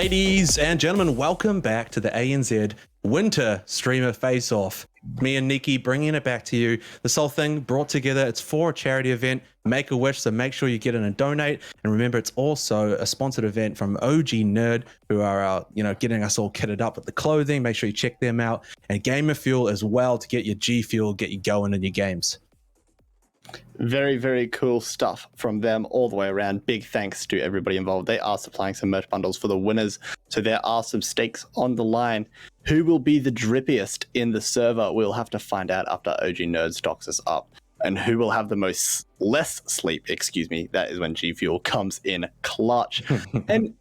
Ladies and gentlemen, welcome back to the ANZ Winter Streamer Face-Off. Me and Nikki bringing it back to you. This whole thing brought together, it's for a charity event, Make-A-Wish, so make sure you get in and donate. And remember, it's also a sponsored event from O.G Nerd, who are out, getting us all kitted up with the clothing. Make sure you check them out. And Gamerfuel as well to get your G Fuel, get you going in your games. Very, very cool stuff from them all the way around. Big thanks to everybody involved. They are supplying some merch bundles for the winners, so there are some stakes on the line. Who will be the drippiest in the server? We'll have to find out after OG Nerd stocks us up. And who will have the most less sleep, that is when G Fuel comes in clutch. And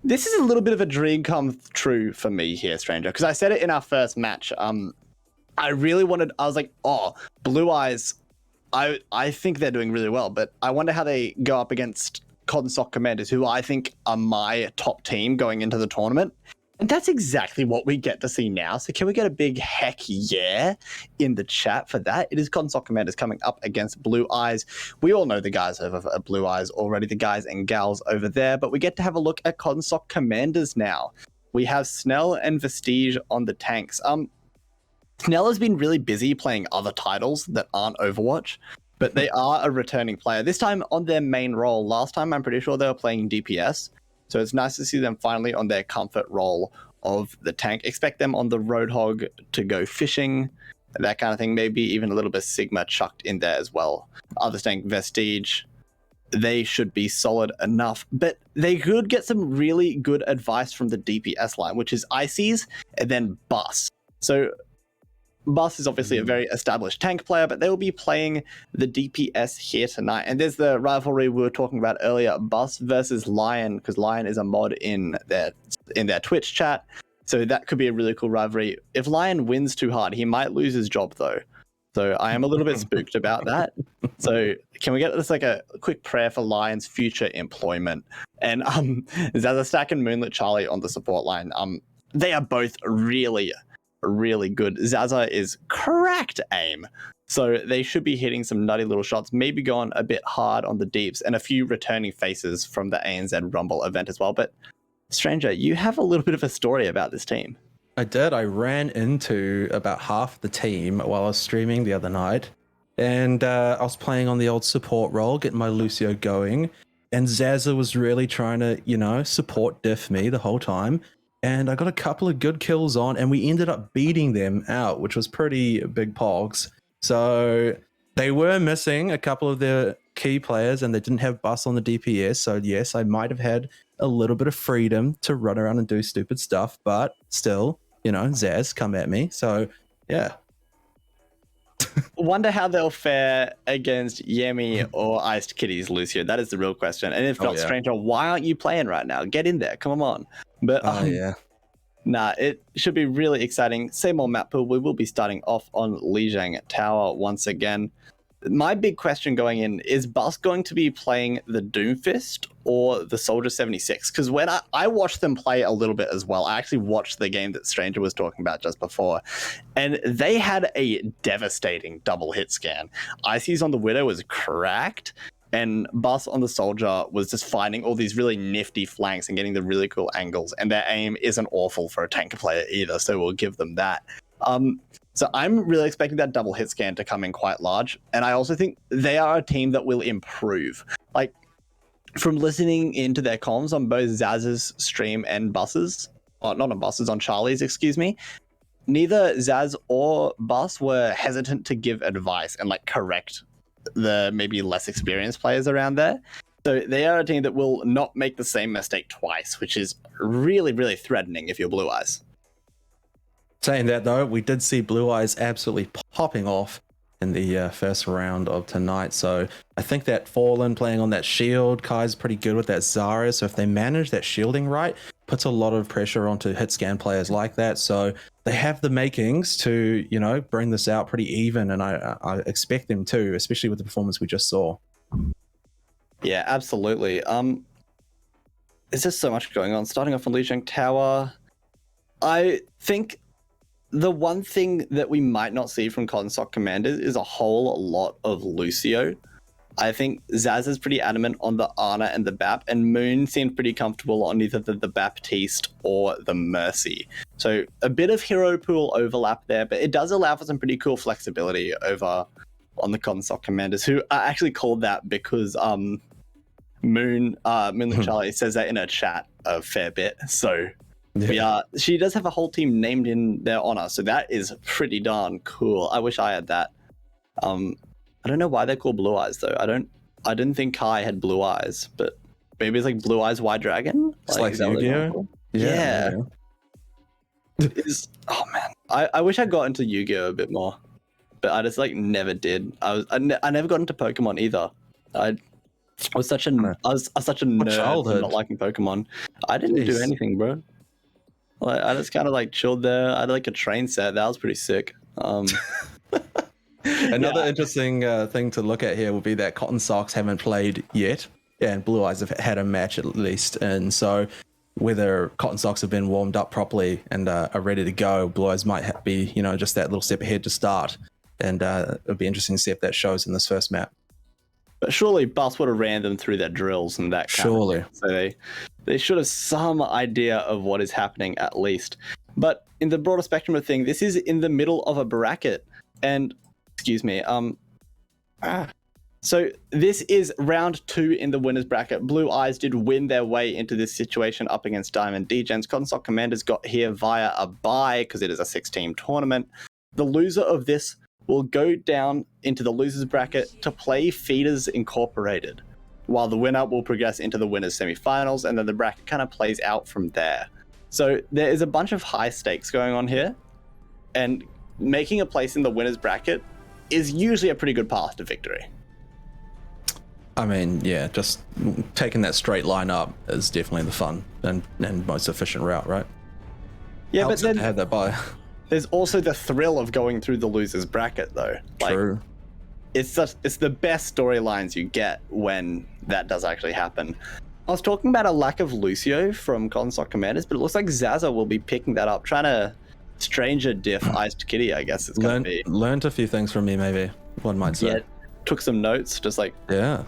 this is a little bit of a dream come true for me here, Stranger, because I said it in our first match. I was like, Blue Eyes, I think they're doing really well, but I wonder how they go up against COD Commanders, who I think are my top team going into the tournament. And that's exactly what we get to see now. So can we get a big heck yeah in the chat for that? It is COD Commanders coming up against Blue Eyes. We all know the guys over at Blue Eyes already, the guys and gals over there, but we get to have a look at COD Commanders now. We have Snell and Vestige on the tanks. Snell has been really busy playing other titles that aren't Overwatch, but they are a returning player. This time on their main role. Last time, I'm pretty sure they were playing DPS. So it's nice to see them finally on their comfort role of the tank. Expect them on the Roadhog to go fishing, that kind of thing. Maybe even a little bit of Sigma chucked in there as well. Other tank, Vestige, they should be solid enough, but they could get some really good advice from the DPS line, which is Ices and then Bus. So Bus is obviously a very established tank player, but they will be playing the DPS here tonight. And there's the rivalry we were talking about earlier, Bus versus Lion, because Lion is a mod in their Twitch chat. So that could be a really cool rivalry. If Lion wins too hard, he might lose his job though. So I am a little bit spooked about that. So can we get this like a quick prayer for Lion's future employment? And Zazastack and Moonlit Charlie on the support line. They are both really good. Zaza is cracked aim, so they should be hitting some nutty little shots, maybe going a bit hard on the deeps, and a few returning faces from the ANZ Rumble event as well. But Stranger, you have a little bit of a story about this team. I did. I ran into about half the team while I was streaming the other night, and I was playing on the old support role, getting my Lucio going, and Zaza was really trying to, support diff me the whole time. And I got a couple of good kills on, and we ended up beating them out, which was pretty big pogs. So they were missing a couple of their key players, and they didn't have Bus on the DPS. So yes, I might have had a little bit of freedom to run around and do stupid stuff, but still, Zaz come at me. So yeah. Wonder how they'll fare against Yemi or Iced Kitty's Lucio. That is the real question. And if not, Stranger, why aren't you playing right now? Get in there. Come on. But nah, it should be really exciting. Same old map pool. We will be starting off on Lijiang Tower once again. My big question going in is Bus going to be playing the Doomfist or the Soldier 76? Because when I watched them play a little bit as well, I actually watched the game that Stranger was talking about just before, and they had a devastating double hit scan. Ices on the Widow was cracked, and Bus on the Soldier was just finding all these really nifty flanks and getting the really cool angles, and their aim isn't awful for a tank player either, so we'll give them that. So I'm really expecting that double hit scan to come in quite large, and I also think they are a team that will improve. Like, from listening into their comms on both Zaz's stream and Bus's, not on Bus's, on Charlie's, neither Zaz or Bus were hesitant to give advice and correct the maybe less experienced players around there. So they are a team that will not make the same mistake twice, which is really, really threatening if you're Blue Eyes. Saying that though, we did see Blue Eyes absolutely popping off in the first round of tonight. So I think that Fallen playing on that shield, Kai's pretty good with that Zarya. So if they manage that shielding right, puts a lot of pressure onto hit scan players like that. So they have the makings to, bring this out pretty even. And I expect them to, especially with the performance we just saw. Yeah, absolutely. There's just so much going on. Starting off on Lijiang Tower, I think the one thing that we might not see from COD Commanders is a whole lot of Lucio. I think Zaz is pretty adamant on the Ana and the Bap, and Moon seemed pretty comfortable on either the Baptiste or the Mercy. So a bit of hero pool overlap there, but it does allow for some pretty cool flexibility over on the console commanders, who are actually called that because Moon Charlie says that in her chat a fair bit. So she does have a whole team named in their honor, so that is pretty darn cool. I wish I had that. I don't know why they're called Blue Eyes though. I didn't think Kai had blue eyes, but maybe it's like Blue Eyes White Dragon. It's like Yu-Gi-Oh. Yeah. Oh man, I wish I got into Yu-Gi-Oh a bit more, but I just like never did. I never got into Pokemon either. I was such a nerd for not liking Pokemon. I didn't do anything, bro. Like I just kind of like chilled there. I had like a train set that was pretty sick. Another interesting thing to look at here will be that Cotton Socks haven't played yet, and Blue Eyes have had a match at least, and so whether Cotton Socks have been warmed up properly and are ready to go, Blue Eyes might be, just that little step ahead to start, and it'll be interesting to see if that shows in this first map. But surely Bus would have ran them through their drills and that kind of thing. So they should have some idea of what is happening at least. But in the broader spectrum of things, this is in the middle of a bracket, and excuse me. So this is round 2 in the winners bracket. Blue Eyes did win their way into this situation up against Diamond Degens. Cotton Sock Commanders got here via a bye because it is a 6-team tournament. The loser of this will go down into the losers bracket to play Feeders Incorporated, while the winner will progress into the winners semifinals, and then the bracket kind of plays out from there. So there is a bunch of high stakes going on here, and making a place in the winners bracket is usually a pretty good path to victory. I mean, yeah, just taking that straight line up is definitely the fun and most efficient route, right? Yeah, but then have that bye. There's also the thrill of going through the losers bracket, though. True. It's the best storylines you get when that does actually happen. I was talking about a lack of Lucio from Cotton Sock Commanders, but it looks like Zaza will be picking that up, trying to stranger diff Iced Kitty, I guess it's going to be. Learned a few things from me, maybe, one might say. Yeah, took some notes, just like... Yeah,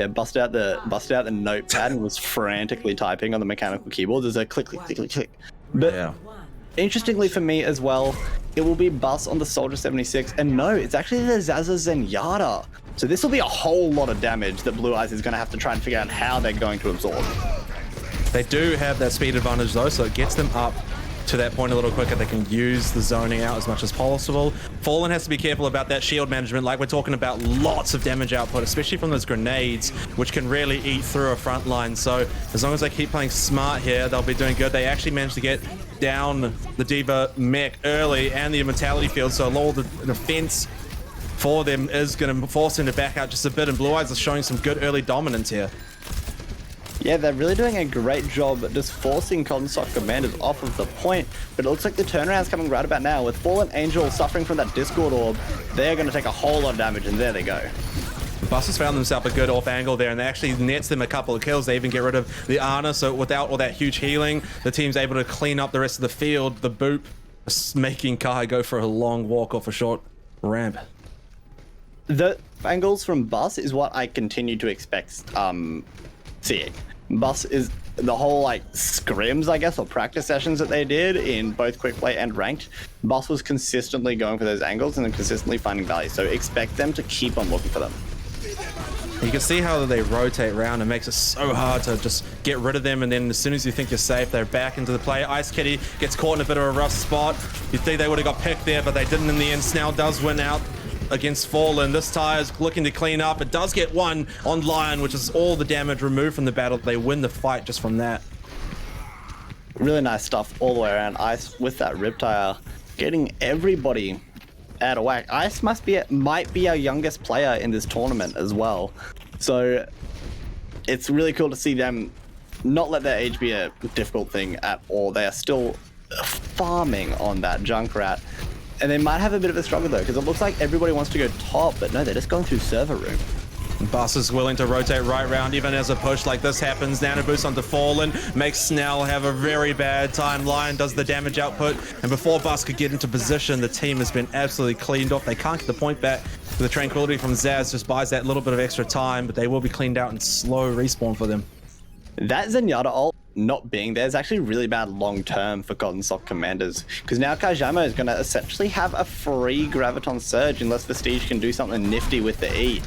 busted out the notepad and was frantically typing on the mechanical keyboard. There's a click, click, click, click, click. But interestingly for me as well, it will be Bus on the Soldier 76, and no, it's actually the Zaza Zenyatta. So this will be a whole lot of damage that Blue Eyes is going to have to try and figure out how they're going to absorb. They do have that speed advantage though, so it gets them up to that point a little quicker. They can use the zoning out as much as possible. Fallen has to be careful about that shield management. Like we're talking about lots of damage output, especially from those grenades, which can really eat through a front line. So as long as they keep playing smart here, they'll be doing good. They actually managed to get down the Diva mech early and the Immortality field, so all the defense for them is going to force them to back out just a bit, and Blue Eyes are showing some good early dominance here. Yeah, they're really doing a great job at just forcing Cotton Sock Commanders off of the point, but it looks like the turnaround's coming right about now. With Fallen Angel suffering from that Discord Orb, they're going to take a whole lot of damage, and there they go. Bus has found themselves a good off angle there, and they actually nets them a couple of kills. They even get rid of the Ana, so without all that huge healing, the team's able to clean up the rest of the field. The boop making Kai go for a long walk off a short ramp. The angles from Bus is what I continue to expect seeing. Bus is the whole like scrims, I guess, or practice sessions that they did in both quick play and ranked. Bus was consistently going for those angles and then consistently finding value, so expect them to keep on looking for them. You can see how they rotate around. It makes it so hard to just get rid of them, and then as soon as you think you're safe, they're back into the play. Ice Kitty gets caught in a bit of a rough spot. You'd think they would have got picked there, but they didn't in the end. Snell does win out against Fallen. This tire's looking to clean up. It does get one on Lion, which is all the damage removed from the battle. They win the fight just from that. Really nice stuff all the way around. Ice with that rip tire, getting everybody out of whack. Ice might be our youngest player in this tournament as well. So it's really cool to see them not let their age be a difficult thing at all. They are still farming on that Junkrat. And they might have a bit of a struggle though, because it looks like everybody wants to go top, but no, they're just going through server room. Bus is willing to rotate right round even as a push like this happens. Nano boost onto Fallen, makes Snell have a very bad time. Lion does the damage output, and before Bus could get into position, the team has been absolutely cleaned off. They can't get the point back. The tranquility from Zaz just buys that little bit of extra time, but they will be cleaned out and slow respawn for them. That Zenyatta ult not being there is actually really bad long term for Golden Sock commanders, because now Kajamo is going to essentially have a free Graviton Surge unless Vestige can do something nifty with the E.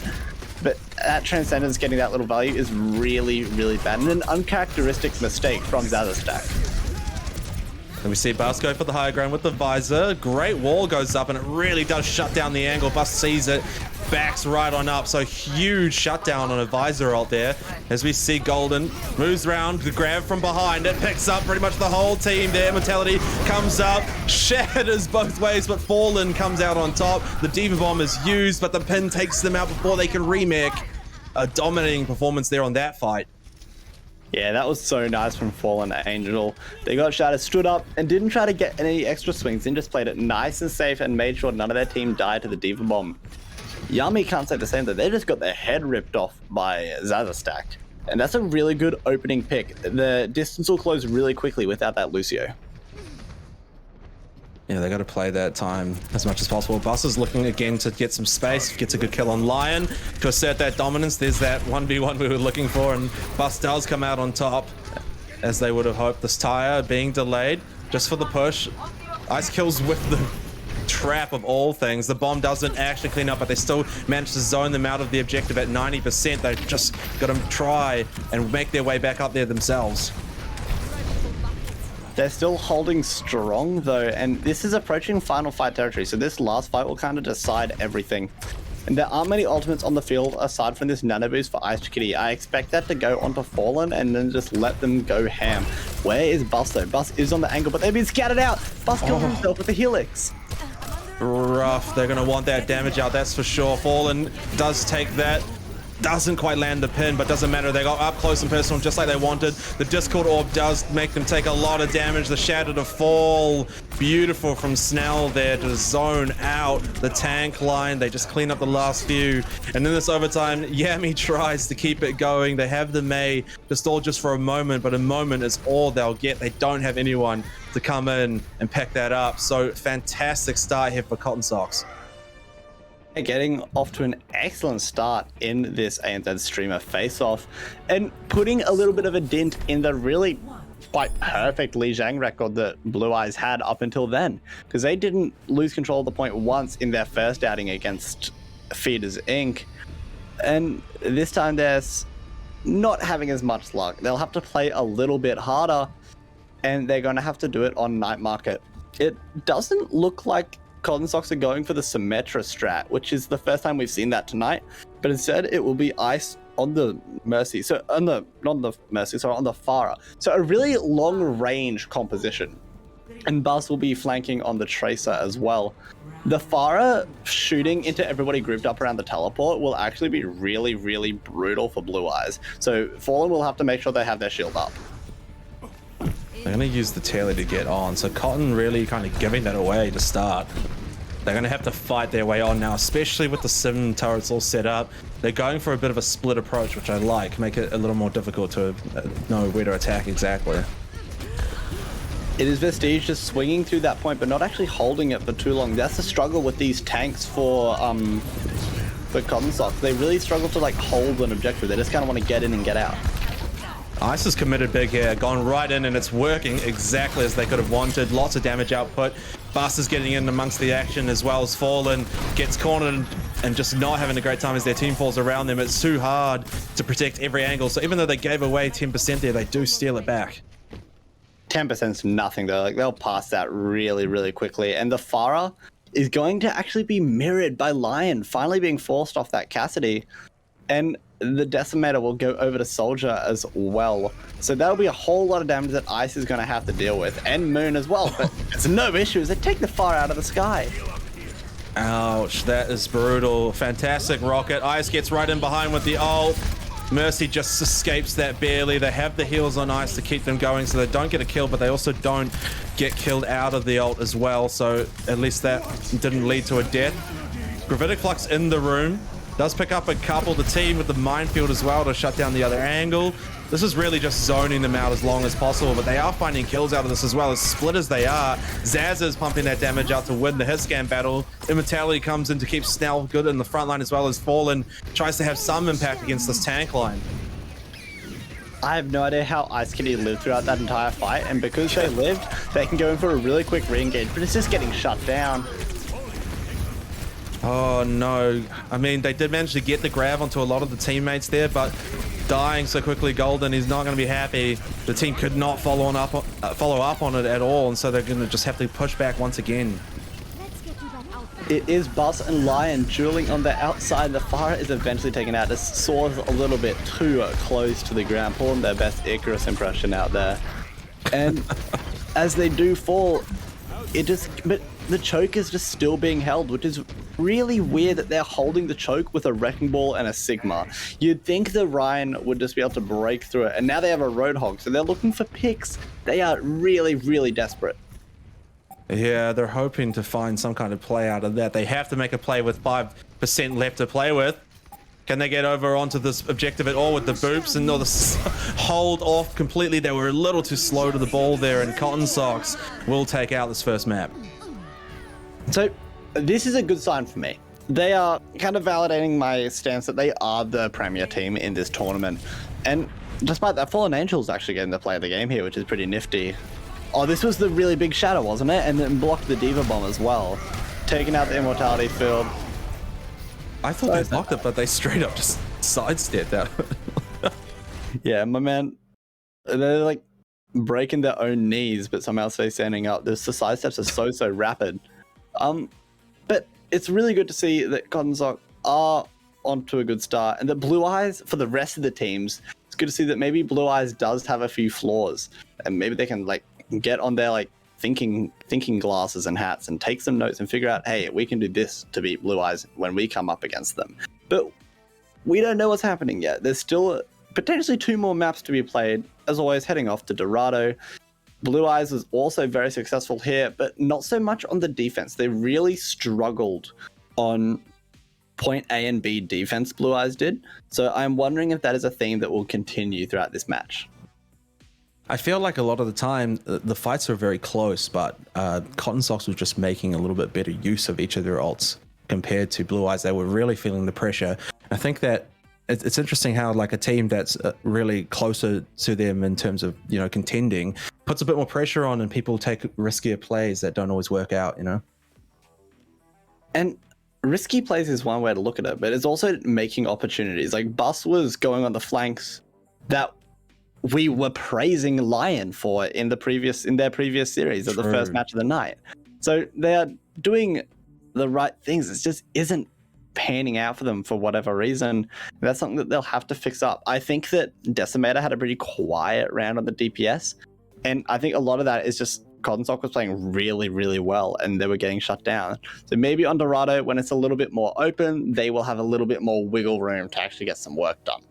But that Transcendence getting that little value is really, really bad, and an uncharacteristic mistake from Zazastack. And we see Bus go for the higher ground with the visor. Great wall goes up, and it really does shut down the angle. Bus sees it, backs right on up. So huge shutdown on a visor ult there. As we see Golden moves around, the grab from behind it, picks up pretty much the whole team there. Mentality comes up, shatters both ways, but Fallen comes out on top. The Diva Bomb is used, but the pin takes them out before they can remake. A dominating performance there on that fight. Yeah, that was so nice from Fallen Angel. They got shattered, stood up, and didn't try to get any extra swings in, just played it nice and safe and made sure none of their team died to the Diva Bomb. Yummy can't say the same, though. They just got their head ripped off by Zazastack. And that's a really good opening pick. The distance will close really quickly without that Lucio. Yeah, they got to play that time as much as possible. Bus is looking again to get some space, gets a good kill on Lion to assert that dominance. There's that 1v1 we were looking for, and Bus does come out on top, as they would have hoped. This tire being delayed just for the push. Ice kills with the trap of all things. The bomb doesn't actually clean up, but they still manage to zone them out of the objective at 90%. They've just got to try and make their way back up there themselves. They're still holding strong though, and this is approaching final fight territory, so this last fight will kind of decide everything. And there aren't many ultimates on the field aside from this nano boost for Ice Kitty. I expect that to go onto Fallen and then just let them go ham. Where is Bus though? Bus is on the angle, but they've been scattered out. Bus killed himself with the Helix. Rough. They're going to want that damage out, that's for sure. Fallen does take that. Doesn't quite land the pin, but doesn't matter. They got up close and personal just like they wanted. The Discord Orb does make them take a lot of damage. The Shatter to fall. Beautiful from Snell there to zone out the tank line. They just clean up the last few. And in this overtime, Yami tries to keep it going. They have the Mei just for a moment, but a moment is all they'll get. They don't have anyone to come in and pick that up. So fantastic start here for Cotton Socks. Getting off to an excellent start in this ANZ streamer face-off and putting a little bit of a dent in the really quite perfect Li Jiang record that Blue Eyes had up until then, because they didn't lose control of the point once in their first outing against Feeders Inc. And this time they're not having as much luck. They'll have to play a little bit harder, and they're going to have to do it on Night Market. It doesn't look like Cotton Socks are going for the Symmetra strat, which is the first time we've seen that tonight, but instead it will be Ice on the Mercy, so on the Farah. So a really long range composition, and Bus will be flanking on the Tracer as well. The Farah shooting into everybody grouped up around the teleport will actually be really, really brutal for Blue Eyes. So Fallen will have to make sure they have their shield up. They're going to use the Taylor to get on, so Cotton really kind of giving that away to start. They're going to have to fight their way on now, especially with the Sim turrets all set up. They're going for a bit of a split approach, which I like, make it a little more difficult to know where to attack exactly. It is Vestige just swinging through that point, but not actually holding it for too long. That's the struggle with these tanks for Cotton Socks. They really struggle to like hold an objective. They just kind of want to get in and get out. Ice has committed big here, gone right in, and it's working exactly as they could have wanted. Lots of damage output. Bus is getting in amongst the action as well as Fallen. Gets cornered and just not having a great time as their team falls around them. It's too hard to protect every angle. So even though they gave away 10% there, they do steal it back. 10% is nothing though. Like, they'll pass that really, really quickly. And the Farah is going to actually be mirrored by Lion, finally being forced off that Cassidy. And the Decimator will go over to Soldier as well. So that'll be a whole lot of damage that Ice is going to have to deal with, and Moon as well. But it's no issues. They take the fire out of the sky. Ouch, that is brutal. Fantastic rocket. Ice gets right in behind with the ult. Mercy just escapes that barely. They have the heals on Ice to keep them going, so they don't get a kill, but they also don't get killed out of the ult as well. So at least that didn't lead to a death. Gravitic Flux in the room. Does pick up a couple. The team with the minefield as well to shut down the other angle. This is really just zoning them out as long as possible, but they are finding kills out of this as well. As split as they are, Zaz is pumping that damage out to win the hit scan battle. Immortality comes in to keep Snell good in the front line, as well as Fallen tries to have some impact against this tank line. I have no idea how Ice Kitty lived throughout that entire fight, and because they lived, they can go in for a really quick re-engage, but it's just getting shut down. Oh no, I mean, they did manage to get the grab onto a lot of the teammates there, but dying so quickly, Golden, he's not going to be happy. The team could not follow up on it at all, and so they're going to just have to push back once again. It is Bus and Lion dueling on the outside. The Pharah is eventually taken out. This Soar's a little bit too close to the ground, pulling their best Icarus impression out there. And as they do fall, but the choke is just still being held, which is really weird that they're holding the choke with a Wrecking Ball and a Sigma. You'd think the Ryan would just be able to break through it, and now they have a Roadhog, so they're looking for picks. They are really, really desperate. Yeah, they're hoping to find some kind of play out of that. They have to make a play with 5% left to play with. Can they get over onto this objective at all with the boops? And no, this hold off completely. They were a little too slow to the ball there, and Cotton Socks will take out this first map. So this is a good sign for me. They are kind of validating my stance that they are the premier team in this tournament. And despite that, Fallen Angel's actually getting to play the game here, which is pretty nifty. Oh, this was the really big shadow, wasn't it? And then blocked the Diva Bomb as well. Taking out the Immortality field. I thought they blocked it, but they straight up just sidestepped out. Yeah, my man. They're like breaking their own knees, but somehow stay standing up. The side steps are so rapid. But it's really good to see that Cotton Sock are onto a good start, and that Blue Eyes, for the rest of the teams, it's good to see that maybe Blue Eyes does have a few flaws, and maybe they can like get on their like thinking glasses and hats and take some notes and figure out, hey, we can do this to beat Blue Eyes when we come up against them. But we don't know what's happening yet. There's still potentially 2 more maps to be played. As always, heading off to Dorado. Blue Eyes was also very successful here, but not so much on the defense. They really struggled on point A and B defense, Blue Eyes did. So I'm wondering if that is a theme that will continue throughout this match. I feel like a lot of the time the fights are very close, but Cotton Socks was just making a little bit better use of each of their ults compared to Blue Eyes. They were really feeling the pressure. I think that it's interesting how like a team that's really closer to them in terms of, you know, contending puts a bit more pressure on, and people take riskier plays that don't always work out, you know? And risky plays is one way to look at it, but it's also making opportunities. Like Bus was going on the flanks that we were praising Lion for in their previous series of the first match of the night. So they are doing the right things. It just isn't panning out for them for whatever reason. That's something that they'll have to fix up. I think that Decimator had a pretty quiet round on the DPS, and I think a lot of that is just Cotton Sock was playing really, really well, and they were getting shut down. So maybe on Dorado, when it's a little bit more open, they will have a little bit more wiggle room to actually get some work done.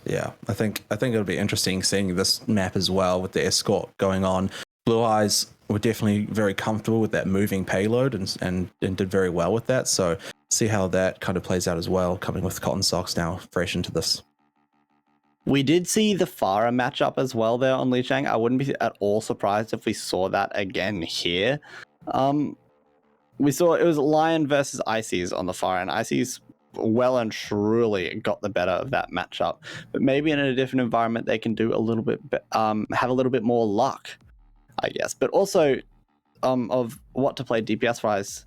Yeah, I think it'll be interesting seeing this map as well with the escort going on. Blue Eyes were definitely very comfortable with that moving payload and did very well with that. So see how that kind of plays out as well, coming with Cotton Socks now fresh into this. We did see the Pharah matchup as well there on Lijiang. I wouldn't be at all surprised if we saw that again here. We saw it was Lion versus Ices on the Pharah, and Ices well and truly got the better of that matchup. But maybe in a different environment, they can do a little bit, have a little bit more luck, I guess. But also, of what to play DPS wise,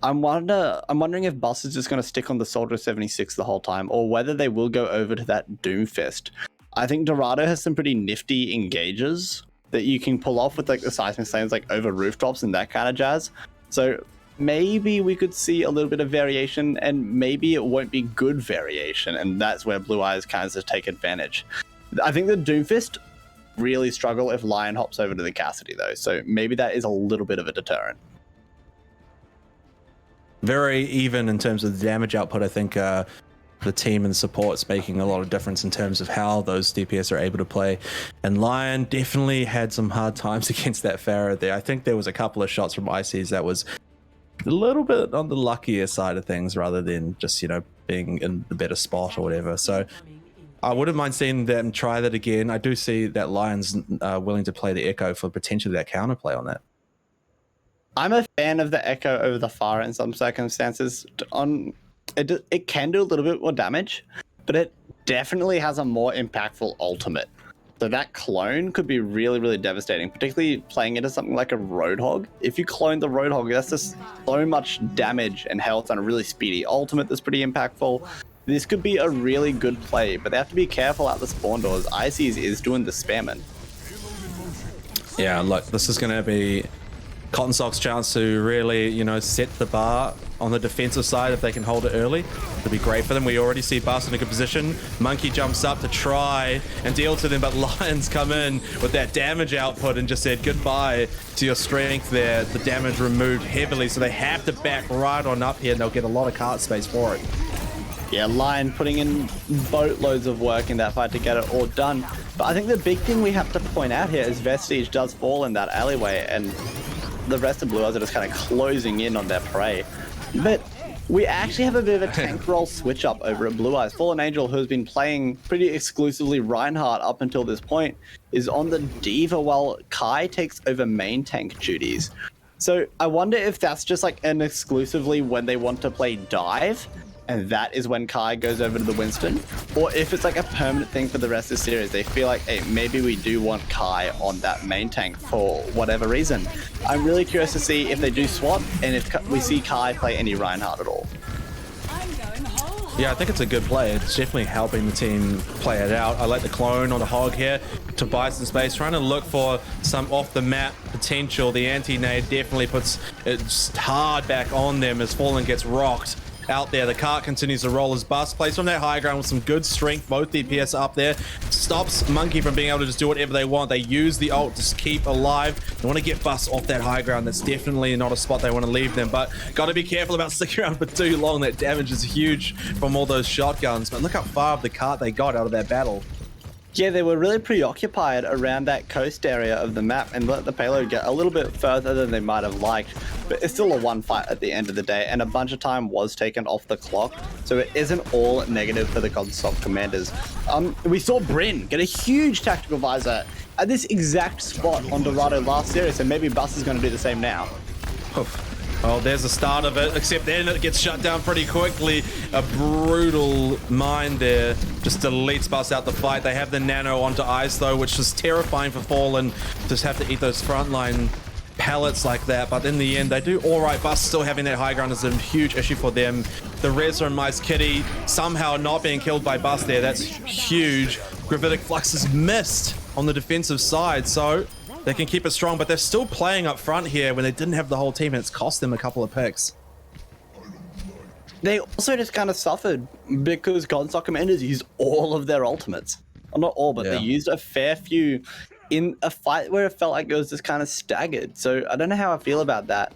I'm wondering if Bus is just going to stick on the Soldier 76 the whole time, or whether they will go over to that Doomfist. I think Dorado has some pretty nifty engages that you can pull off with like the seismic slams, like over rooftops and that kind of jazz. So maybe we could see a little bit of variation, and maybe it won't be good variation, and that's where Blue Eyes kind of take advantage. I think the Doomfist really struggle if Lion hops over to the Cassidy though, so maybe that is a little bit of a deterrent. Very even in terms of the damage output. I think the team and support's making a lot of difference in terms of how those DPS are able to play. And Lion definitely had some hard times against that Pharah there. I think there was a couple of shots from ICs that was a little bit on the luckier side of things rather than just, you know, being in the better spot or whatever. So I wouldn't mind seeing them try that again. I do see that Lion's willing to play the Echo for potentially that counterplay on that. I'm a fan of the Echo over the Pharah in some circumstances. It can do a little bit more damage, but it definitely has a more impactful ultimate. So that clone could be really, really devastating, particularly playing into something like a Roadhog. If you clone the Roadhog, that's just so much damage and health and a really speedy ultimate that's pretty impactful. This could be a really good play, but they have to be careful at the spawn doors. Ices is doing the spamming. Yeah, look, this is going to be Cotton Sock's chance to really, you know, set the bar on the defensive side if they can hold it early. It'll be great for them. We already see Bus in a good position. Monkey jumps up to try and deal to them, but Lions come in with that damage output and just said goodbye to your strength there. The damage removed heavily, so they have to back right on up here and they'll get a lot of cart space for it. Yeah, Lion putting in boatloads of work in that fight to get it all done. But I think the big thing we have to point out here is Vestige does fall in that alleyway and the rest of Blue Eyes are just kind of closing in on their prey. But we actually have a bit of a tank role switch up over at Blue Eyes. Fallen Angel, who's been playing pretty exclusively Reinhardt up until this point, is on the Diva while Kai takes over main tank duties. So I wonder if that's just like an exclusively when they want to play dive, and that is when Kai goes over to the Winston, or if it's like a permanent thing for the rest of the series. They feel like, hey, maybe we do want Kai on that main tank for whatever reason. I'm really curious to see if they do swap and if we see Kai play any Reinhardt at all. Yeah, I think it's a good play. It's definitely helping the team play it out. I like the clone on the Hog here to buy some space, trying to look for some off-the-map potential. The anti-nade definitely puts it hard back on them as Fallen gets rocked out there. The cart continues to roll as Bus plays from that high ground with some good strength, both DPS up there. Stops Monkey from being able to just do whatever they want. They use the ult to keep alive. They want to get Bus off that high ground. That's definitely not a spot they want to leave them, but got to be careful about sticking around for too long. That damage is huge from all those shotguns, but look how far of the cart they got out of that battle. Yeah, they were really preoccupied around that coast area of the map and let the payload get a little bit further than they might have liked. But it's still a one fight at the end of the day, and a bunch of time was taken off the clock, so it isn't all negative for the Godstock commanders. We saw Bryn get a huge tactical visor at this exact spot on Dorado last series, and maybe Bus is going to do the same now. Oh, there's the start of it, except then it gets shut down pretty quickly. A brutal mine there just deletes Bus out the fight. They have the nano onto Ice though, which is terrifying for Fallen. Just have to eat those frontline pellets like that, but in the end they do all right. Bus still having that high ground is a huge issue for them. The res on Mice Kitty somehow not being killed by Bus there, that's huge. Gravitic Flux is missed on the defensive side, so they can keep it strong, but they're still playing up front here when they didn't have the whole team, and it's cost them a couple of picks. They also just kind of suffered because Godstock commanders used all of their ultimates. Well, not all, but they used a fair few in a fight where it felt like it was just kind of staggered. So I don't know how I feel about that,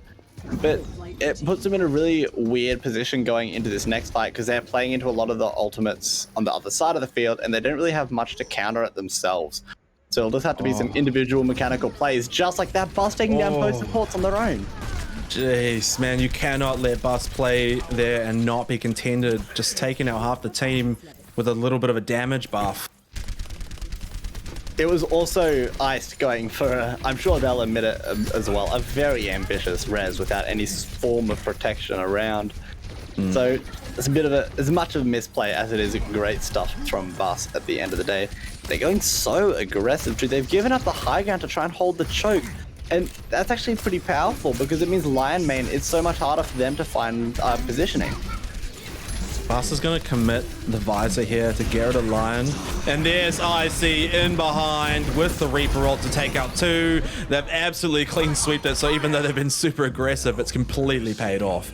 but it puts them in a really weird position going into this next fight because they're playing into a lot of the ultimates on the other side of the field, and they don't really have much to counter it themselves. So it'll just have to be some individual mechanical plays, just like that Bus taking down both supports on their own. Jeez, man, you cannot let Bus play there and not be contended. Just taking out half the team with a little bit of a damage buff. It was also Ice going for, I'm sure they'll admit it as well, a very ambitious res without any form of protection around. So it's a bit of as much of a misplay as it is great stuff from Bus at the end of the day. They're going so aggressive too. They've given up the high ground to try and hold the choke. And that's actually pretty powerful because it means Lion Main, it's so much harder for them to find positioning. Bus is going to commit the visor here to get rid of Lion. And there's IC in behind with the Reaper ult to take out two. They've absolutely clean sweeped it. So even though they've been super aggressive, it's completely paid off.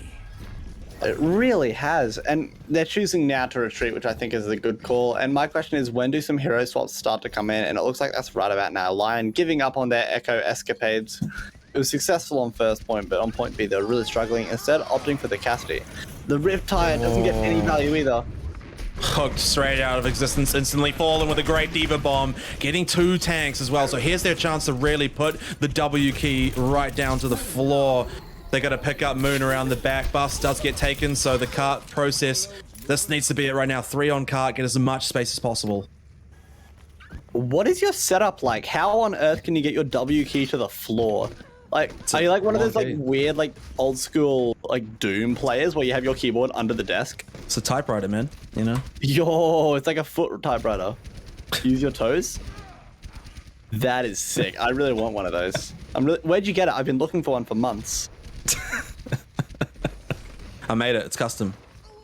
It really has, and they're choosing now to retreat, which I think is a good call. And my question is, when do some hero swaps start to come in? And it looks like that's right about now. Lion giving up on their Echo escapades. It was successful on first point, but on point B they're really struggling, instead opting for the Cassidy. The Riptide doesn't get any value either. Hooked straight out of existence, instantly Fallen with a great Diva Bomb, getting two tanks as well. So here's their chance to really put the W key right down to the floor. They got to pick up Moon around the back. Bus does get taken, so the cart process. This needs to be it right now. 3 on cart, get as much space as possible. What is your setup like? How on earth can you get your W key to the floor? Like, are you like one of those like weird, like old school, like Doom players where you have your keyboard under the desk? It's a typewriter, man, you know? Yo, it's like a foot typewriter. Use your toes? That is sick. I really want one of those. Where'd you get it? I've been looking for one for months. I made it. It's custom.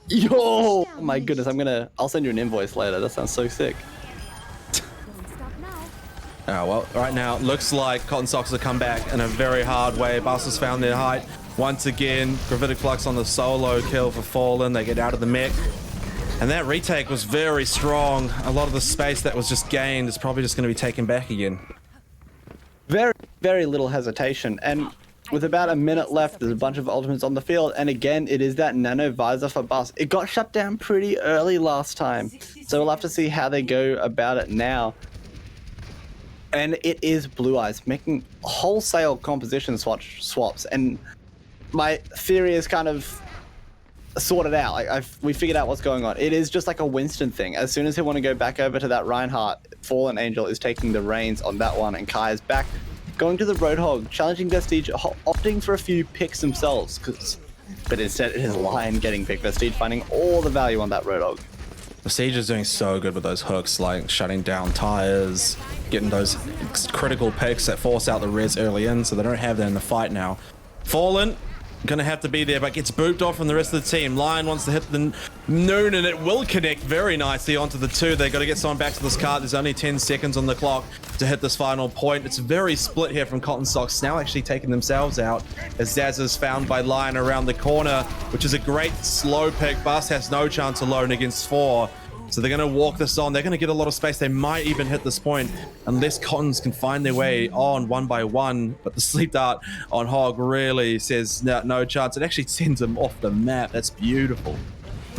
Yo, oh my goodness. I'll send you an invoice later. That sounds so sick. Oh, well, right now, it looks like Cotton Socks have come back in a very hard way. Bus has found their height. Once again, Gravitic Flux on the solo kill for Fallen. They get out of the mech. And that retake was very strong. A lot of the space that was just gained is probably just going to be taken back again. Very, very little hesitation. And with about a minute left, there's a bunch of ultimates on the field. And again, it is that nano visor for Bus. It got shut down pretty early last time. So we'll have to see how they go about it now. And it is Blue Eyes making wholesale composition swaps. And my theory is kind of sorted out. Like we figured out what's going on. It is just like a Winston thing. As soon as they want to go back over to that Reinhardt, Fallen Angel is taking the reins on that one, and Kai is back, going to the Roadhog, challenging Vestige, opting for a few picks themselves, but instead it is Lion getting picked. Vestige finding all the value on that Roadhog. Vestige is doing so good with those hooks, like shutting down tires, getting those critical picks that force out the res early in, so they don't have that in the fight now. Fallen, gonna have to be there, but gets booped off from the rest of the team. Lion wants to hit the Noon, and it will connect very nicely onto the 2. They got to get someone back to this cart. There's only 10 seconds on the clock to hit this final point. It's very split here from Cotton Socks, now actually taking themselves out as Zaz is found by Lion around the corner, which is a great slow pick. Bus has no chance alone against 4. So they're going to walk this on. They're going to get a lot of space. They might even hit this point unless Cottons can find their way on 1 by 1. But the sleep dart on Hog really says no chance. It actually sends him off the map. That's beautiful.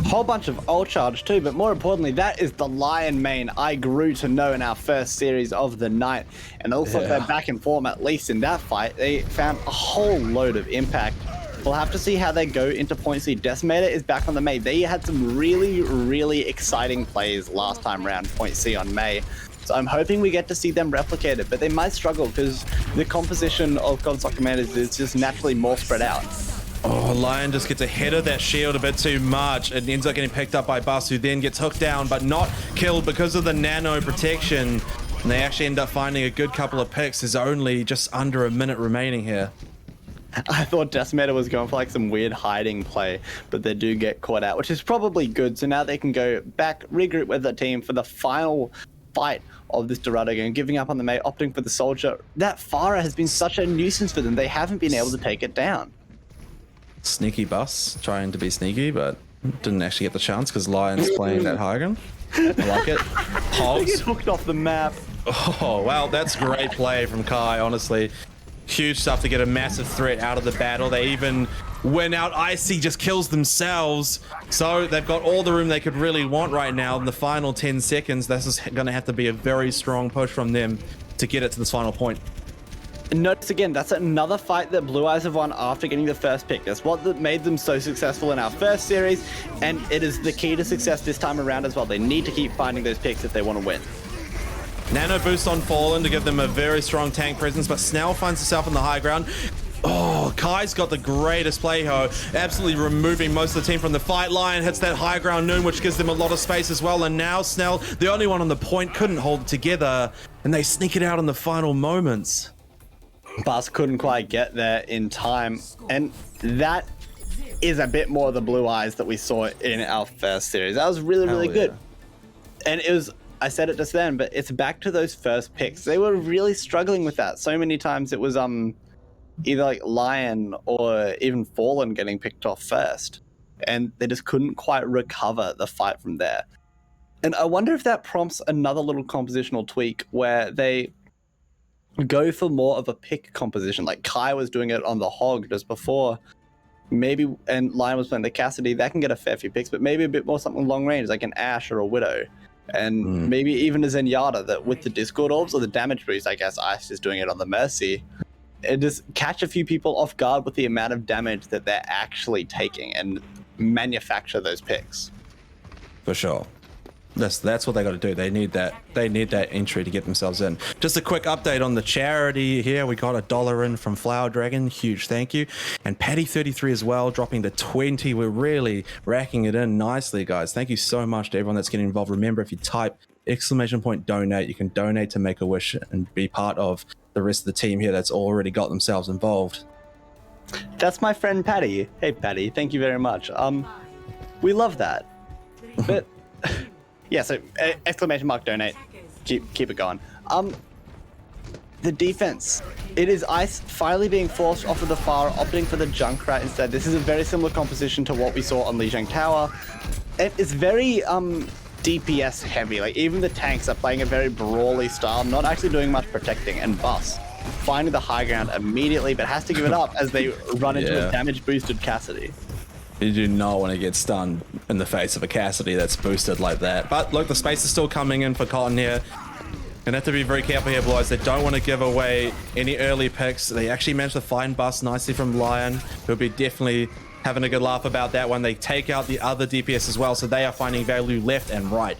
Whole bunch of ult charge too, but more importantly, that is the Lion main I grew to know in our first series of the night. And it looks like they're back in form, at least in that fight. They found a whole load of impact. We'll have to see how they go into point C. Decimator is back on the May. They had some really, really exciting plays last time around point C on May. So I'm hoping we get to see them replicate it, but they might struggle because the composition of Console Commanders is just naturally more spread out. Oh, Lion just gets ahead of that shield a bit too much. It ends up getting picked up by Bus, who then gets hooked down, but not killed because of the nano protection. And they actually end up finding a good couple of picks. There's only just under a minute remaining here. I thought Decimator was going for like some weird hiding play, but they do get caught out, which is probably good. So now they can go back, regroup with the team for the final fight of this Dorado game, giving up on the mate, opting for the Soldier. That Pharah has been such a nuisance for them. They haven't been able to take it down. Sneaky Bus, trying to be sneaky, but didn't actually get the chance because Lion's playing that high ground. I like it. Hogs. They get hooked off the map. Oh, well, that's great play from Kai, honestly. Huge stuff to get a massive threat out of the battle. They even win out. Icy just kills themselves. So they've got all the room they could really want right now in the final 10 seconds. This is going to have to be a very strong push from them to get it to this final point. Notice again, that's another fight that Blue Eyes have won after getting the first pick. That's what made them so successful in our first series, and it is the key to success this time around as well. They need to keep finding those picks if they want to win. Nano boost on Fallen to give them a very strong tank presence, but Snell finds himself on the high ground. Oh, Kai's got the greatest play, absolutely removing most of the team from the fight. Lion hits that high ground Noon, which gives them a lot of space as well. And now Snell, the only one on the point, couldn't hold it together, and they sneak it out in the final moments. Bus couldn't quite get there in time, and that is a bit more the Blue Eyes that we saw in our first series. That was really, really good. And it was, I said it just then, but it's back to those first picks. They were really struggling with that. So many times it was either like Lion or even Fallen getting picked off first, and they just couldn't quite recover the fight from there. And I wonder if that prompts another little compositional tweak where they go for more of a pick composition, like Kai was doing it on the Hog just before. Maybe, and Lion was playing the Cassidy, that can get a fair few picks, but maybe a bit more something long range, like an Ashe or a Widow. And maybe even a Zenyatta that with the Discord orbs or the damage boost, I guess Ice is doing it on the Mercy. just catch a few people off guard with the amount of damage that they're actually taking and manufacture those picks. For sure. That's what they got to do. They need that entry to get themselves in. Just a quick update on the charity here. We got $1 in from Flower Dragon. Huge thank you. And Patty33 as well, dropping the 20. We're really racking it in nicely, guys. Thank you so much to everyone that's getting involved. Remember, if you type !donate, you can donate to Make-A-Wish and be part of the rest of the team here that's already got themselves involved. That's my friend Patty. Hey Patty, thank you very much. We love that. But yeah, so !donate. Keep it going. The defense. It is Ice finally being forced off of the Pharah, opting for the Junkrat instead. This is a very similar composition to what we saw on Lijiang Tower. It is very DPS heavy. Like, even the tanks are playing a very brawly style, not actually doing much protecting, and Bus finding the high ground immediately, but has to give it up as they run into a damage boosted Cassidy. You do not want to get stunned in the face of a Cassidy that's boosted like that. But look, the space is still coming in for Cotton here. Gonna have to be very careful here, boys. They don't want to give away any early picks. They actually managed to find Bus nicely from Lion, who'll be definitely having a good laugh about that one. They take out the other DPS as well, so they are finding value left and right.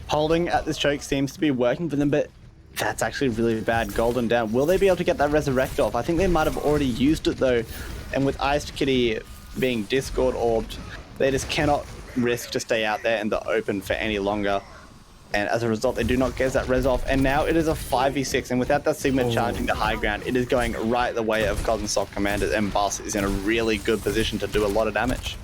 Holding at this choke seems to be working for them, but that's actually really bad. Golden down. Will they be able to get that Resurrect off? I think they might have already used it though, and with Iced Kitty being Discord orbed, they just cannot risk to stay out there in the open for any longer. And as a result, they do not get that res off. And now it is a 5v6. And without that Sigma challenging the high ground, it is going right the way of Golden Sock Commanders. And Bus is in a really good position to do a lot of damage.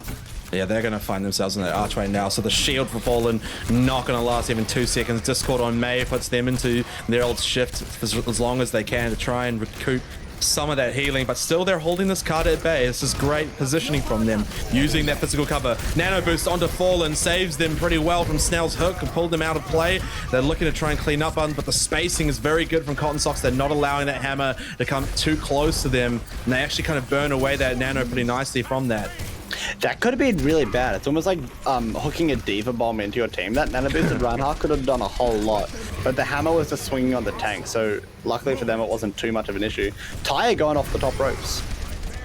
Yeah, they're going to find themselves in that archway now. So the shield for Fallen not going to last even 2 seconds. Discord on May puts them into their old shift as long as they can to try and recoup some of that healing, but still they're holding this card at bay. This is great positioning from them, using that physical cover. Nano boost onto Fallen, saves them pretty well from Snell's hook and pulled them out of play. They're looking to try and clean up on, but the spacing is very good from Cotton Socks. They're not allowing that hammer to come too close to them, and they actually kind of burn away that Nano pretty nicely from that. That could have been really bad. It's almost like hooking a Diva Bomb into your team. That Nano boosted Reinhardt could have done a whole lot, but the hammer was just swinging on the tank, so luckily for them it wasn't too much of an issue. Tyre going off the top ropes.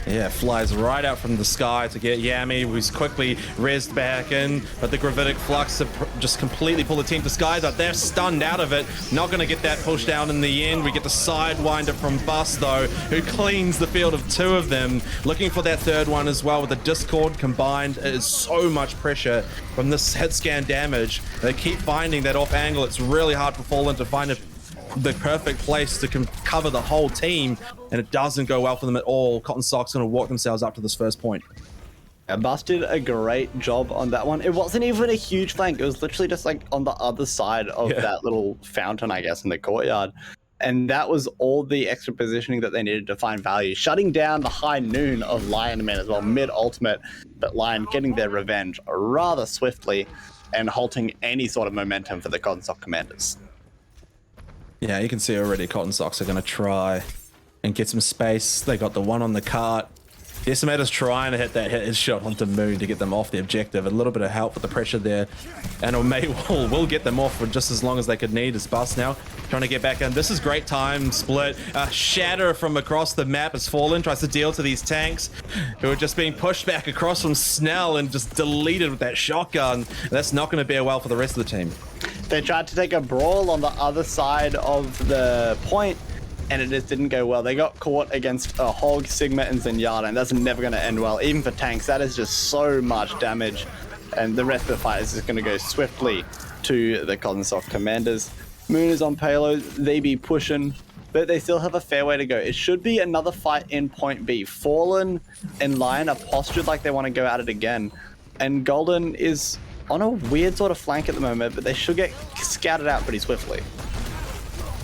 Yeah, flies right out from the sky to get Yami, who's quickly rezzed back in, but the Gravitic Flux to just completely pull the team to Sky, but they're stunned out of it. Not going to get that push down in the end. We get the Sidewinder from Bus, though, who cleans the field of 2 of them. Looking for that third one as well with the Discord combined. It is so much pressure from this hit scan damage. They keep finding that off angle. It's really hard for Fallen to find the perfect place to cover the whole team, and it doesn't go well for them at all. Cotton Sock's going to walk themselves up to this first point. Bus did a great job on that one. It wasn't even a huge flank. It was literally just like on the other side of that little fountain, I guess, in the courtyard. And that was all the extra positioning that they needed to find value. Shutting down the high noon of Lion Man as well, mid-ultimate, but Lion getting their revenge rather swiftly and halting any sort of momentum for the Cotton Sock Commanders. Yeah, you can see already Cotton Socks are going to try and get some space. They got the one on the cart. Decimator's trying to hit that hit shot onto Moon to get them off the objective. A little bit of help with the pressure there. And May will get them off for just as long as they could need. As Bus now trying to get back in. This is great time split. Shatter from across the map has fallen. Tries to deal to these tanks who are just being pushed back across from Snell and just deleted with that shotgun. That's not going to bear well for the rest of the team. They tried to take a brawl on the other side of the point, and it just didn't go well. They got caught against a Hog, Sigma, and Zenyatta, and that's never going to end well. Even for tanks, that is just so much damage, and the rest of the fight is just going to go swiftly to the Cotton Sock Commanders. Moon is on payload, they be pushing, but they still have a fair way to go. It should be another fight in point B. Fallen and Lion are postured like they want to go at it again, and Golden is on a weird sort of flank at the moment, but they should get scouted out pretty swiftly.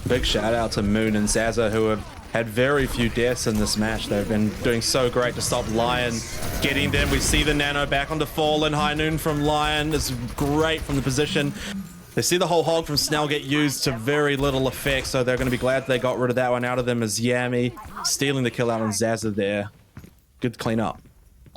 Big shout out to Moon and Zaza, who have had very few deaths in this match. They've been doing so great to stop Lion getting them. We see the Nano back onto Fallen. High noon from Lion is great from the position. They see the whole Hog from Snell get used to very little effect, so they're going to be glad they got rid of that one out of them as Yami stealing the kill out on Zaza there. Good clean up.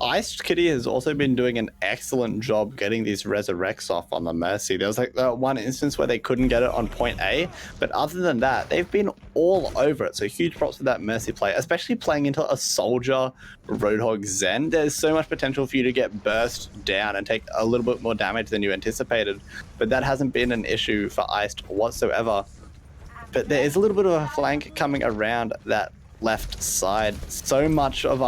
Iced Kitty has also been doing an excellent job getting these Resurrects off on the Mercy. There was like one instance where they couldn't get it on point A, but other than that, they've been all over it. So huge props for that Mercy play, especially playing into a Soldier Roadhog Zen. There's so much potential for you to get burst down and take a little bit more damage than you anticipated, but that hasn't been an issue for Iced whatsoever. But there is a little bit of a flank coming around that left side. So much of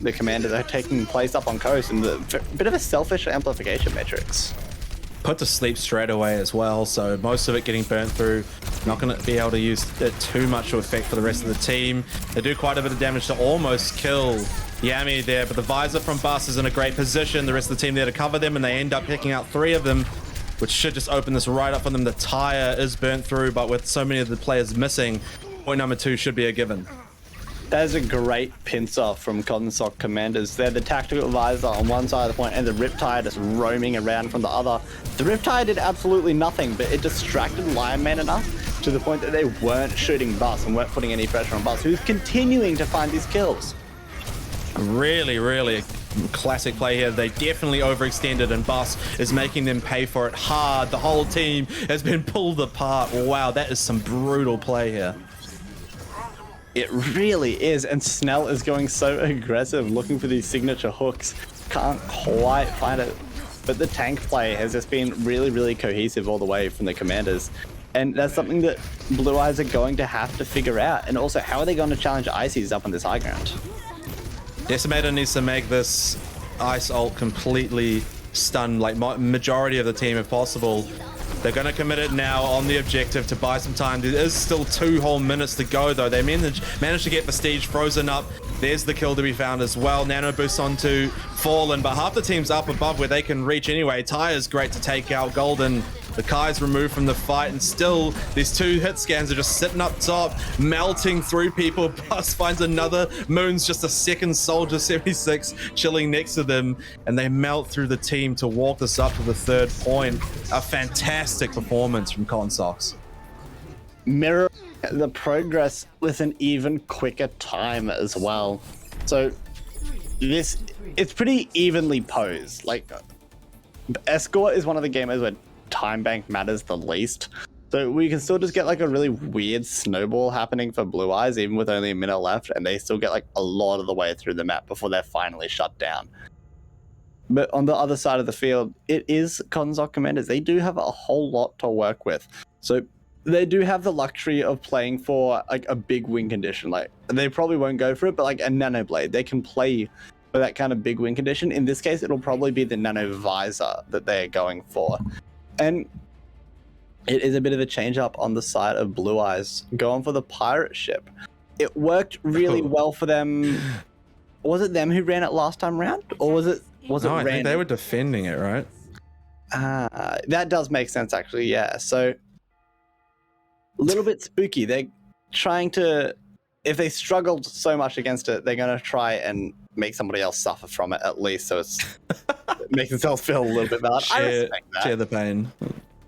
the commanders are taking place up on coast, and a bit of a selfish amplification matrix. Put to sleep straight away as well, so most of it getting burnt through. Not going to be able to use it too much to effect for the rest of the team. They do quite a bit of damage to almost kill Yami there, but the visor from Bus is in a great position. The rest of the team there to cover them, and they end up picking out 3 of them, which should just open this right up for them. The tire is burnt through, but with so many of the players missing, point number 2 should be a given. That is a great pincer from Consoc commanders. They're the tactical visor on one side of the point and the Riptide just roaming around from the other. The Riptide did absolutely nothing, but it distracted Lion Man enough to the point that they weren't shooting Bus and weren't putting any pressure on Bus, who's continuing to find these kills. Really, really classic play here. They definitely overextended, and Bus is making them pay for it hard. The whole team has been pulled apart. Wow, that is some brutal play here. It really is, and Snell is going so aggressive, looking for these signature hooks. Can't quite find it. But the tank play has just been really, really cohesive all the way from the commanders. And that's something that Blue Eyes are going to have to figure out. And also, how are they going to challenge Ices up on this high ground? Decimator needs to make this Ice ult completely stun, like majority of the team if possible. They're going to commit it now on the objective to buy some time. There is still 2 whole minutes to go, though. They managed to get Prestige frozen up. There's the kill to be found as well. Nano boosts onto Fallen, but half the team's up above where they can reach anyway. Tyre's great to take out Golden. The Kai's removed from the fight, and still these 2 hit scans are just sitting up top, melting through people. Bus finds another. Moon's just a second Soldier 76 chilling next to them, and they melt through the team to walk this up to the 3rd point. A fantastic performance from Consox. Mirror the progress with an even quicker time as well. So it's pretty evenly posed. Like, Escort is one of the gamers where time bank matters the least. So we can still just get like a really weird snowball happening for Blue Eyes, even with only a minute left, and they still get like a lot of the way through the map before they're finally shut down. But on the other side of the field, it is Consoc commanders. They do have a whole lot to work with. So they do have the luxury of playing for like a big win condition. Like, they probably won't go for it, but like a Nano Blade, they can play for that kind of big win condition. In this case, it'll probably be the Nano Visor that they're going for. And it is a bit of a change up on the side of Blue Eyes, going for the pirate ship. It worked really well for them. Was it them who ran it last time round, or was it I think they were defending it, right? That does make sense, actually. Yeah. So a little bit spooky. They're trying to, if they struggled so much against it, they're going to try and make somebody else suffer from it at least, so it makes themselves feel a little bit bad. I respect that. Share the pain.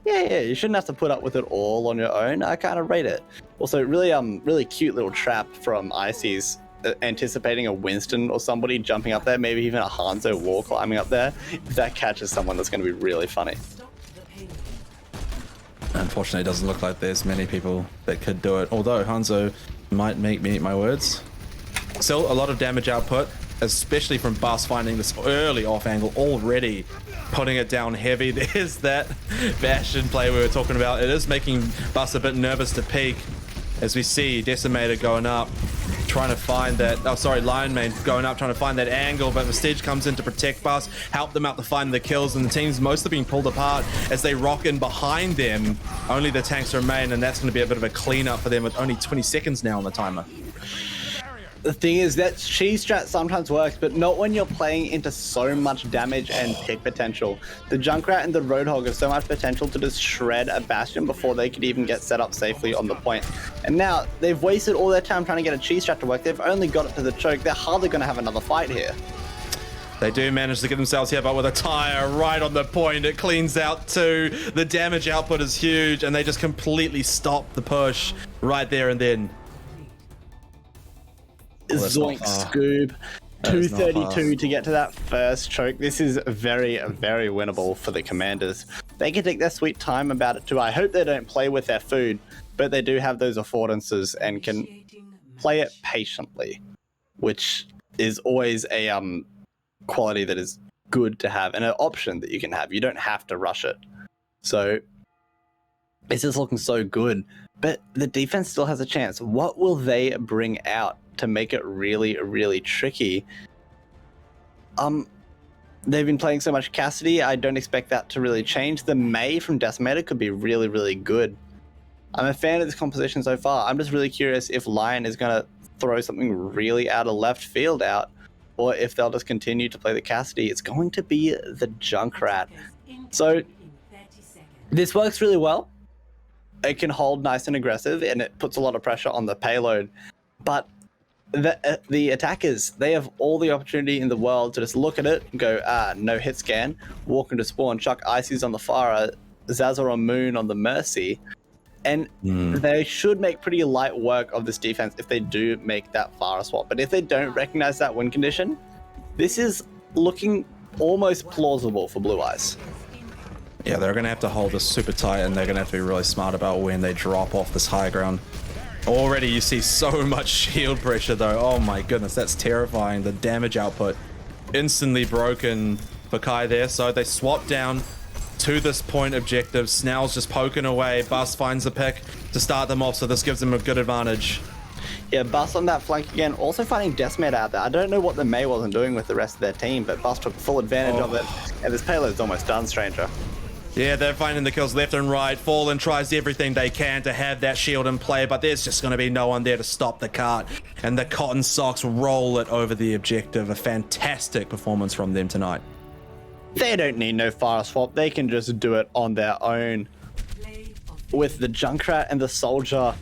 Yeah, you shouldn't have to put up with it all on your own. I kind of rate it. Also, really cute little trap from Ices, anticipating a Winston or somebody jumping up there, maybe even a Hanzo wall climbing up there. If that catches someone, that's going to be really funny. Unfortunately, it doesn't look like there's many people that could do it, although Hanzo might make me eat my words. Still a lot of damage output, especially from Bus finding this early off angle, already putting it down heavy. There's that Bastion play we were talking about. It is making Bus a bit nervous to peek, as we see Decimator going up, trying to find that, Lion Mane going up, trying to find that angle, but Prestige comes in to protect Bus, help them out to find the kills, and the team's mostly being pulled apart as they rock in behind them. Only the tanks remain, and that's going to be a bit of a cleanup for them with only 20 seconds now on the timer. The thing is that cheese strat sometimes works, but not when you're playing into so much damage and pick potential. The Junkrat and the Roadhog have so much potential to just shred a Bastion before they could even get set up safely on the point. And now they've wasted all their time trying to get a cheese strat to work. They've only got it to the choke. They're hardly going to have another fight here. They do manage to get themselves here, but with a tire right on the point, it cleans out too. The damage output is huge, and they just completely stop the push right there and then. Zoink Scoob. That is not 232 fast. to get to that first choke. This is very, very winnable for the Commanders. They can take their sweet time about it too. I hope they don't play with their food, but they do have those affordances and can play it patiently, which is always a quality that is good to have and an option that you can have. You don't have to rush it. So it's just looking so good, but the defense still has a chance. What will they bring out to make it really, really tricky? They've been playing so much Cassidy, I don't expect that to really change. The May from Decimator could be really, really good. I'm a fan of this composition so far. I'm just really curious if Lion is going to throw something really out of left field out, or if they'll just continue to play the Cassidy. It's going to be the Junkrat. So this works really well. It can hold nice and aggressive, and it puts a lot of pressure on the payload. But the attackers, they have all the opportunity in the world to just look at it and go, no hit scan, walk into spawn, chuck Ices on the Farah, Zazor on Moon on the Mercy, and they should make pretty light work of this defense if they do make that Farah swap. But if they don't recognize that win condition, this is looking almost plausible for Blue Eyes. Yeah, they're going to have to hold this super tight, and they're going to have to be really smart about when they drop off this high ground. Already you see so much shield pressure though. Oh my goodness, that's terrifying. The damage output instantly broken for Kai there. So they swap down to this point objective. Snell's just poking away. Bus finds the pick to start them off, so this gives them a good advantage. Yeah, Bus on that flank again, also finding Decimator out there. I don't know what the May wasn't doing with the rest of their team, but Bus took full advantage of it, and this payload's almost done, Stranger. Yeah, they're finding the kills left and right. Fallen tries everything they can to have that shield in play, but there's just going to be no one there to stop the cart. And the Cotton Socks roll it over the objective. A fantastic performance from them tonight. They don't need no fire swap. They can just do it on their own. With the Junkrat and the Soldier,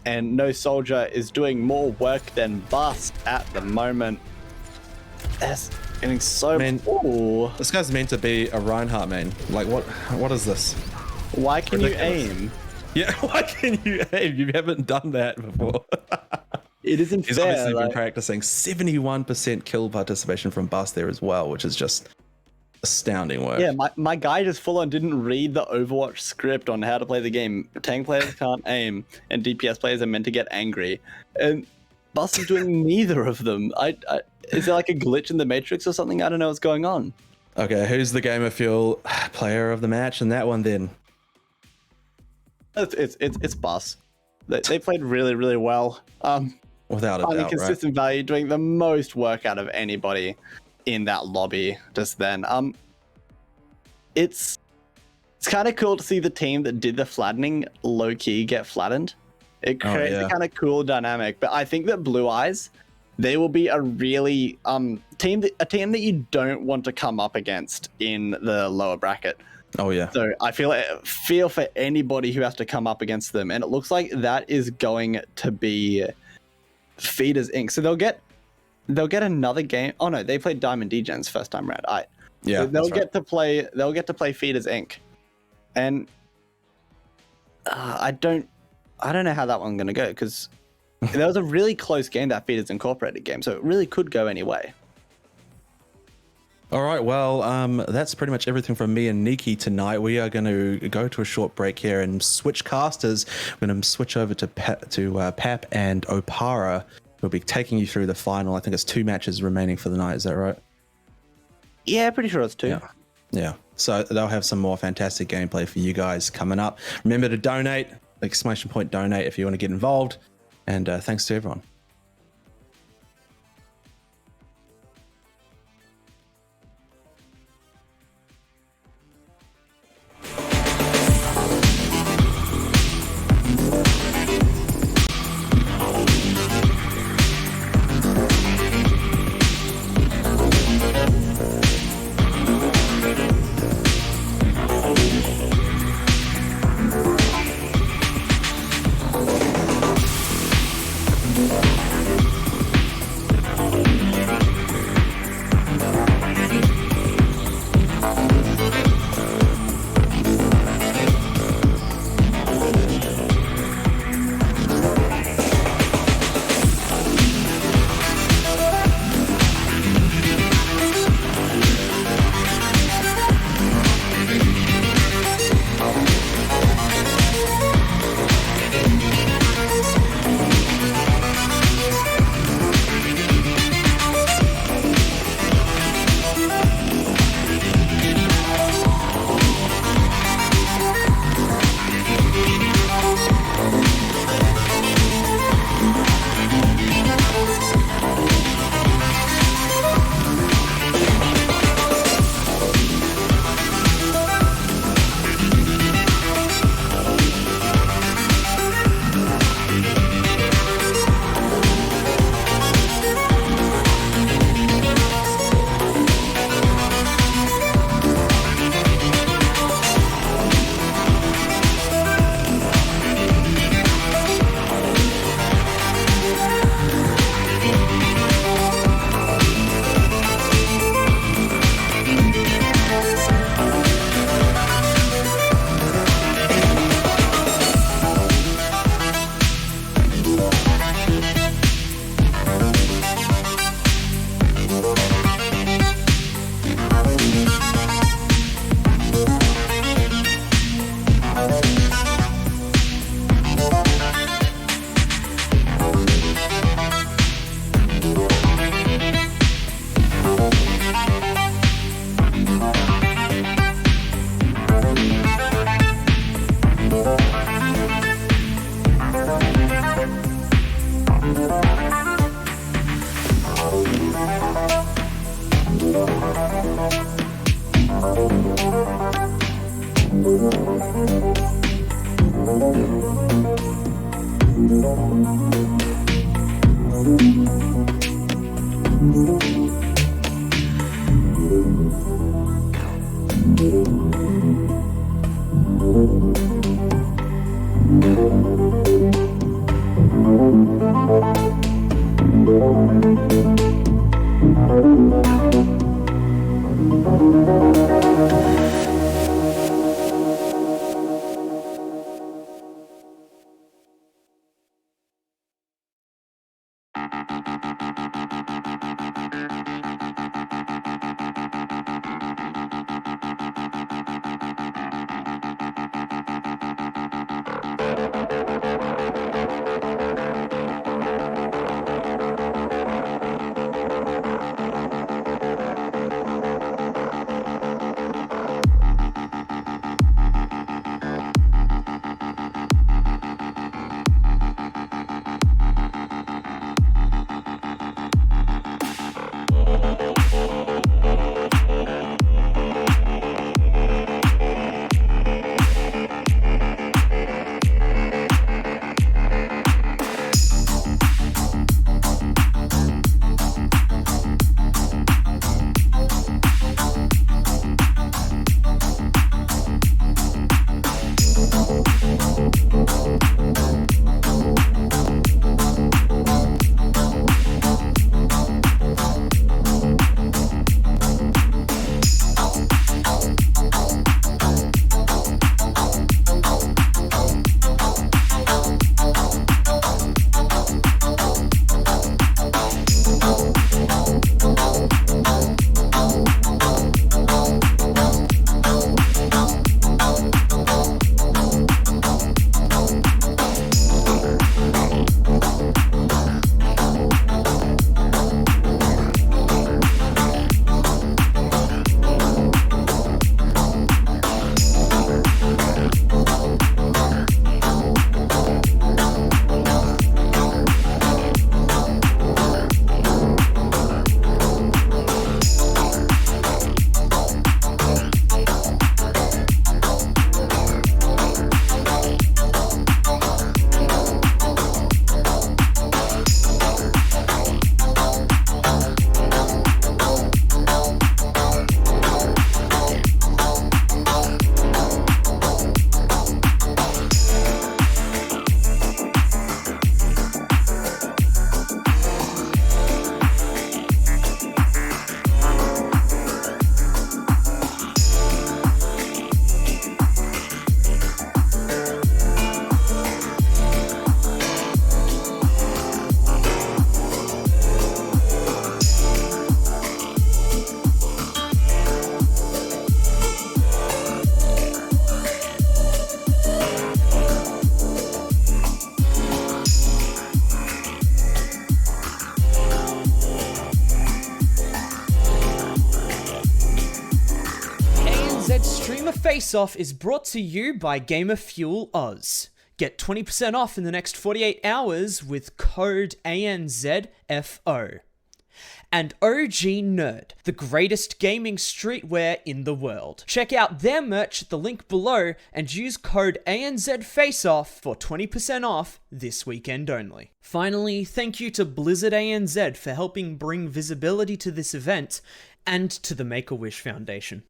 and no Soldier is doing more work than Bust at the moment. That's getting so... Ooh. This guy's meant to be a Reinhardt main. Like, what is this? Why can Ridiculous. You aim? Yeah, why can you aim? You haven't done that before. It isn't He's fair. obviously been practicing. 71% kill participation from Bust there as well, which is just astounding work. Yeah, my guy just full on didn't read the Overwatch script on how to play the game. Tank players can't aim, and DPS players are meant to get angry. And Bust is doing neither of them. Is there like a glitch in the Matrix or something? I don't know what's going on. Okay, who's the Gamerfuel player of the match in that one then? It's Bus. They played really, really well. Without a doubt, consistent value, doing the most work out of anybody in that lobby just then. It's kind of cool to see the team that did the flattening low key get flattened. It creates a kind of cool dynamic. But I think that Blue Eyes, they will be a really team that you don't want to come up against in the lower bracket. Oh yeah. So I feel for anybody who has to come up against them, and it looks like that is going to be Feeders Inc. So they'll get another game. Oh no, they played Diamond Degens first time round. Yeah, so they'll get to play Feeders Inc. And I don't know how that one's gonna go, because there was a really close game, that Feeders Incorporated game, so it really could go any way. All right, well, that's pretty much everything from me and Nikki tonight. We are going to go to a short break here and switch casters. We're going to switch over to Pap and Oparer. We'll be taking you through the final. I think it's 2 matches remaining for the night. Is that right? Yeah, pretty sure it's 2. Yeah. So they'll have some more fantastic gameplay for you guys coming up. Remember to donate, ! Donate if you want to get involved. And thanks to everyone. Face Off is brought to you by Gamerfuel AUS. Get 20% off in the next 48 hours with code ANZFO. And O.G Nerd, the greatest gaming streetwear in the world. Check out their merch at the link below and use code ANZFaceoff for 20% off this weekend only. Finally, thank you to Blizzard ANZ for helping bring visibility to this event and to the Make-A-Wish Foundation.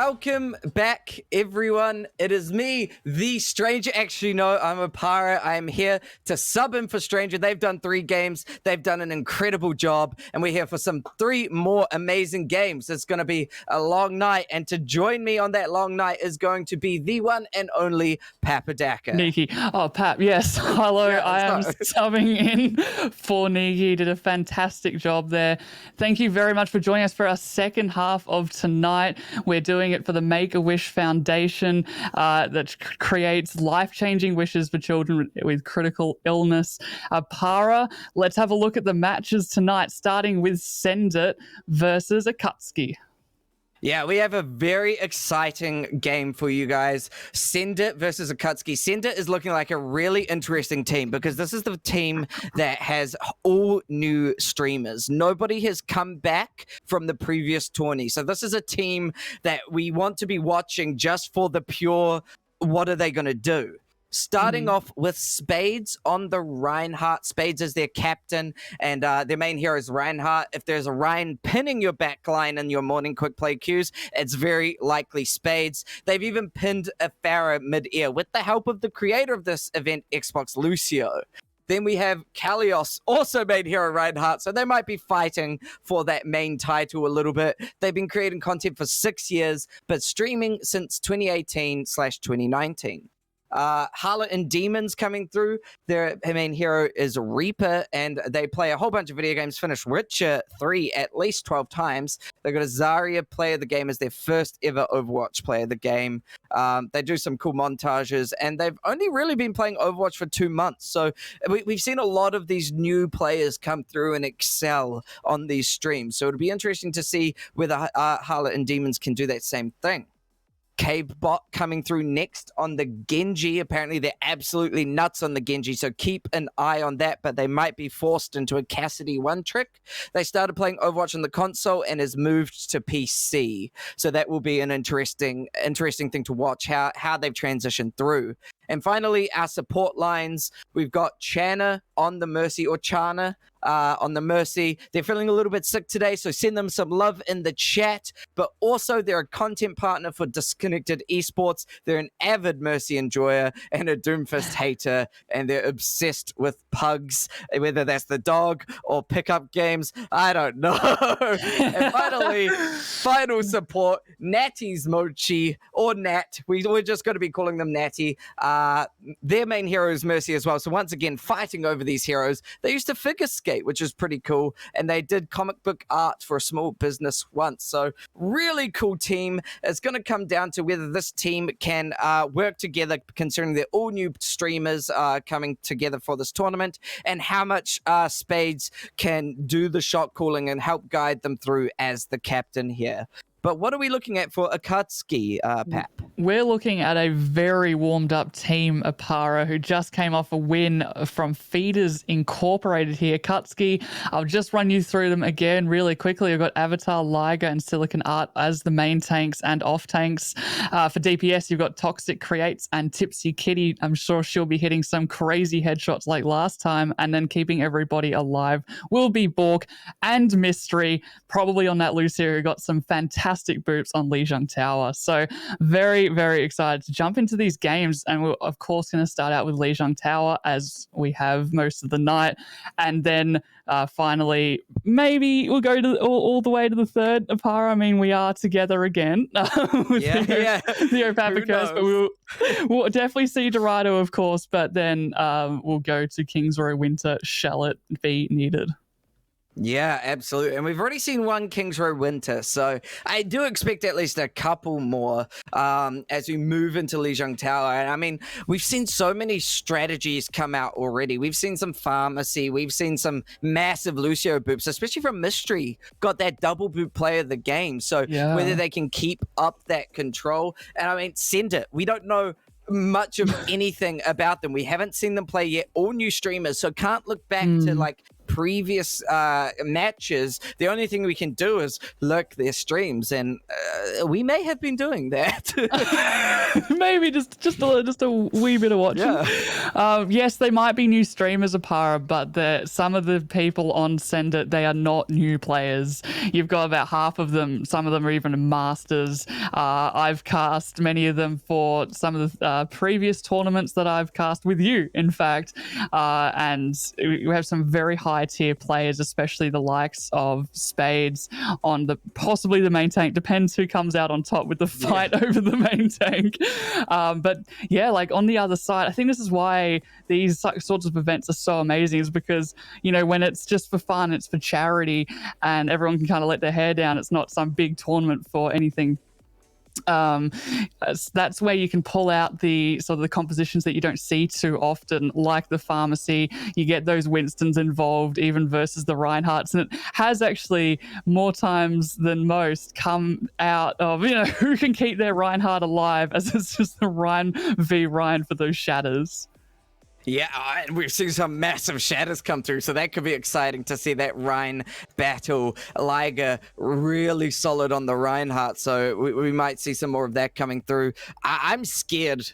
Welcome back, everyone. It is me, the Stranger. Actually, no, I'm Oparer. I am here to sub in for Stranger. They've done 3 games. They've done an incredible job, and we're here for some 3 more amazing games. It's going to be a long night, and to join me on that long night is going to be the one and only PapaDaka. Niki. Oh, Pap, yes. Hello, Yeah, I am subbing in for Niki. Did a fantastic job there. Thank you very much for joining us for our second half of tonight. We're doing it for the Make-A-Wish Foundation that creates life-changing wishes for children with critical illness. Para, let's have a look at the matches tonight, starting with Send It versus Akatsuki. Yeah, we have a very exciting game for you guys. Send It versus Akatsuki. Send It is looking like a really interesting team because this is the team that has all new streamers. Nobody has come back from the previous tourney. So this is a team that we want to be watching just for the pure, what are they going to do? Starting off with Spades on the Reinhardt. Spades is their captain, and their main hero is Reinhardt. If there's a Ryan pinning your backline in your morning quick play queues, it's very likely Spades. They've even pinned a Pharah mid-air with the help of the creator of this event, thexboxlucio. Then we have Kalios, also main hero Reinhardt, so they might be fighting for that main title a little bit. They've been creating content for 6 years, but streaming since 2018/2019. Harlot and Demons coming through. Their main hero is Reaper, and they play a whole bunch of video games, finished Witcher 3 at least 12 times. They've got a Zarya player of the game as their first ever Overwatch player of the game. They do some cool montages, and they've only really been playing Overwatch for 2 months. So we've seen a lot of these new players come through and excel on these streams. So it'll be interesting to see whether Harlot and Demons can do that same thing. Cavebot coming through next on the Genji. Apparently they're absolutely nuts on the Genji, so keep an eye on that, but they might be forced into a Cassidy one trick. They started playing Overwatch on the console and has moved to PC, so that will be an interesting thing to watch, how they've transitioned through. And finally, our support lines. We've got Chana on the Mercy, or Chana on the Mercy. They're feeling a little bit sick today, so send them some love in the chat. But also, they're a content partner for Disconnected Esports. They're an avid Mercy enjoyer and a Doomfist hater, and they're obsessed with pugs, whether that's the dog or pickup games. I don't know. And finally, final support, Natty's Mochi, or Nat. We're just going to be calling them Natty. Their main hero is Mercy as well. So once again, fighting over these heroes. They used to figure skate, which is pretty cool. And they did comic book art for a small business once. So really cool team. It's going to come down to whether this team can work together, considering they're all new streamers coming together for this tournament, and how much Spades can do the shot calling and help guide them through as the captain here. But what are we looking at for Akatsuki, Pap? We're looking at a very warmed up team, Apara, who just came off a win from Feeders Incorporated here. Akatsuki, I'll just run you through them again really quickly. We've got Avatar, Liger, and Silicon Art as the main tanks and off tanks. For DPS, you've got Toxic Creates and Tipsy Kitty. I'm sure she'll be hitting some crazy headshots like last time, and then keeping everybody alive will be Bork and Mystery, probably on that Lucio, who got some fantastic boots on Lijiang Tower. So very, very excited to jump into these games, and we're of course going to start out with Lijiang Tower as we have most of the night, and then finally maybe we'll go to all the way to the third Apara. I mean, we are together again with Theo Papakers, but we'll definitely see Dorado, of course, but then we'll go to Kings Row Winter, shall it be needed. Yeah, absolutely. And we've already seen one Kings Row Winter, so I do expect at least a couple more as we move into Lijiang Tower. And I mean, we've seen so many strategies come out already. We've seen some Pharmacy, we've seen some massive Lucio boops, especially from Mystery, got that double boop player of the game. So whether they can keep up that control. And I mean, Send It. We don't know much of anything about them. We haven't seen them play yet. All new streamers, so can't look back to like previous matches, the only thing we can do is lurk their streams, and we may have been doing that. Maybe just a wee bit of watching. Yeah. Yes, they might be new streamers, Oparer, but some of the people on Send It, they are not new players. You've got about half of them. Some of them are even masters. I've cast many of them for some of the previous tournaments that I've cast with you, in fact. And we have some very high tier players, especially the likes of Spades on possibly the main tank. Depends who comes out on top with the fight over the main tank. But yeah, like on the other side, I think this is why these sorts of events are so amazing, is because, you know, when it's just for fun, it's for charity, and everyone can kind of let their hair down. It's not some big tournament for anything. That's where you can pull out the sort of the compositions that you don't see too often, like the pharmacy. You get those Winstons involved, even versus the Reinhardts, and it has actually more times than most come out of, you know, who can keep their Reinhardt alive, as it's just the Rein v Rein for those shatters. Yeah, and we've seen some massive shatters come through, so that could be exciting to see that Rein battle. Liger really solid on the Reinhardt, so we might see some more of that coming through. I'm scared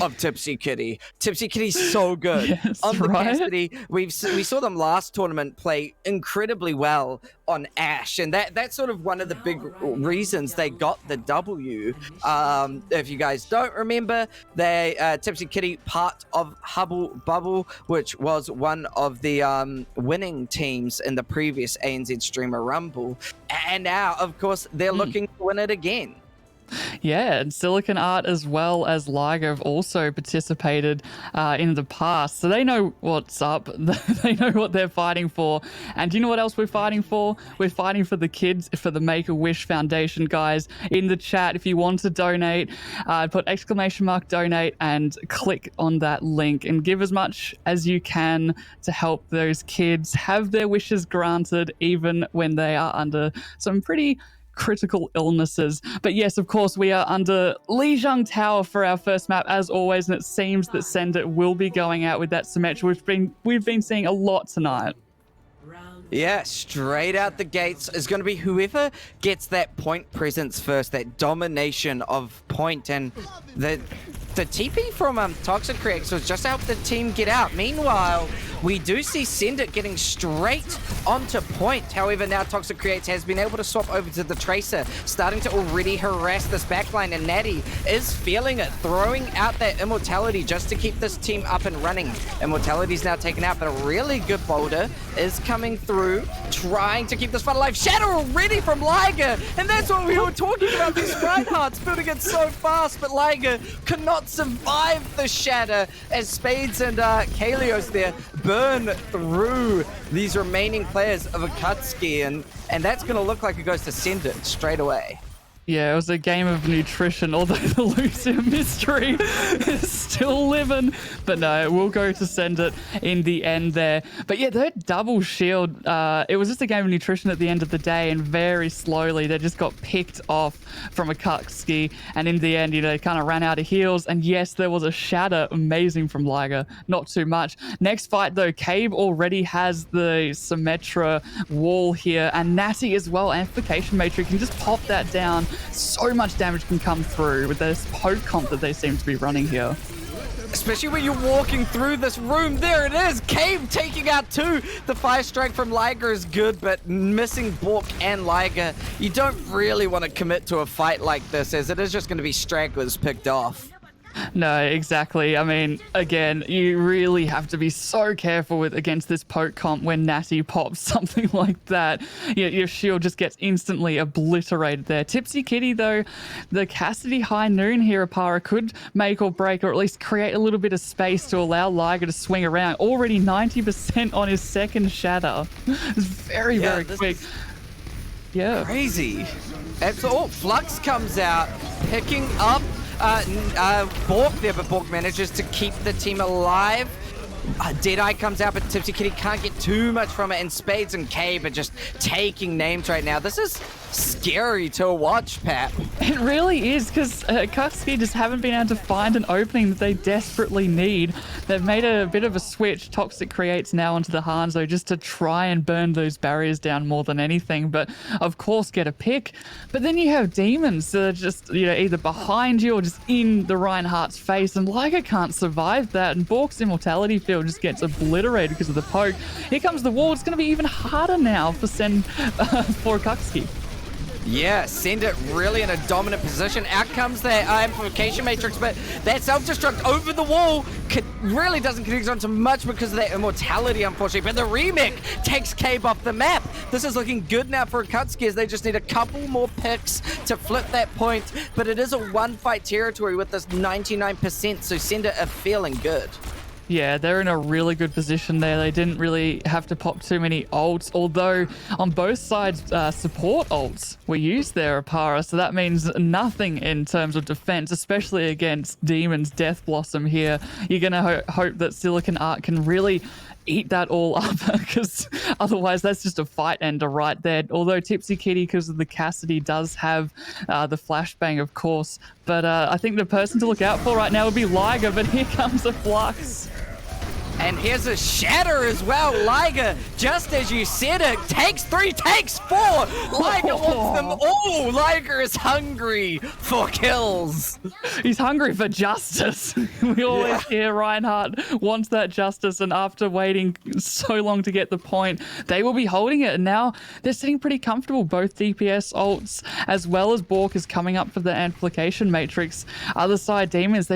of Tipsy Kitty. Tipsy Kitty's so good. Yes, On the right? Cassidy, we saw them last tournament play incredibly well on Ashe, and that's sort of one of the big reasons they got the W. If you guys don't remember, Tipsy Kitty, part of Hubble Bubble, which was one of the winning teams in the previous ANZ Streamer Rumble, and now, of course, they're looking to win it again. Yeah, and Silicon Art as well as Liger have also participated in the past, so they know what's up. They know what they're fighting for. And do you know what else we're fighting for? We're fighting for the kids, for the Make-A-Wish Foundation, guys. In the chat, if you want to donate, put !donate and click on that link and give as much as you can to help those kids have their wishes granted, even when they are under some pretty critical illnesses. But yes, of course, we are under Lijiang Tower for our first map, as always, and it seems that Send It will be going out with that Symmetra. We've been seeing a lot tonight. Yeah, straight out the gates is going to be whoever gets that point presence first, that domination of point, and the TP from Toxic Creates was just to help the team get out. Meanwhile, we do see Send It getting straight onto point. However, now Toxic Creates has been able to swap over to the Tracer, starting to already harass this backline, and Natty is feeling it, throwing out that Immortality just to keep this team up and running. Immortality's now taken out, but a really good boulder is coming through, trying to keep this fight alive. Shatter already from Liger, and that's what we were talking about, these Reinhardts building it so fast, but Liger could not survive the shatter as Spades and Kalios there burn through these remaining players of Akatsuki, and that's going to look like it goes to Send It straight away. Yeah, it was a game of nutrition, although the Lucio mystery is still living. But no, it will go to Send It in the end there. But yeah, that double shield, it was just a game of nutrition at the end of the day, and very slowly they just got picked off from Akatsuki. And in the end, you know, they kind of ran out of heals. And yes, there was a shatter, amazing from Liger, not too much. Next fight though, Cabe already has the Symmetra wall here, and Natty as well, Amplification Matrix, can just pop that down. So much damage can come through with this poke comp that they seem to be running here. Especially when you're walking through this room. There it is. Cave taking out two. The fire strike from Liger is good, but missing Bork and Liger, you don't really want to commit to a fight like this, as it is just going to be stragglers picked off. No, exactly. I mean, again, you really have to be so careful against this poke comp when Natty pops something like that. Your shield just gets instantly obliterated there. Tipsy Kitty, though, the Cassidy High Noon here, Oparer, could make or break, or at least create a little bit of space to allow Liger to swing around. Already 90% on his second shatter. It's very, very quick. Yeah. Crazy. Absolutely. Flux comes out, picking up Bork there, but Bork manages to keep the team alive. Deadeye comes out, but Tipsy Kitty can't get too much from it, and Spades and Cave are just taking names right now. This is scary to watch, Pat. It really is, because Kutski just haven't been able to find an opening that they desperately need. They've made a bit of a switch. Toxic creates now onto the Hanzo just to try and burn those barriers down more than anything, but of course get a pick. But then you have demons that are just, either behind you or just in the Reinhardt's face, and Liger can't survive that, and Bork's immortality field just gets obliterated because of the poke. Here comes the wall. It's going to be even harder now for Kutski. Yeah, send it really in a dominant position. Out comes that amplification matrix, but that self-destruct over the wall really doesn't connect onto much because of that immortality, unfortunately. But the remake takes Cave off the map. This is looking good now for Akatsuki, as they just need a couple more picks to flip that point. But it is a one-fight territory with this 99%, so Sender are feeling good. Yeah, they're in a really good position there. They didn't really have to pop too many ults, although on both sides, support ults were used there, Opara, so that means nothing in terms of defense, especially against Demon's Death Blossom here. You're going to hope that Silicon Art can really eat that all up, because otherwise that's just a fight ender right there. Although Tipsy Kitty, because of the Cassidy, does have the flashbang, of course. But I think the person to look out for right now would be Liger, but here comes a Flux. And here's a shatter as well. Liger, just as you said it, takes 3, takes 4. Liger wants them all. Liger is hungry for kills. He's hungry for justice. We always hear Reinhardt wants that justice, and after waiting so long to get the point, they will be holding it. And now they're sitting pretty comfortable. Both DPS ults, as well as Bork is coming up for the amplification matrix. Other side Demons,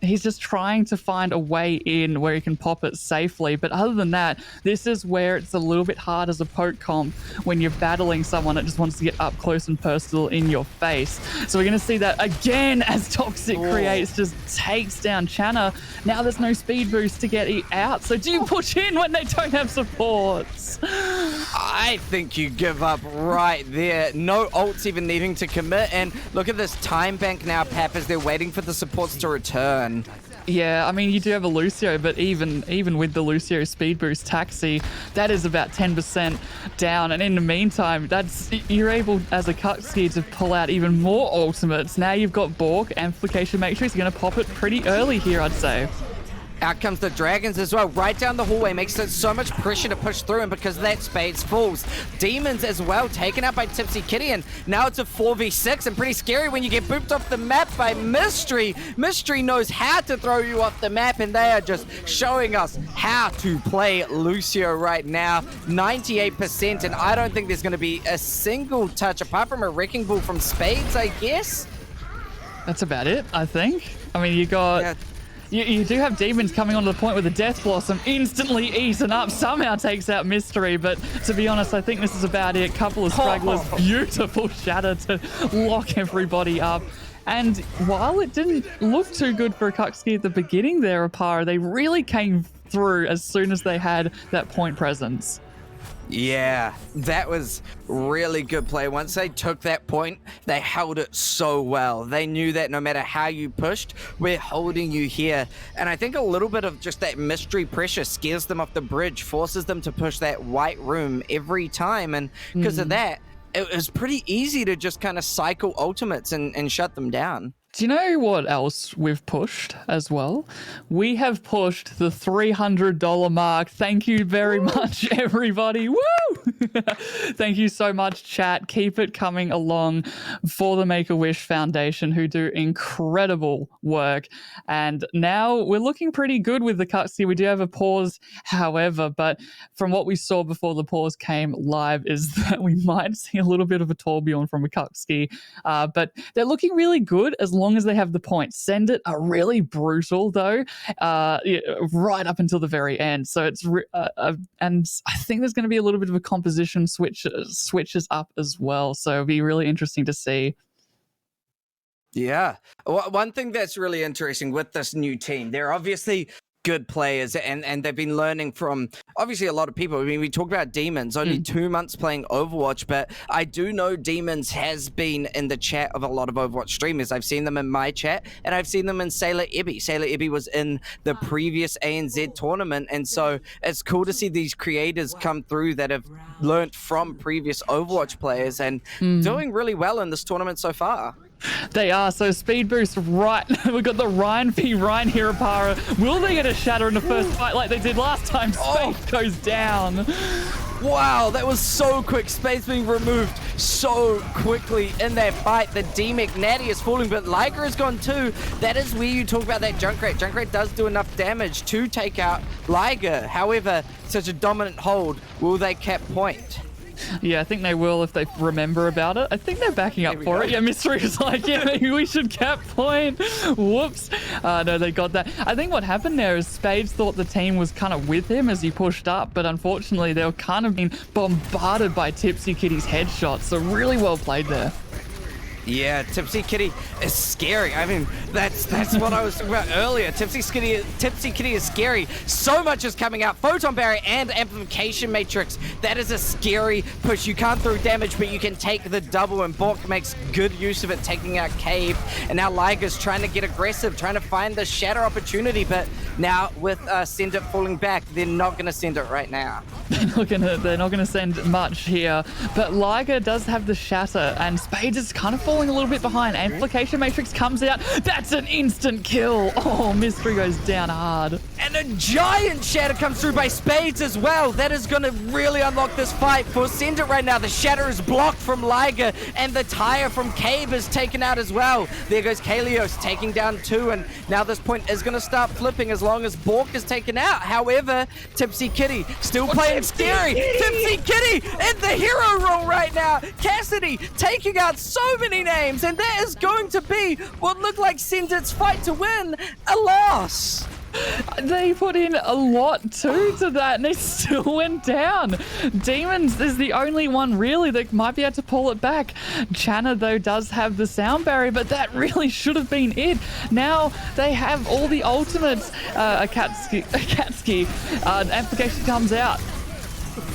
he's just trying to find a way in where he can pop it safely. But other than that, this is where it's a little bit hard as a poke comp when you're battling someone that just wants to get up close and personal in your face. So we're going to see that again as Toxic Creates just takes down Channa. Now there's no speed boost to get it out. So do you push in when they don't have supports? I think you give up right there. No ults even needing to commit. And look at this time bank now, Pap, as they're waiting for the supports to return. Yeah, I mean, you do have a Lucio, but even with the Lucio speed boost Taxi, that is about 10% down. And in the meantime, you're able, as a Kutski, to pull out even more ultimates. Now you've got Bork, Amplification Matrix. You're going to pop it pretty early here, I'd say. Out comes the Dragons as well, right down the hallway, makes it so much pressure to push through, and because of that, Spades falls. Demons as well, taken out by Tipsy Kitty, and now it's a 4v6, and pretty scary when you get booped off the map by Mystery. Mystery knows how to throw you off the map, and they are just showing us how to play Lucio right now. 98%, and I don't think there's going to be a single touch, apart from a Wrecking Ball from Spades, I guess. That's about it, I think. I mean, you got... Yeah. You do have Demons coming onto the point with the Death Blossom, instantly eaten up, somehow takes out Mystery, but to be honest, I think this is about it. Couple of stragglers, beautiful shatter to lock everybody up. And while it didn't look too good for Akatsuki at the beginning there, Opara, they really came through as soon as they had that point presence. Yeah, that was really good play. Once they took that point, they held it so well. They knew that no matter how you pushed, we're holding you here. And I think a little bit of just that mystery pressure scares them off the bridge, forces them to push that white room every time. And because of that, it was pretty easy to just kind of cycle ultimates and shut them down. Do you know what else we've pushed as well? We have pushed the $300 mark. Thank you very much, everybody. Woo! Thank you so much, chat. Keep it coming along for the Make-A-Wish Foundation, who do incredible work. And now we're looking pretty good with the Kutsi. We do have a pause, however, but from what we saw before the pause came live is that we might see a little bit of a Torbjorn from a Kutsi. But they're looking really good as long as they have the points. Send it are really brutal though, right up until the very end. So it's and I think there's going to be a little bit of a composition switches up as well. So it'll be really interesting to see. Yeah. One thing that's really interesting with this new team, they're obviously good players, and they've been learning from obviously a lot of people. I mean, we talked about Demons, only 2 months playing Overwatch, but I do know Demons has been in the chat of a lot of Overwatch streamers. I've seen them in my chat, and I've seen them in Sailor Ibby. Sailor Ibby was in the previous ANZ tournament, and so it's cool to see these creators come through that have learned from previous Overwatch players and doing really well in this tournament so far. They are. So speed boost right. We've got the Ryan v Ryan here, Oparer. Will they get a shatter in the first fight like they did last time? Space goes down. Wow, that was so quick. Space being removed so quickly in that fight. The D-Mech Natty is falling, but Liger is gone too. That is where you talk about that Junkrat. Junkrat does do enough damage to take out Liger. However, such a dominant hold. Will they cap point? Yeah, I think they will if they remember about it. I think they're backing up for it. Yeah, Mystery is like, yeah, maybe we should cap point. Whoops. No, they got that. I think what happened there is Spades thought the team was kind of with him as he pushed up, but unfortunately they were kind of being bombarded by Tipsy Kitty's headshots. So really well played there. Yeah, Tipsy Kitty is scary. I mean, that's what I was talking about earlier. Tipsy Kitty is scary. So much is coming out. Photon Barrier and Amplification Matrix. That is a scary push. You can't throw damage, but you can take the double, and Bork makes good use of it, taking out Cave. And now Liger's trying to get aggressive, trying to find the shatter opportunity, but now with Send It falling back, they're not going to send it right now. They're not gonna send much here, but Liger does have the shatter, and Spades is kind of falling a little bit behind. Amplification Matrix comes out. That's an instant kill. Oh, Mystery goes down hard. And a giant shatter comes through by Spades as well. That is going to really unlock this fight for Send It right now. The shatter is blocked from Liger, and the tire from Cave is taken out as well. There goes Kalios taking down 2, and now this point is going to start flipping as long as Bork is taken out. However, Tipsy Kitty still playing scary. Tipsy Kitty in the hero role right now. Cassidy taking out so many names, and that is going to be what looked like Send It's fight to win a loss. They put in a lot too to that, and they still went down. Demons is the only one really that might be able to pull it back. Channa though does have the sound barrier, but that really should have been it. Now they have all the ultimates. Akatsuki amplification comes out.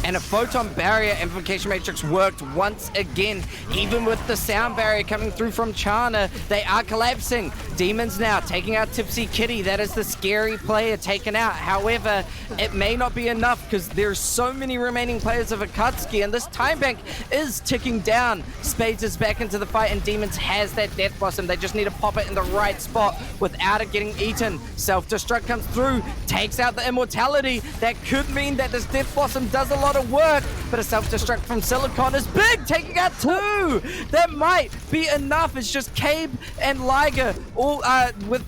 And a Photon Barrier Amplification Matrix worked once again. Even with the sound barrier coming through from Chana, they are collapsing. Demons now taking out Tipsy Kitty. That is the scary player taken out. However, it may not be enough because there's so many remaining players of Akatsuki, and this time bank is ticking down. Spades is back into the fight, and Demons has that Death Blossom. They just need to pop it in the right spot without it getting eaten. Self-destruct comes through, takes out the Immortality. That could mean that this Death Blossom does a lot of work, but a self-destruct from Silicon is big, taking out 2. That might be enough. It's just Cabe and Liger all with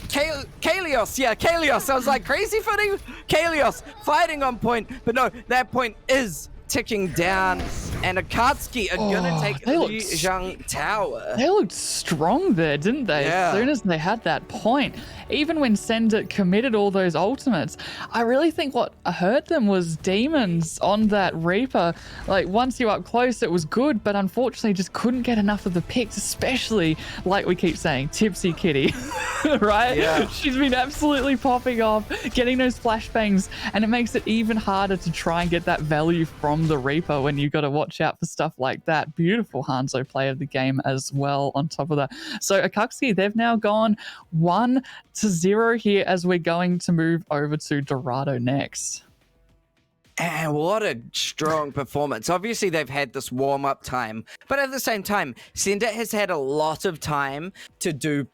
Kalios. Yeah, Kalios. I was like, crazy footing? Kalios fighting on point, but no, that point is ticking down, and Akatsuki are gonna take Lijiang Tower. They looked strong there, didn't they? Yeah. As soon as they had that point, even when Send It committed all those ultimates, I really think what hurt them was Demons on that Reaper. Like, once you up close, it was good, but unfortunately just couldn't get enough of the picks, especially, like we keep saying, Tipsy Kitty, right? Yeah. She's been absolutely popping off, getting those flashbangs, and it makes it even harder to try and get that value from the Reaper when you got to watch out for stuff like that. Beautiful Hanzo play of the game as well on top of that. So Akatsuki, they've now gone 1-0 here as we're going to move over to Dorado next. And what a strong performance. Obviously, they've had this warm-up time, but at the same time, Send It has had a lot of time to do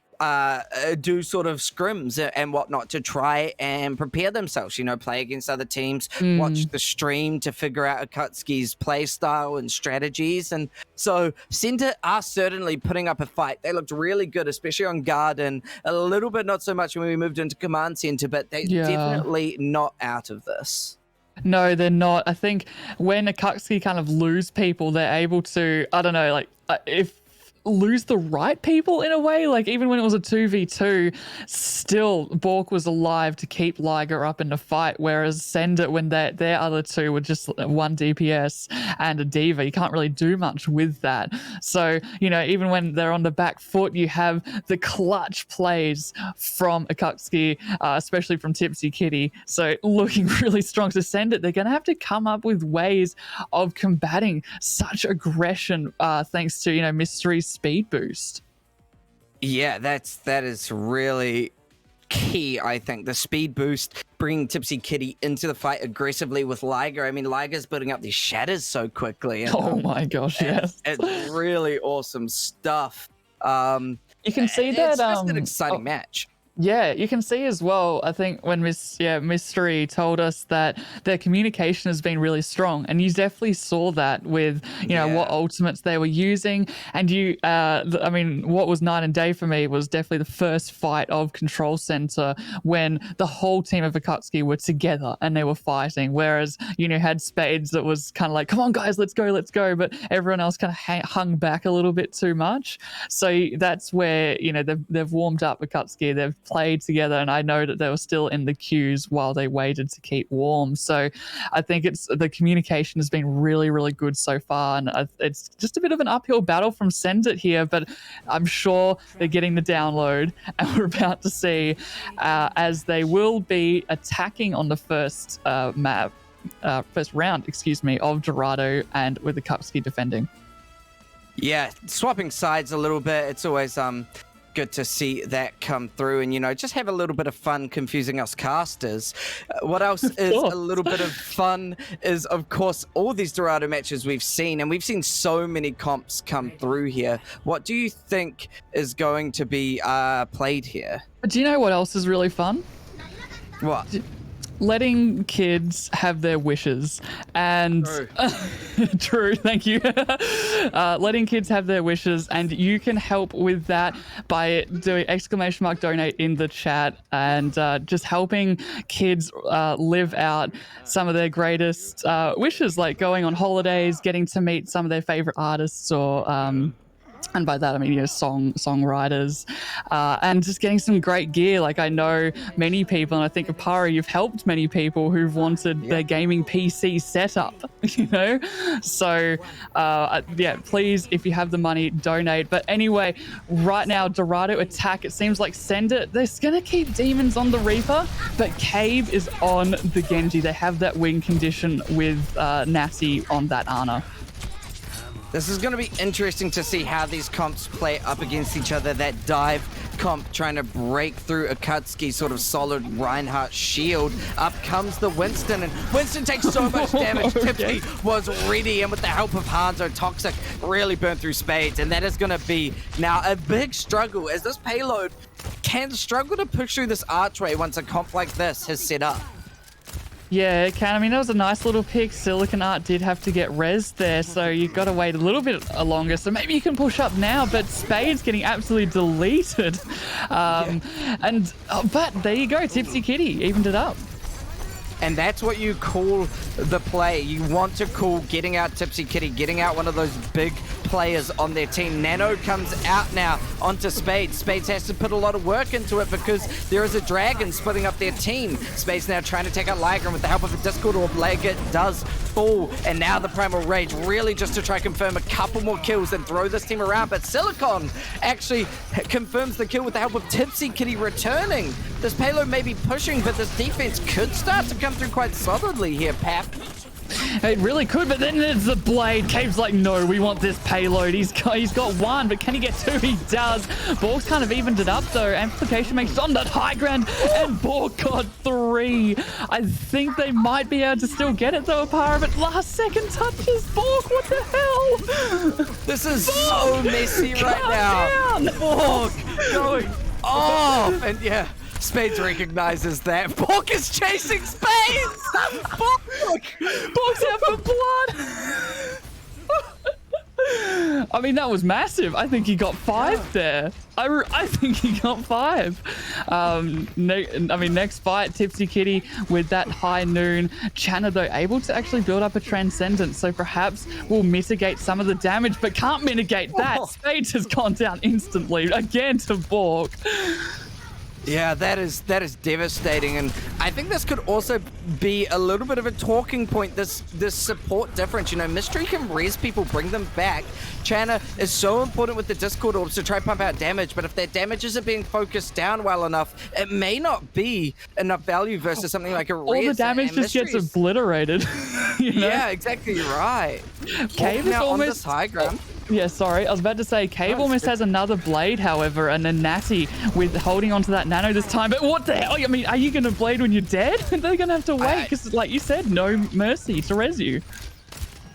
sort of scrims and whatnot to try and prepare themselves, you know, play against other teams, watch the stream to figure out Akatsuki's play style and strategies. And so Send It are certainly putting up a fight. They looked really good, especially on guard, and a little bit not so much when we moved into command center, but they're definitely not out of this. No, they're not. I think when Akatsuki kind of lose people, they're able to, I don't know, like if lose the right people in a way. Like, even when it was a 2v2, still Bork was alive to keep Liger up in the fight, whereas Sender, when their other two were just one DPS and a diva, you can't really do much with that. So, you know, even when they're on the back foot, you have the clutch plays from Akutski, especially from Tipsy Kitty. So looking really strong to send it. They're going to have to come up with ways of combating such aggression, thanks to, you know, Mystery's speed boost. Yeah, that is really key, I think. The speed boost, bringing Tipsy Kitty into the fight aggressively with Liger. I mean, Liger's building up these shatters so quickly. And, oh my gosh, yes. It's really awesome stuff. You can see that it's just an exciting match. Yeah, you can see as well, I think, when Mystery told us that their communication has been really strong, and you definitely saw that with, you know, what ultimates they were using. And I mean, what was night and day for me was definitely the first fight of Control Center when the whole team of Akutski were together and they were fighting, whereas, you know, had Spades that was kind of like, come on guys, let's go, but everyone else kind of hung back a little bit too much. So that's where, you know, they've warmed up Akutski, they've played together, and I know that they were still in the queues while they waited to keep warm. So I think the communication has been really, really good so far, and it's just a bit of an uphill battle from Send It here, but I'm sure they're getting the download, and we're about to see as they will be attacking on the first first round, of Dorado, and with the Akutski defending. Yeah, swapping sides a little bit. It's always good to see that come through, and, you know, just have a little bit of fun confusing us casters. What else is a little bit of fun is, of course, all these Dorado matches we've seen, and we've seen so many comps come through here. What do you think is going to be played here? But do you know what else is really fun? What? Letting kids have their wishes. And true, thank you. Letting kids have their wishes, and you can help with that by doing !donate in the chat, and just helping kids live out some of their greatest wishes, like going on holidays, getting to meet some of their favorite artists, or and by that I mean, you know, songwriters, and just getting some great gear. Like, I know many people, and I think Oparer, you've helped many people who've wanted their gaming PC setup, you know? So yeah, please, if you have the money, donate. But anyway, right now, Dorado attack, it seems like Send It, they're gonna keep Demons on the Reaper, but Cave is on the Genji. They have that win condition with Natty on that Ana. This is going to be interesting to see how these comps play up against each other. That dive comp trying to break through Akutski's sort of solid Reinhardt shield. Up comes the Winston, and Winston takes so much damage. Tipsy was ready, and with the help of Hanzo, Toxic really burned through Spades, and that is going to be now a big struggle, as this payload can struggle to push through this archway once a comp like this has set up. Yeah, it can. I mean, that was a nice little pick. Silicon Art did have to get rezzed there, so you've got to wait a little bit longer. So maybe you can push up now, but Spade's getting absolutely deleted. But there you go. Tipsy Kitty evened it up. And that's what you call the play. You want to call getting out Tipsy Kitty, getting out one of those big players on their team. Nano comes out now onto Spades. Spades has to put a lot of work into it because there is a dragon splitting up their team. Spades now trying to take out Liger, and with the help of a Discord orb, Liger does fall. And now the Primal Rage, really just to try confirm a couple more kills and throw this team around. But Silicon actually confirms the kill with the help of Tipsy Kitty returning. This payload may be pushing, but this defense could start to come through quite solidly here, Pap. It really could, but then there's the blade. Cave's like, no, we want this payload. He's got one, but can he get two? He does. Borg's kind of evened it up, though. Amplification makes on that high ground, and Borg got three. I think they might be able to still get it, though, Oparer, but last second touches. Borg, what the hell? This is so messy right now. Borg going off, and yeah. Spades recognizes that. Borg is chasing Spades! Borg's out for blood! I mean, that was massive. I think he got 5 there. I think he got 5. Next fight, Tipsy Kitty with that high noon. Channa, though, able to actually build up a Transcendence, so perhaps will mitigate some of the damage, but can't mitigate that. Spades has gone down instantly, again to Bork. Yeah, that is devastating, and I think this could also be a little bit of a talking point. This support difference, you know, Mystery can res people, bring them back. Channa is so important with the Discord orbs to try pump out damage, but if their damage isn't being focused down well enough, it may not be enough value versus something like a res. All the damage just gets obliterated. You know? Yeah, exactly right. Cave is now almost on this high ground. Yeah, sorry. I was about to say, Cave almost has another blade, however, and then Natty with holding onto that nano this time. But what the hell? I mean, are you going to blade when you're dead? They're going to have to wait because, like you said, no mercy to res you.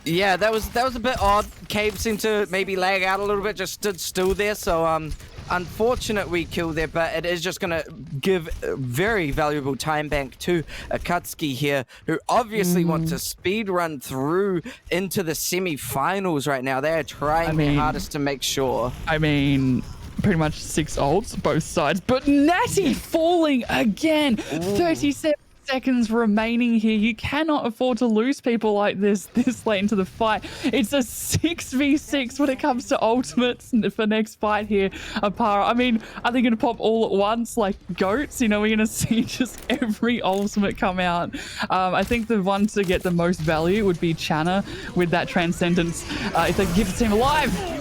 Yeah, that was a bit odd. Cave seemed to maybe lag out a little bit, just stood still there. So, unfortunate we killed there, but it is just going to give a very valuable time bank to Akatsuki here, who obviously want to speed run through into the semi-finals right now. They're trying their hardest to make sure. I mean, pretty much 6 ults, both sides, but Natty falling again. 37 seconds remaining here. You cannot afford to lose people like this late into the fight. It's a 6v6 when it comes to ultimates for next fight here. Opara, I mean, are they going to pop all at once like goats? You know, we're going to see just every ultimate come out. I think the one to get the most value would be Channa with that Transcendence. If they can keep the team alive.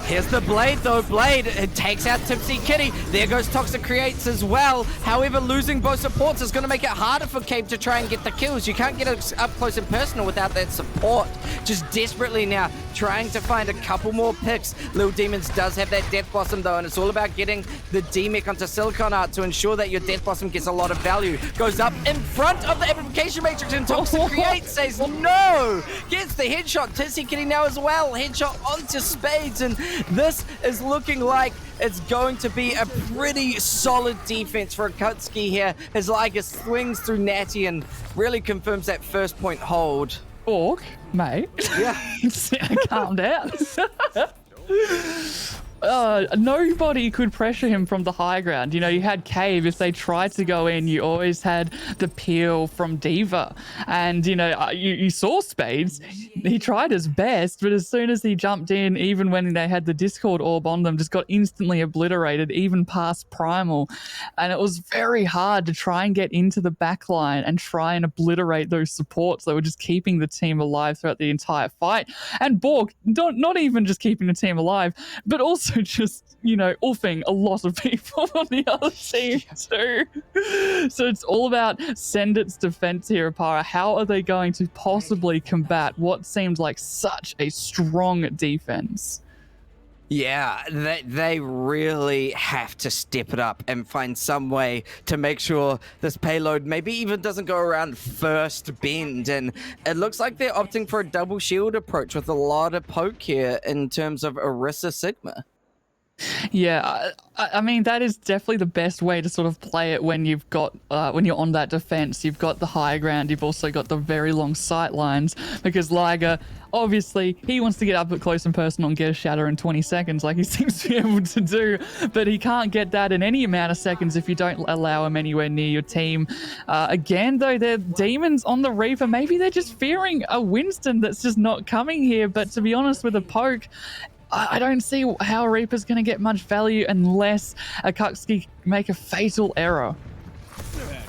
Here's the blade though, blade, it takes out Tipsy Kitty. There goes Toxic Creates as well. However, losing both supports is going to make it harder for Cave to try and get the kills. You can't get up close and personal without that support. Just desperately now trying to find a couple more picks. Little Demons does have that Death Blossom though, and it's all about getting the D-Mech onto Silicon Art to ensure that your Death Blossom gets a lot of value. Goes up in front of the Amplification Matrix and Toxic Creates says no! Gets the headshot, Tipsy Kitty now as well. Headshot onto Spades, and this is looking like it's going to be a pretty solid defense for Akatsuki here as Liger swings through Natty and really confirms that first point hold. Bork, mate. Yeah. Calm down. Nobody could pressure him from the high ground. You know, you had Cave. If they tried to go in, you always had the peel from Diva. And, you know, you saw Spades. He tried his best, but as soon as he jumped in, even when they had the Discord orb on them, just got instantly obliterated, even past Primal. And it was very hard to try and get into the back line and try and obliterate those supports that were just keeping the team alive throughout the entire fight. And Bork, not even just keeping the team alive, but also just, you know, oofing a lot of people on the other team too. So it's all about Sendit's defense here, Opara. How are they going to possibly combat what seemed like such a strong defense? Yeah, they really have to step it up and find some way to make sure this payload maybe even doesn't go around first bend. And it looks like they're opting for a double shield approach with a lot of poke here in terms of Orisa Sigma. Yeah, I mean, that is definitely the best way to sort of play it when you've got, when you're on that defense. You've got the high ground, you've also got the very long sight lines, because Liger, obviously, he wants to get up close and personal and get a shatter in 20 seconds like he seems to be able to do, but he can't get that in any amount of seconds if you don't allow him anywhere near your team. Again, though, they're Demons on the Reaper. Maybe they're just fearing a Winston that's just not coming here, but to be honest, with a poke, I don't see how Reaper's going to get much value unless Akatsuki make a fatal error.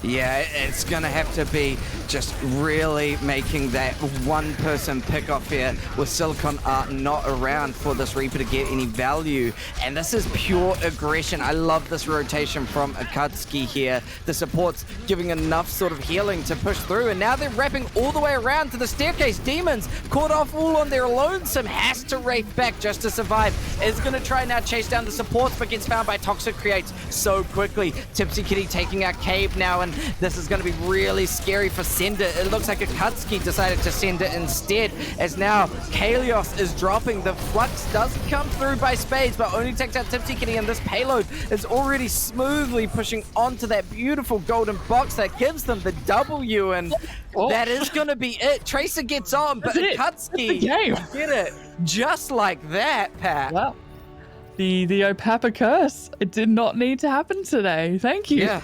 Yeah, it's going to have to be just really making that one-person pick-off here with Silicon Art not around for this Reaper to get any value. And this is pure aggression. I love this rotation from Akatsuki here. The support's giving enough sort of healing to push through, and now they're wrapping all the way around to the staircase. Demons caught off all on their lonesome, has to wraith back just to survive. Is going to try now chase down the supports, but gets found by Toxic Creates so quickly. Tipsy Kitty taking out Cave now, and this is going to be really scary for Sender. It looks like Akatsuki decided to send it instead, as now Kalios is dropping. The Flux doesn't come through by spades, but only takes out Tipsy Kitty, and this payload is already smoothly pushing onto that beautiful golden box that gives them the W, and that is going to be it. Tracer gets on, but Akatsuki get it just like that, Pat. Wow. The Opapa curse. It did not need to happen today. Thank you. Yeah.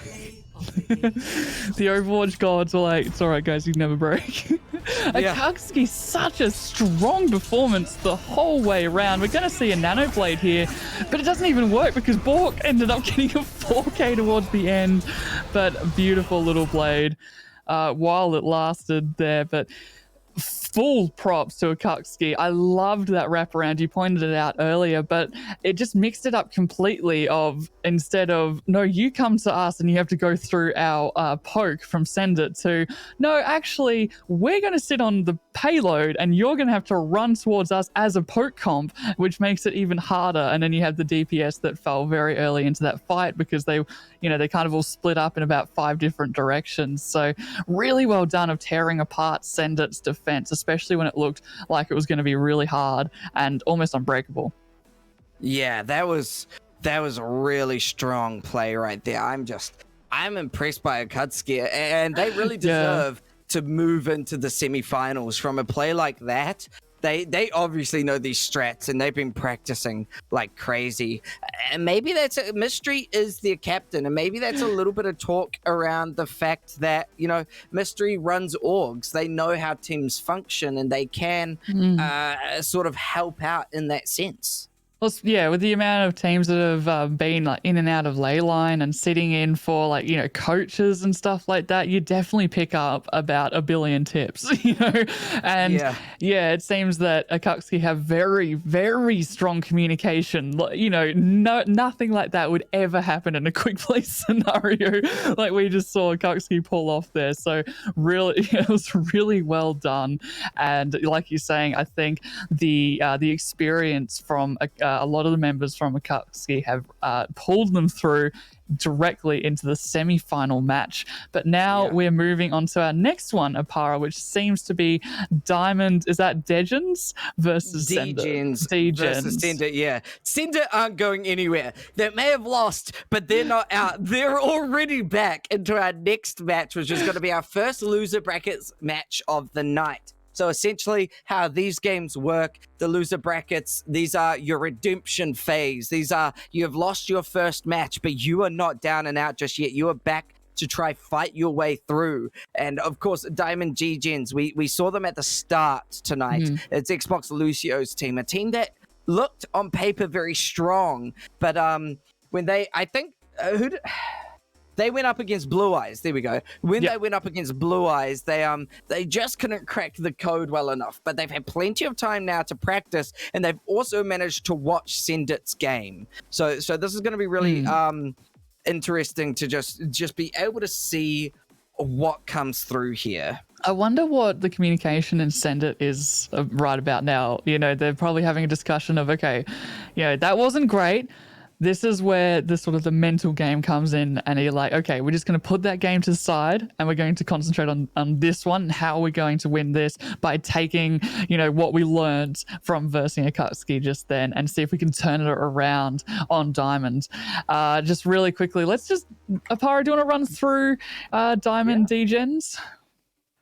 The Overwatch gods were like, it's all right, guys, you never break. Akatsuki, such a strong performance the whole way around. We're going to see a Nano Blade here, but it doesn't even work because Bork ended up getting a 4K towards the end. But a beautiful little blade while it lasted there. But full props to Akatsuki. I loved that wraparound. You pointed it out earlier, but it just mixed it up completely of, instead of, no, you come to us and you have to go through our poke from Send It, to, no, actually, we're going to sit on the payload and you're going to have to run towards us as a poke comp, which makes it even harder. And then you have the DPS that fell very early into that fight because they kind of all split up in about 5 different directions. So really well done of tearing apart Send It's defense, especially when it looked like it was going to be really hard and almost unbreakable. Yeah, that was a really strong play right there. I'm impressed by Akatsuki, and they really deserve to move into the semifinals from a play like that. They obviously know these strats, and they've been practicing like crazy. And maybe that's Mystery is their captain, and maybe that's a little bit of talk around the fact that, Mystery runs orgs. They know how teams function, and they can sort of help out in that sense. Plus, yeah, with the amount of teams that have been like in and out of ley line and sitting in for coaches and stuff like that, you definitely pick up about a billion tips, And it seems that Akatsuki have very, very strong communication. Nothing like that would ever happen in a quick play scenario like we just saw Akatsuki pull off there. So really, it was really well done. And like you're saying, I think the experience from a lot of the members from Akatsuki have pulled them through directly into the semi-final match. But now we're moving on to our next one, Oparer, which seems to be Diamond. Is that Degens versus Degens versus Sender? Yeah, Sender aren't going anywhere. They may have lost, but they're not out. They're already back into our next match, which is going to be our first loser brackets match of the night. So essentially how these games work, the loser brackets, these are your redemption phase. These are, you have lost your first match, but you are not down and out just yet. You are back to try fight your way through. And of course, Diamond G-Gens, we saw them at the start tonight. It's Xbox Lucio's team, a team that looked on paper very strong. But when they, I think, they went up against Blue Eyes. There we go. When they went up against Blue Eyes, they just couldn't crack the code well enough. But they've had plenty of time now to practice, and they've also managed to watch Sendit's game. So this is going to be really interesting to just be able to see what comes through here. I wonder what the communication in Send It is right about now. They're probably having a discussion of, okay, that wasn't great. This is where the mental game comes in, and you're like, okay, we're just going to put that game to the side and we're going to concentrate on this one and how we're going to win this by taking, what we learned from versing Akatsuki just then and see if we can turn it around on Diamond. Just really quickly, let's just, Oparer, do you want to run through Diamond D-Gens?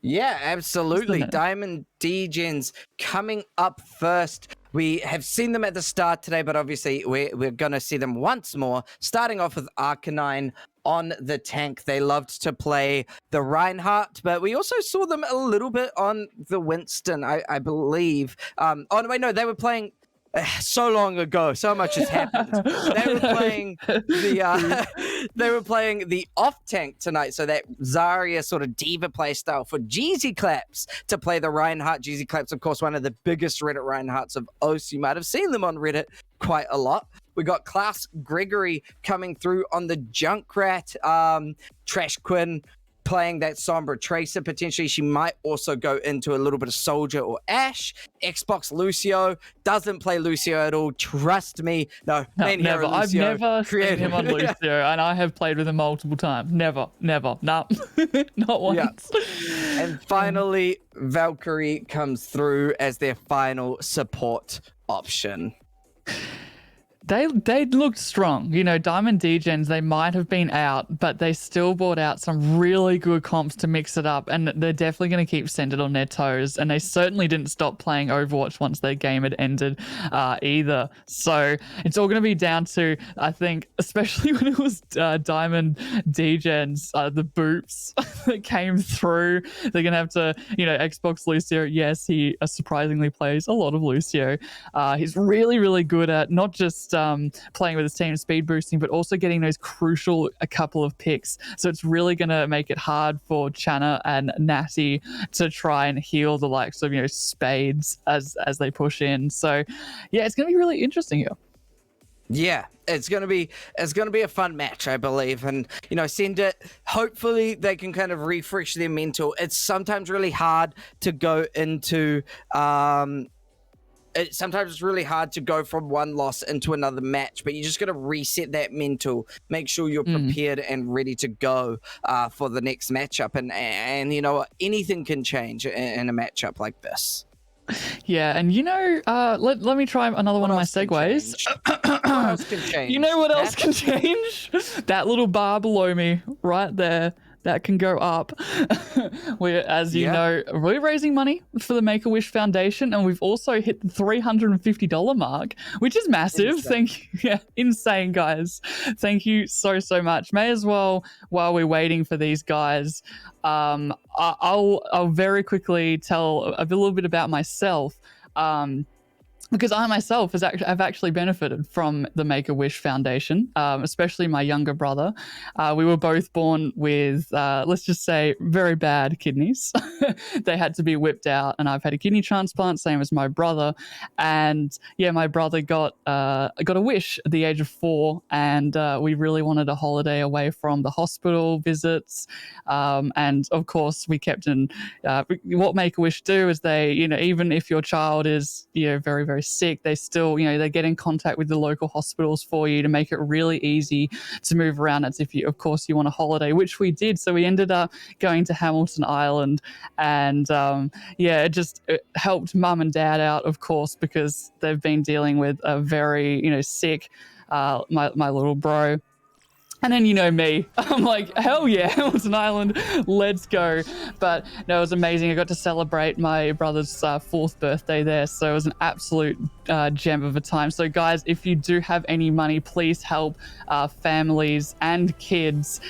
Yeah, absolutely. Diamond D-Gens coming up first. We have seen them at the start today, but obviously we're going to see them once more, starting off with Arcanine on the tank. They loved to play the Reinhardt, but we also saw them a little bit on the Winston, I believe. Oh, wait, no, they were playing so long ago. So much has happened. They were playing the off tank tonight. So that Zarya sort of diva play style for Jeezy Claps to play the Reinhardt. Jeezy Claps, of course, one of the biggest Reddit Reinhardts of OS. You might have seen them on Reddit quite a lot. We got Klaus Gregory coming through on the Junkrat. Trash Quinn playing that Sombra Tracer potentially. She might also go into a little bit of Soldier or Ashe. Xbox Lucio doesn't play Lucio at all. Trust me. No, main never. hero I've Lucio, never seen him on Lucio, and I have played with him multiple times. Never. No, not once. And finally, Valkyrie comes through as their final support option. They looked strong. You know, Diamond Degens, they might have been out, but they still brought out some really good comps to mix it up, and they're definitely going to keep Sended on their toes, and they certainly didn't stop playing Overwatch once their game had ended either. So it's all going to be down to, I think, especially when it was Diamond Degens, the boops that came through. They're going to have to, you know, Xbox Lucio, yes, he surprisingly plays a lot of Lucio. He's really, really good at not just playing with his team, speed boosting, but also getting those crucial a couple of picks. So it's really going to make it hard for Channa and Natty to try and heal the likes of, you know, Spades as they push in. So yeah, it's going to be really interesting here. Yeah, it's gonna be a fun match, I believe, and you know, Sender, hopefully they can kind of refresh their mental. It's sometimes really hard to go into sometimes it's really hard to go from one loss into another match, but you just got to reset that mental, make sure you're prepared and ready to go for the next matchup. And you know, anything can change in a matchup like this. Yeah, and you know, let me try another one of my segues. What else can change? You know what else can change? That little bar below me, right there. That can go up. As you know, we're raising money for the Make-A-Wish Foundation, and we've also hit the $350 mark, which is massive. Insane. Thank you. Yeah, insane, guys. Thank you so much. May as well, while we're waiting for these guys, I'll very quickly tell a little bit about myself. Because I myself have actually benefited from the Make-A-Wish Foundation, especially my younger brother. We were both born with, let's just say, very bad kidneys. They had to be whipped out, and I've had a kidney transplant, same as my brother. And yeah, my brother got a wish at the age of 4, and we really wanted a holiday away from the hospital visits. And of course, we kept in. What Make-A-Wish do is they, you know, even if your child is, you know, very, very sick, they still, you know, they get in contact with the local hospitals for you to make it really easy to move around. It's if you, of course, you want a holiday, which we did. So we ended up going to Hamilton Island, and it helped mum and dad out, of course, because they've been dealing with a very, you know, sick my little bro. And then, you know me, I'm like, hell yeah, Hamilton Island, let's go. But no, it was amazing. I got to celebrate my brother's 4th birthday there. So it was an absolute gem of a time. So guys, if you do have any money, please help families and kids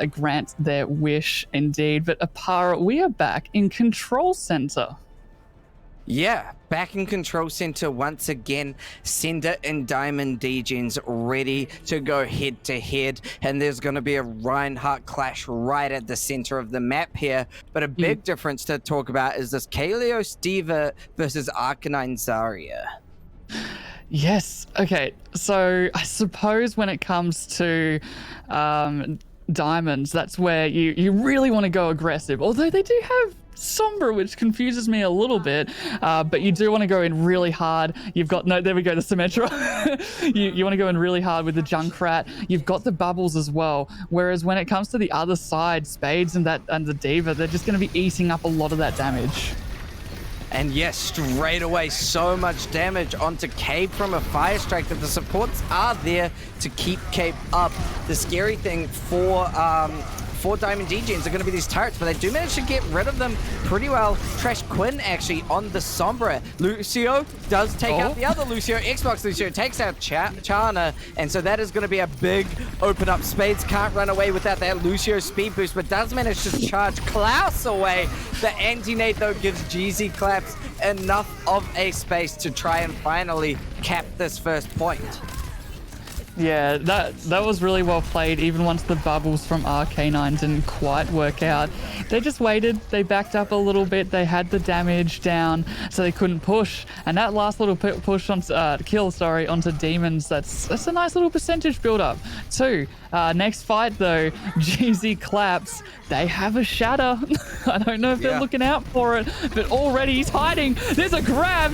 grant their wish indeed. But Oparer, we are back in Control Center. Yeah, back in Control Center once again. Sender and Diamond Degens ready to go head to head, and there's going to be a Reinhardt clash right at the center of the map here. But a big difference to talk about is this Kalios Diva versus Arcanine Zarya. Yes. Okay. So I suppose when it comes to diamonds, that's where you really want to go aggressive. Although they do have Sombra, which confuses me a little bit, but you do want to go in really hard. You've got there we go, the Symmetra. you want to go in really hard with the Junkrat. You've got the bubbles as well, whereas when it comes to the other side, Spades and the Diva, they're just going to be eating up a lot of that damage. And yes, straight away, so much damage onto Cape from a Fire Strike that the supports are there to keep Cape up. The scary thing for Diamond Degens are going to be these turrets, but they do manage to get rid of them pretty well. Trash Quinn actually on the Sombra. Lucio does take out the other Lucio. Xbox Lucio takes out Channa, and so that is going to be a big open up. Spades can't run away without that Lucio speed boost, but does manage to charge Klaus away. The anti-nade though gives GZ Claps enough of a space to try and finally cap this first point. Yeah, that was really well played, even once the bubbles from Arcanine didn't quite work out. They just waited, they backed up a little bit, they had the damage down, so they couldn't push. And that last little push on onto Demons, that's a nice little percentage build up too. Next fight, though, GZ Claps, they have a shatter. I don't know if they're looking out for it, but already he's hiding. There's a grab.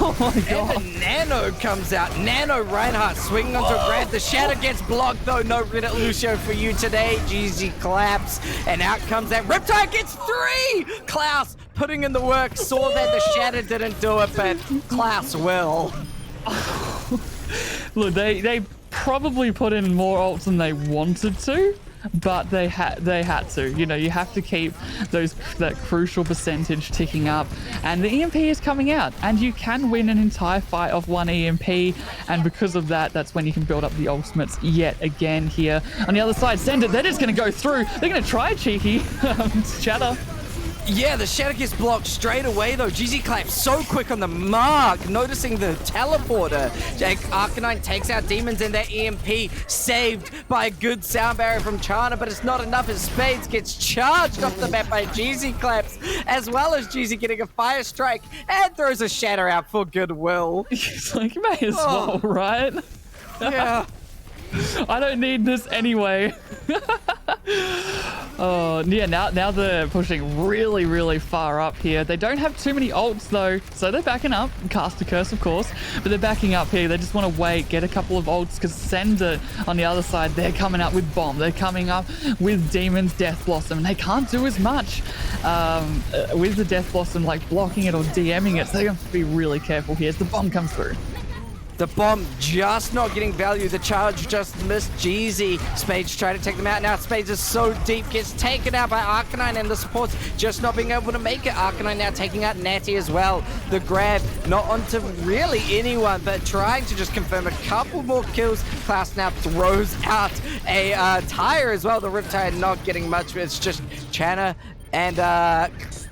Oh my god. And the Nano comes out. Nano Reinhardt swinging onto a grab. The shatter gets blocked, though. No Reddit Lucio for you today. GZ Claps. And out comes that Riptide gets 3. Klaus putting in the work. Saw that the shatter didn't do it, but Klaus will. Look, they probably put in more ults than they wanted to, but they had to. You know, you have to keep that crucial percentage ticking up, and the EMP is coming out, and you can win an entire fight off one EMP, and because of that, that's when you can build up the ultimates yet again here. On the other side, Send It, they're just going to go through. They're going to try cheeky. Shatter. Yeah, the shatter gets blocked straight away, though. GZ Clap so quick on the mark, noticing the teleporter. Arcanine takes out Demons, and that EMP saved by a good sound barrier from China, but it's not enough as Spades gets charged off the map by GZ Claps, as well as GZ getting a fire strike and throws a shatter out for goodwill. It's like, may as well, right? Yeah. I don't need this anyway. Oh, yeah, now they're pushing really, really far up here. They don't have too many ults, though, so they're backing up. Cast a Curse, of course, but they're backing up here. They just want to wait, get a couple of ults, because Send It on the other side, they're coming up with Bomb. They're coming up with Demon's Death Blossom, and they can't do as much with the Death Blossom, like blocking it or DMing it, so they have to be really careful here as the Bomb comes through. The bomb just not getting value. The charge just missed GZ. Spades try to take them out. Now Spades is so deep, gets taken out by Arcanine, and the supports just not being able to make it. Arcanine now taking out Natty as well. The grab not onto really anyone, but trying to just confirm a couple more kills. Klaus now throws out a tire as well. The Riptide not getting much. It's just Channa and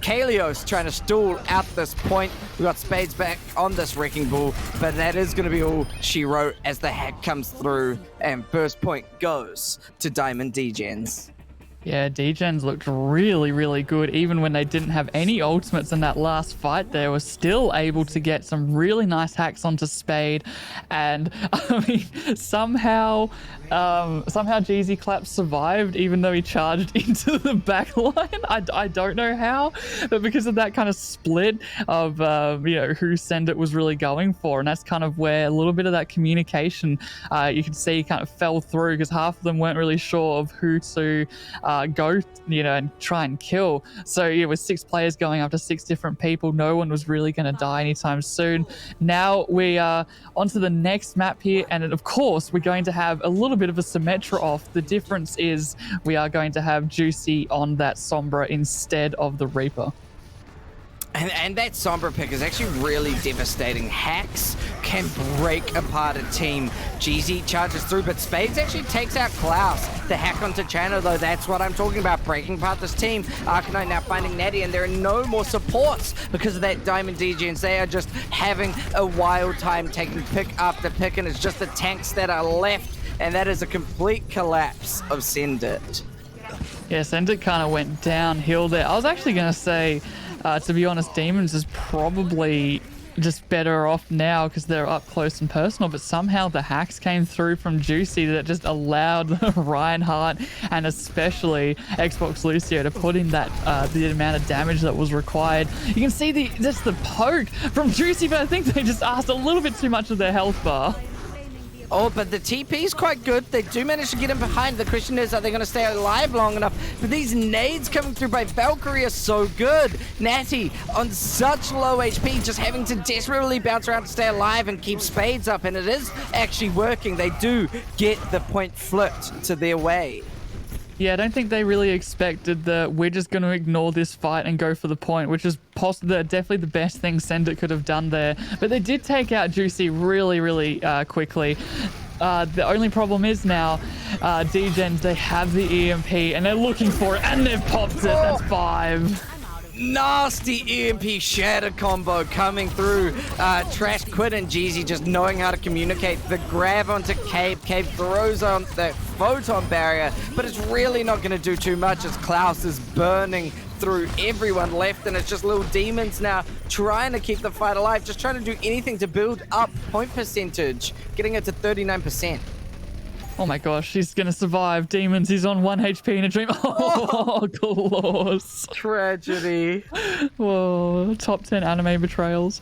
Kalios trying to stall out this point. We got Spades back on this Wrecking Ball, but that is going to be all she wrote as the hack comes through, and first point goes to Diamond Degens. Yeah, Degens looked really, really good. Even when they didn't have any ultimates in that last fight, they were still able to get some really nice hacks onto Spade. And I mean, somehow GZ Clap survived, even though he charged into the back line. I don't know how, but because of that kind of split of who Send It was really going for, and that's kind of where a little bit of that communication you could see kind of fell through, because half of them weren't really sure of who to go, and try and kill. So yeah, with 6 players going up to 6 different people, no one was really going to die anytime soon. Now we are onto the next map here, and of course we're going to have a little bit of a Symmetra off. The difference is we are going to have Juicy on that Sombra instead of the Reaper. And that Sombra pick is actually really devastating. Hacks can break apart a team. GZ charges through, but Spades actually takes out Klaus. The hack onto Channa, though, that's what I'm talking about, breaking apart this team. Arcanine now finding Natty, and there are no more supports because of that Diamond Degens. They are just having a wild time taking pick after pick, and it's just the tanks that are left, and that is a complete collapse of Send It. Yeah, Send It kind of went downhill there. I was actually going to say, to be honest, Demons is probably just better off now because they're up close and personal, but somehow the hacks came through from Juicy that just allowed Reinhardt and especially Xbox Lucio to put in that the amount of damage that was required. You can see just the poke from Juicy, but I think they just asked a little bit too much of their health bar. Oh, but the TP is quite good. They do manage to get him behind. The question is, are they going to stay alive long enough? But these nades coming through by Valkyrie are so good. Natty on such low HP, just having to desperately bounce around to stay alive and keep Spades up, and it is actually working. They do get the point flipped to their way. Yeah, I don't think they really expected that we're just going to ignore this fight and go for the point, which is definitely the best thing Send It could have done there. But they did take out Juicy really, really quickly. The only problem is now, Degens, they have the EMP and they're looking for it, and they've popped it. That's 5. Nasty EMP shatter combo coming through. Trash Quid and Jeezy just knowing how to communicate. The grab onto Cape. Cape throws on that photon barrier, but it's really not going to do too much as Klaus is burning through everyone left, and it's just little Demons now trying to keep the fight alive, just trying to do anything to build up point percentage, getting it to 39%. Oh my gosh, he's gonna survive. Demons, he's on 1 HP in a dream. Oh, close. Tragedy. Whoa, top 10 anime betrayals.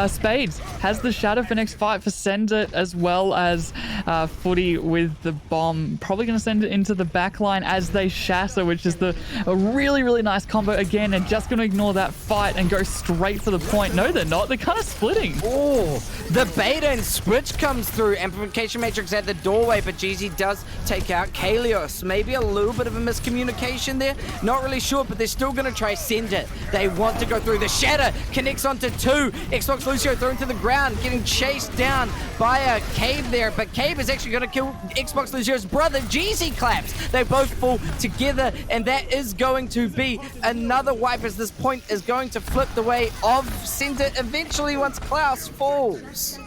Spades has the shadow for next fight for Send It, as well as Footy with the bomb. Probably going to send it into the back line as they shatter, which is a really, really nice combo. Again, they're just going to ignore that fight and go straight for the point. No, they're not. They're kind of splitting. Oh, the beta and switch comes through. Amplification Matrix at the doorway, but Jeezy does take out Koalas. Maybe a little bit of a miscommunication there. Not really sure, but they're still going to try Send It. They want to go through. The shatter connects onto 2. Xbox Lucio thrown to the ground, getting chased down by a Cave there, but Cave is actually going to kill Xbox Lucio's brother, Jeezy Claps. They both fall together, and that is going to be another wipe, as this point is going to flip the way of Send It eventually once Klaus falls.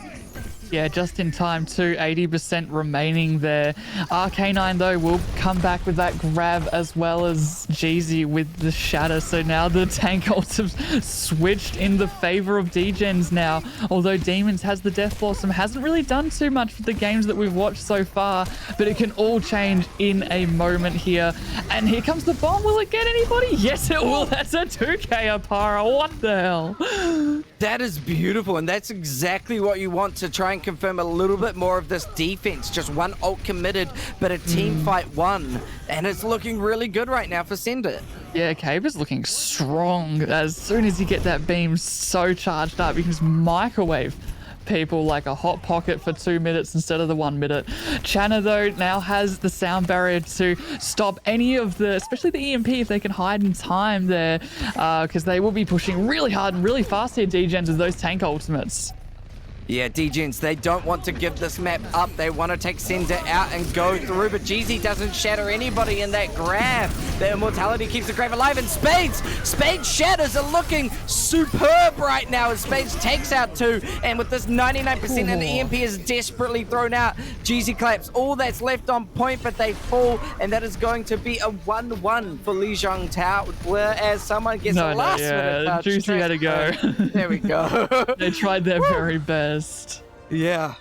Yeah, just in time too. 80% remaining there. Arcanine, though, will come back with that grab, as well as Jeezy with the shatter. So now the tank ults have switched in the favor of Degens now. Although Demons has the Death Blossom, hasn't really done too much for the games that we've watched so far, but it can all change in a moment here. And here comes the bomb. Will it get anybody? Yes, it will. That's a 2K Opara. What the hell? That is beautiful, and that's exactly what you want to try and confirm a little bit more of this defense. Just one ult committed, but a team fight won, and it's looking really good right now for Send It. Yeah, Cave is looking strong. As soon as you get that beam so charged up, you can just microwave people like a hot pocket for 2 minutes instead of the 1 minute. Channa, though, now has the sound barrier to stop any of the, especially the EMP, if they can hide in time there, because they will be pushing really hard and really fast here, Degens, with those tank ultimates. Yeah, Degens, they don't want to give this map up. They want to take Send It out and go through, but Jeezy doesn't shatter anybody in that grab. The immortality keeps the grave alive, and Spades shatters are looking superb right now as Spades takes out 2, and with this 99% and the EMP is desperately thrown out, Jeezy Claps all that's left on point, but they fall, and that is going to be a 1-1 for Li Zhong Tao, whereas someone gets a last minute touch. Juicy had to go. There we go. They tried their very best. Yeah.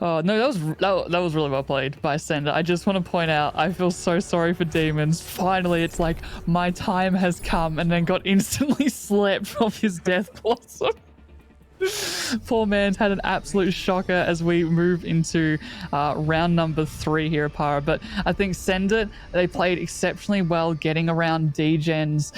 Oh no, that was really well played by Sender. I just want to point out, I feel so sorry for Demons. Finally, it's like my time has come, and then got instantly slapped off his Death Blossom. Poor man's had an absolute shocker as we move into round number 3 here, Opara. But I think Send It, they played exceptionally well getting around Degens,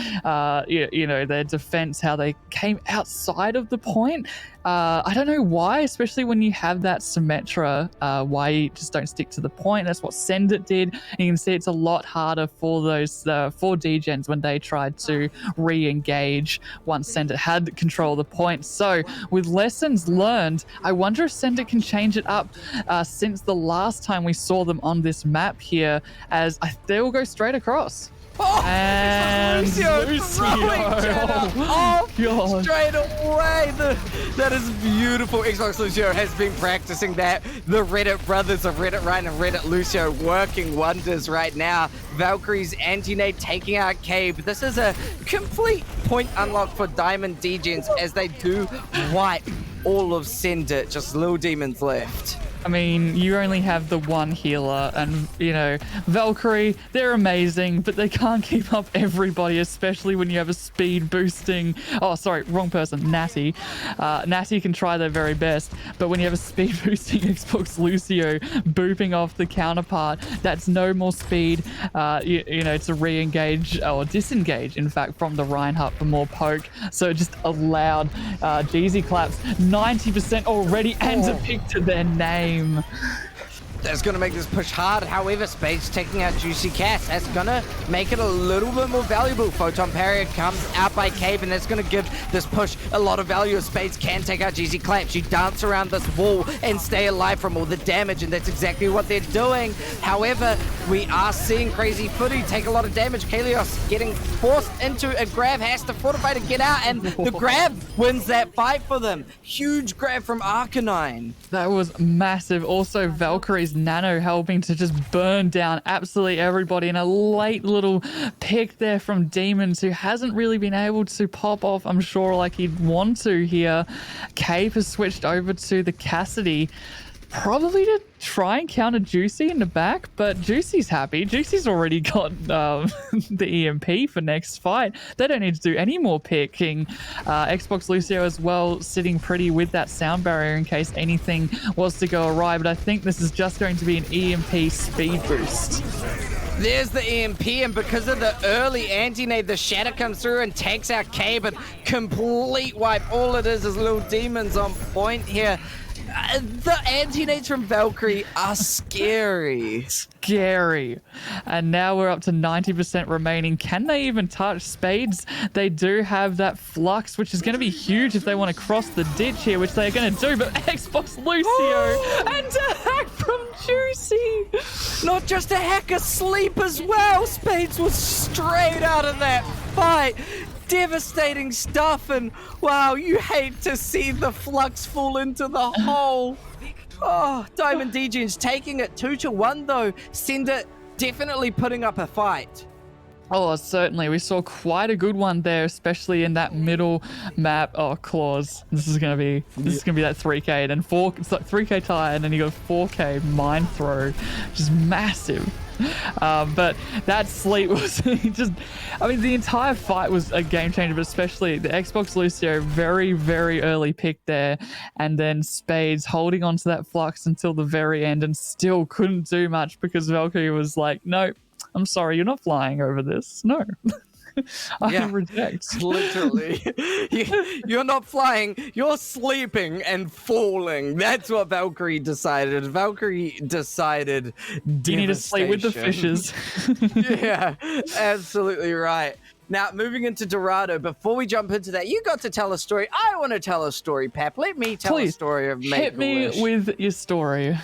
you know, their defense, how they came outside of the point. I don't know why, especially when you have that Symmetra, why you just don't stick to the point. That's what Send It did. And you can see it's a lot harder for those for Degens when they tried to re-engage once Send It had control of the point. So with lessons learned, I wonder if Send It can change it up since the last time we saw them on this map here, as they will go straight across. Oh, and Lucio throwing off straight away. That is beautiful. Xbox Lucio has been practicing that. The Reddit brothers of Reddit Ryan and Reddit Lucio working wonders right now. Valkyrie's anti-nade taking out Cave. This is a complete point unlock for Diamond Degens as they do wipe all of Send It. Just little demons left. I mean, you only have the one healer, and, you know, Valkyrie, they're amazing, but they can't keep up everybody, especially when you have a speed boosting... Oh, sorry, wrong person, Natty. Natty can try their very best, but when you have a speed boosting Xbox Lucio booping off the counterpart, that's no more speed, you know, to re-engage, or disengage, in fact, from the Reinhardt for more poke. So it just allowed Jeezy Claps 90% already, and a pick to their name. That's going to make this push hard. However, Spades taking out Juicy Cat. That's going to make it a little bit more valuable. Photon Parrier comes out by Cave, and that's going to give this push a lot of value. As Spades can take out Jeezy Claps. You dance around this wall and stay alive from all the damage, and that's exactly what they're doing. However, we are seeing Crazy Footy take a lot of damage. Koalas getting forced into a grab, has to fortify to get out, and the grab wins that fight for them. Huge grab from Arcanine. That was massive. Also, Valkyrie's Nano helping to just burn down absolutely everybody, and a late little pick there from Demons, who hasn't really been able to pop off, I'm sure, like he'd want to here. Cape has switched over to the Cassidy, probably to try and counter Juicy in the back, but Juicy's happy. Juicy's already got the EMP for next fight. They don't need to do any more picking. Xbox Lucio as well, sitting pretty with that sound barrier in case anything was to go awry, but I think this is just going to be an EMP speed boost. There's the EMP, and because of the early anti-nade, the Shatter comes through and takes out Cave, and complete wipe. All it is little Demons on point here. The anti-nades from Valkyrie are scary. Scary. And now we're up to 90% remaining. Can they even touch Spades? They do have that Flux, which is going to be huge if they want to cross the ditch here, which they're going to do. But Xbox Lucio and a hack from Juicy. Not just a hack, asleep as well. Spades was straight out of that fight. Devastating stuff, and wow, you hate to see the Flux fall into the hole. Oh, Diamond DJ's taking it 2-1 though. Cinder definitely putting up a fight. Oh, certainly. We saw quite a good one there, especially in that middle map. Oh, Claws. This is gonna be that 3K, and then 4. It's like 3K tie, and then you got 4K Mind Throw, which is massive. But that sleep was just, I mean, the entire fight was a game changer, but especially the Xbox Lucio very, very early pick there, and then Spades holding on to that Flux until the very end and still couldn't do much because Valkyrie was like, nope, I'm sorry, you're not flying over this. No. I reject. Literally. You're not flying, you're sleeping and falling. That's what Valkyrie decided. Valkyrie decided you need to sleep with the fishes. Yeah, absolutely right. Now, moving into Dorado, before we jump into that, you got to tell a story. I want to tell a story, Pap. Let me tell a story of Make-A-Wish. Hit me with your story.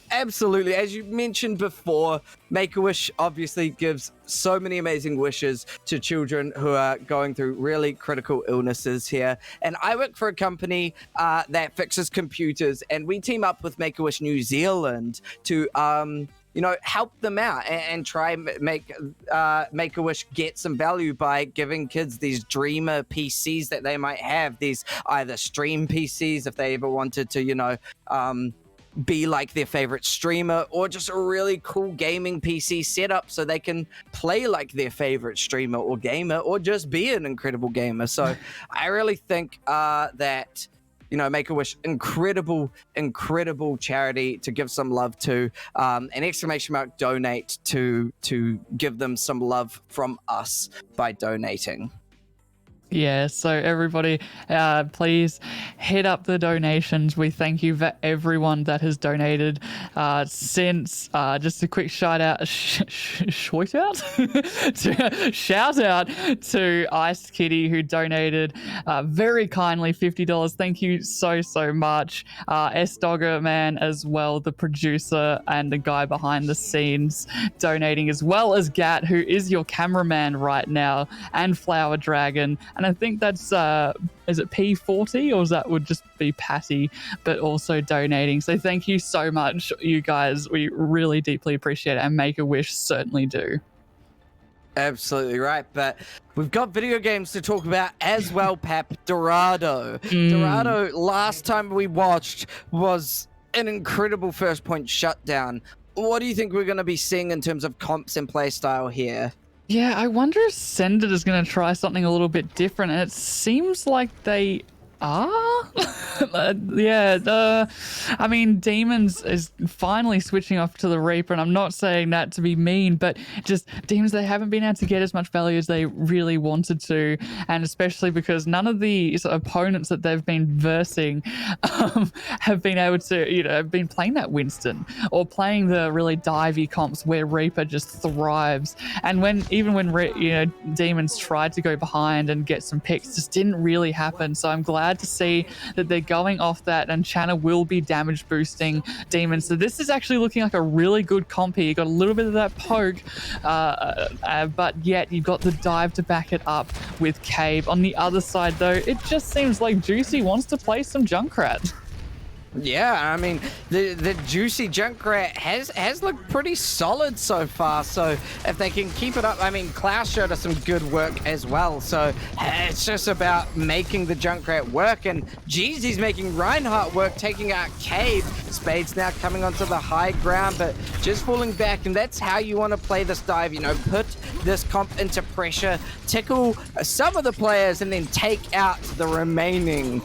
Absolutely. As you mentioned before, Make-A-Wish obviously gives so many amazing wishes to children who are going through really critical illnesses here. And I work for a company that fixes computers, and we team up with Make-A-Wish New Zealand to help them out and try make Make-A-Wish get some value by giving kids these dreamer PCs that they might have, these either stream PCs if they ever wanted to, be like their favorite streamer, or just a really cool gaming PC setup so they can play like their favorite streamer or gamer, or just be an incredible gamer. So I really think that Make-A-Wish, incredible charity to give some love to, an exclamation mark donate to give them some love from us by donating. Yeah, so everybody, please hit up the donations. We thank you for everyone that has donated since. Just a quick shout out to Ice Kitty, who donated very kindly $50. Thank you so much. Sdogga man as well, the producer and the guy behind the scenes, donating, as well as Gatt, who is your cameraman right now, and Flower Dragon. And I think that's, is it P40, or that would just be Patty, but also donating. So thank you so much, you guys. We really deeply appreciate it, and Make-A-Wish certainly do. Absolutely right, but we've got video games to talk about as well, Pap. Dorado. Dorado, last time we watched, was an incredible first point shutdown. What do you think we're going to be seeing in terms of comps and playstyle here? Yeah, I wonder if Sended is going to try something a little bit different, and it seems like they are. I mean, Demons is finally switching off to the Reaper, and I'm not saying that to be mean, but just Demons, they haven't been able to get as much value as they really wanted to, and especially because none of the opponents that they've been versing have been able to, have been playing that Winston or playing the really divey comps where Reaper just thrives. And when Demons tried to go behind and get some picks, just didn't really happen. So I'm glad glad to see that they're going off that, and Channa will be damage boosting Demons. So this is actually looking like a really good comp here. You got a little bit of that poke, but yet you've got the dive to back it up with Cave. On the other side, though, it just seems like Juicy wants to play some Junkrat. Yeah, I mean, the Juicy Junkrat has looked pretty solid so far, so if they can keep it up, I mean, Klaus showed us some good work as well, so it's just about making the Junkrat work, and Jeezy's making Reinhardt work, taking out Cave. Spades now coming onto the high ground, but just falling back, and that's how you want to play this dive, you know, put this comp into pressure, tickle some of the players, and then take out the remaining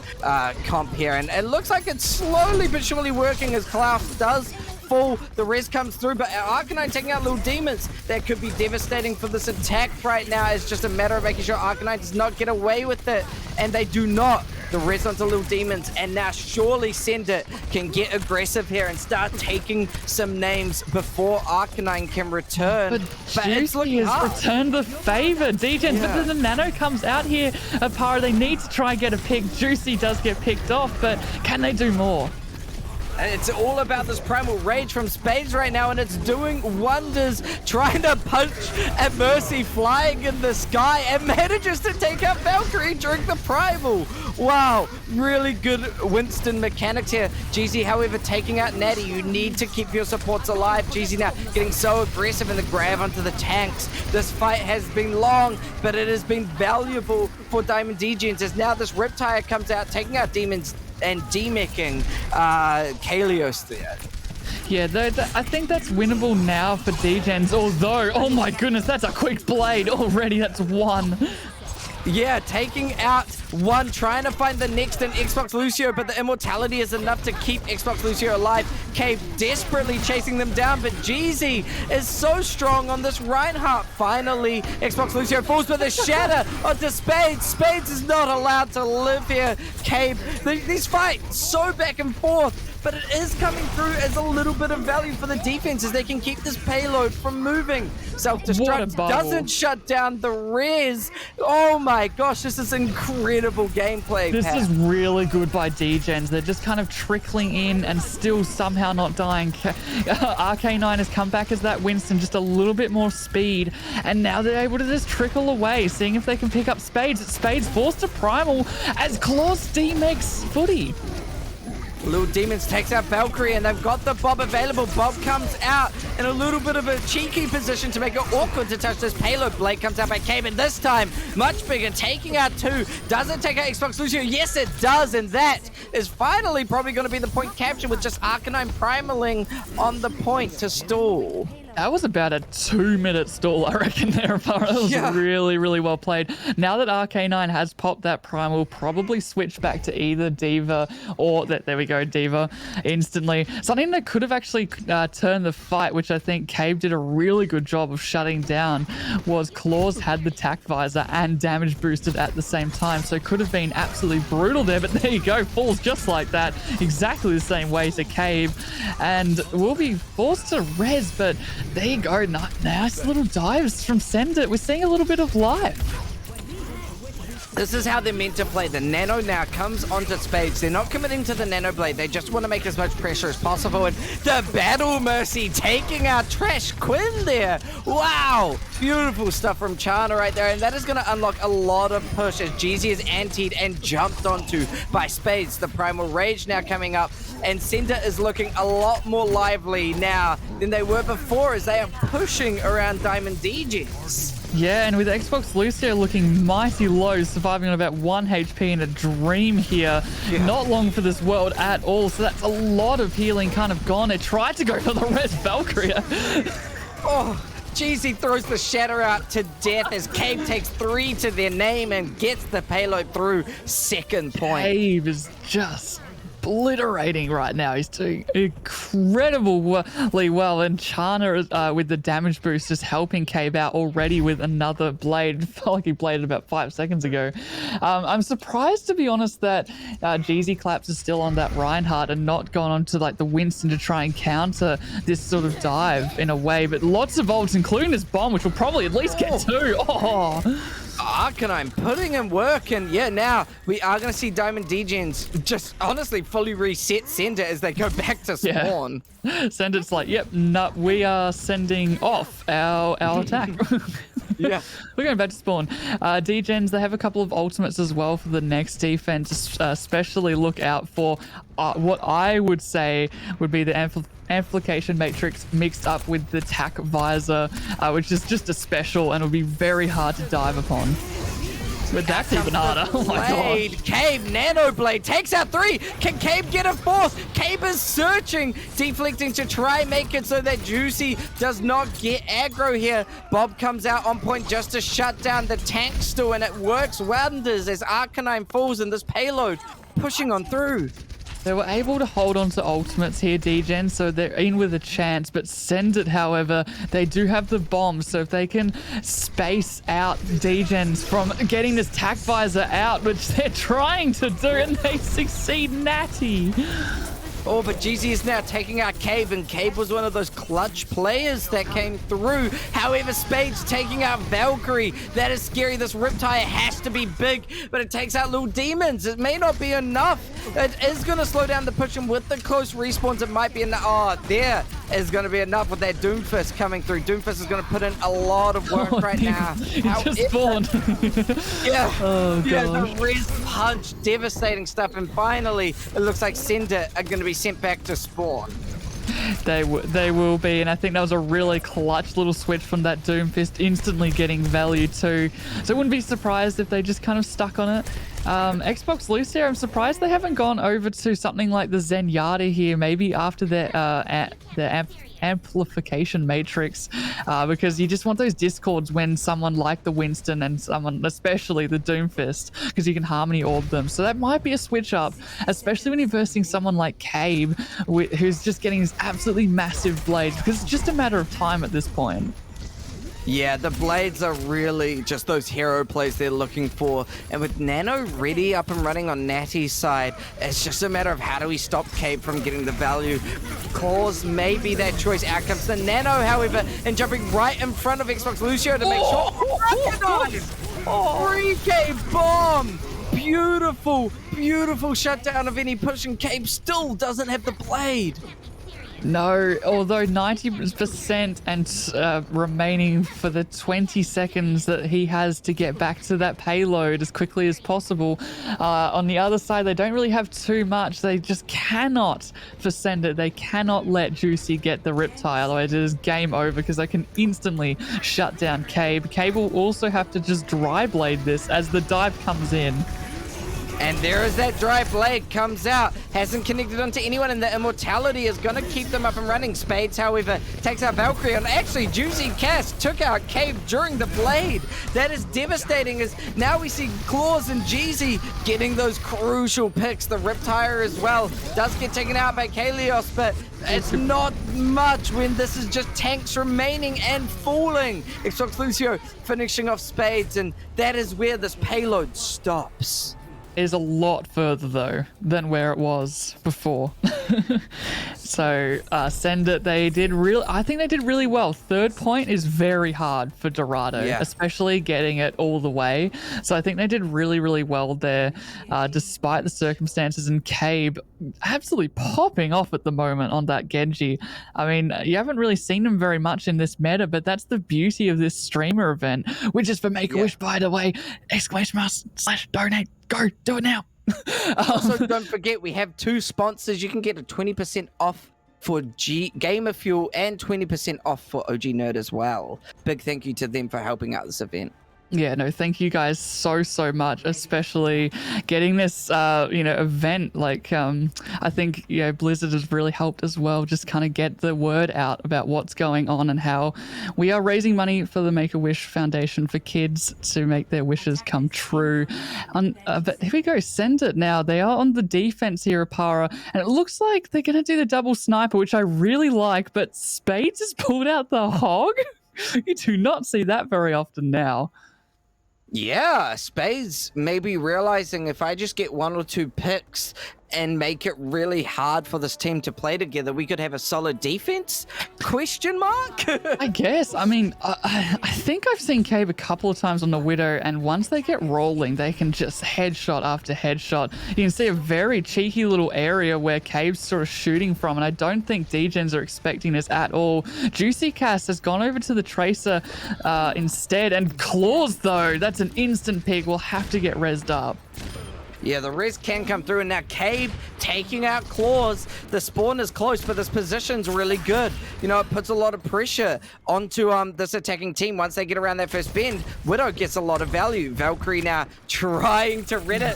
comp here, and it looks like it's slowly but surely working as Klaus does fall. The res comes through, but Arcanine taking out Little Demons. That could be devastating for this attack right now. It's just a matter of making sure Arcanine does not get away with it, and they do not. The res onto Little Demons, and now surely Sender can get aggressive here and start taking some names before Arcanine can return. But it's looking has hard. returned the favor. Degen, but then the Nano comes out here. Oparer, they need to try and get a pick. Juicy does get picked off, but can they do more? And it's all about this Primal Rage from Spades right now, and it's doing wonders, trying to punch at Mercy flying in the sky, and manages to take out Valkyrie during the Primal. Wow, really good Winston mechanics here. GZ, however, taking out Natty. You need to keep your supports alive. GZ now getting so aggressive in the grab onto the tanks. This fight has been long, but it has been valuable for Diamond Degens, as now this Riptire comes out, taking out Demons and demicking Kalios there. Yeah, I think that's winnable now for Degens, although, oh my goodness, that's a quick blade already. That's one. Yeah, taking out one, trying to find the next in Xbox Lucio, but the immortality is enough to keep Xbox Lucio alive. Cave desperately chasing them down, but Jeezy is so strong on this Reinhardt. Finally, Xbox Lucio falls with a shatter onto Spades. Spades is not allowed to live here. Cave, these fights so back and forth, but it is coming through as a little bit of value for the defense as they can keep this payload from moving. Self-destruct doesn't shut down the res. Oh my gosh, this is incredible gameplay. This is really good by Degens. They're just kind of trickling in and still somehow not dying. RK9 has come back as that Winston, just a little bit more speed, and now they're able to just trickle away, seeing if they can pick up Spades. Spades forced to Primal as Klaus demakes Footy. Little Demons takes out Valkyrie, and they've got the Bob available. Bob comes out in a little bit of a cheeky position to make it awkward to touch this payload. Blade comes out by Cave, and this time, much bigger, taking out two. Does it take out Xbox Lucio? Yes, it does, and that is finally probably going to be the point capture with just Arcanine primaling on the point to stall. That was about a 2-minute stall, I reckon, there. That was really, really well played. Now that RK9 has popped that prime, we'll probably switch back to either Diva or, there we go, Diva, instantly. Something that could have actually turned the fight, which I think Cave did a really good job of shutting down, was Claws had the tack visor and damage boosted at the same time, so it could have been absolutely brutal there, but there you go, falls just like that, exactly the same way to Cave, and we'll be forced to res, but there you go, nice little dives from Sender. We're seeing a little bit of life. This is how they're meant to play. The Nano now comes onto Spades. They're not committing to the Nano Blade. They just want to make as much pressure as possible. And the Battle Mercy taking out Trash Quinn there. Wow. Beautiful stuff from Chana right there. And that is going to unlock a lot of push as Jeezy is antied and jumped onto by Spades. The Primal Rage now coming up. And Sender is looking a lot more lively now than they were before as they are pushing around Diamond DJs. Yeah, and with Xbox Lucio looking mighty low, surviving on about 1 HP in a dream here. Yeah. Not long for this world at all, so that's a lot of healing kind of gone. It tried to go for the res Valkyrie. Oh, Jeezy throws the shatter out to death as Cave takes 3 to their name and gets the payload through. Second point. Cave is just obliterating right now. He's doing incredibly well, and Chana with the damage boost just helping Cave out already with another blade. Felt like he bladed about 5 seconds ago. I'm surprised, to be honest, that Jeezy Claps is still on that Reinhardt and not gone on to like the Winston to try and counter this sort of dive in a way, but lots of ults, including this bomb, which will probably at least get 2. Arcanine putting in work, and yeah, now we are going to see Diamond Degens just honestly fully reset Sender as they go back to spawn. Sender's like, yep, no, we are sending off our attack. Yeah. We're going back to spawn. Degens, they have a couple of ultimates as well for the next defense. Especially look out for what I would say would be the amplification matrix mixed up with the tack visor, which is just a special and will be very hard to dive upon. But that's even harder. Oh my god. Cabe, Nano Blade takes out 3. Can Cabe get a 4th? Cabe is searching, deflecting to try and make it so that Juicy does not get aggro here. Bob comes out on point just to shut down the tank still, and it works wonders as Arcanine falls in this payload, pushing on through. They were able to hold on to ultimates here, Degen, so they're in with a chance. But Send It, however, they do have the bombs, so if they can space out Degens from getting this tack visor out, which they're trying to do, and they succeed, Natty. Oh, but GZ is now taking out Cabe, and Cabe was one of those clutch players that came through. However, Spade's taking out Valkyrie. That is scary. This Riptide has to be big, but it takes out little demons. It may not be enough. It is going to slow down the push, and with the close respawns, it might be enough. Oh, there is going to be enough with that Doomfist coming through. Doomfist is going to put in a lot of work right now. He just spawned. Yeah. Oh, yeah, gosh. the Res Punch, devastating stuff, and finally, it looks like Sender are going to be sent back to spawn. They will be, and I think that was a really clutch little switch from that Doomfist, instantly getting value too. So I wouldn't be surprised if they just kind of stuck on it. Xbox Lucio, I'm surprised they haven't gone over to something like the Zenyatta here, maybe after their amplification matrix, because you just want those discords when someone like the Winston and someone, especially the Doomfist, because you can harmony orb them. So that might be a switch up, especially when you're versing someone like Cabe, who's just getting these absolutely massive blades, because it's just a matter of time at this point. Yeah, the blades are really just those hero plays they're looking for. And with Nano ready up and running on Natty's side, it's just a matter of how do we stop Cabe from getting the value. Claws may be that choice. Out comes the Nano, however, and jumping right in front of Xbox Lucio to make sure. 3K bomb! Beautiful, beautiful shutdown of any push, and Cabe still doesn't have the blade. No, although 90% and remaining for the 20 seconds that he has to get back to that payload as quickly as possible. On the other side, they don't really have too much. They just cannot, for Sender, they cannot let Juicy get the Riptide, otherwise it is game over because they can instantly shut down Cabe. Cabe will also have to just dry blade this as the dive comes in. And there is that dry blade, comes out, hasn't connected onto anyone, and the immortality is going to keep them up and running. Spades, however, takes out Valkyrie, and actually Juicy Cast took out Cabe during the blade. That is devastating, as now we see Claws and Jeezy getting those crucial picks. The Riptire as well does get taken out by Kalios, but it's not much when this is just tanks remaining and falling. Xbox Lucio finishing off Spades, and that is where this payload stops. Is a lot further though than where it was before. So Send It, I think they did really well. Third point is very hard for Dorado, especially getting it all the way. So I think they did really, really well there, despite the circumstances. And Cabe absolutely popping off at the moment on that Genji. I mean, you haven't really seen him very much in this meta, but that's the beauty of this streamer event, which is for Make-A-Wish, by the way. !/donate. Go, do it now. Also, don't forget, we have 2 sponsors. You can get a 20% off for Gamerfuel and 20% off for OG Nerd as well. Big thank you to them for helping out this event. Yeah, no, thank you guys so much, especially getting this, event. Like, I think, Blizzard has really helped as well, just kind of get the word out about what's going on and how we are raising money for the Make-A-Wish Foundation for kids to make their wishes come true. But here we go, Send It now. They are on the defense here, Oparer, and it looks like they're going to do the double sniper, which I really like, but Spades has pulled out the hog? You do not see that very often now. Yeah, Spades may be realizing if I just get 1 or 2 picks and make it really hard for this team to play together, we could have a solid defense? Question mark? I guess. I mean, I think I've seen Cave a couple of times on the Widow, and once they get rolling, they can just headshot after headshot. You can see a very cheeky little area where Cave's sort of shooting from, and I don't think DGens are expecting this at all. Juicy Cass has gone over to the Tracer instead, and Claws, though, that's an instant pick. We'll have to get rezzed up. Yeah, the res can come through, and now Cave taking out Claws. The spawn is close, but this position's really good. You know, it puts a lot of pressure onto this attacking team. Once they get around that first bend, Widow gets a lot of value. Valkyrie now trying to Reddit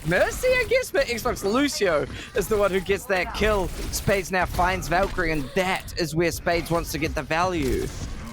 Mercy, I guess, but Xbox Lucio is the one who gets that kill. Spades now finds Valkyrie, and that is where Spades wants to get the value.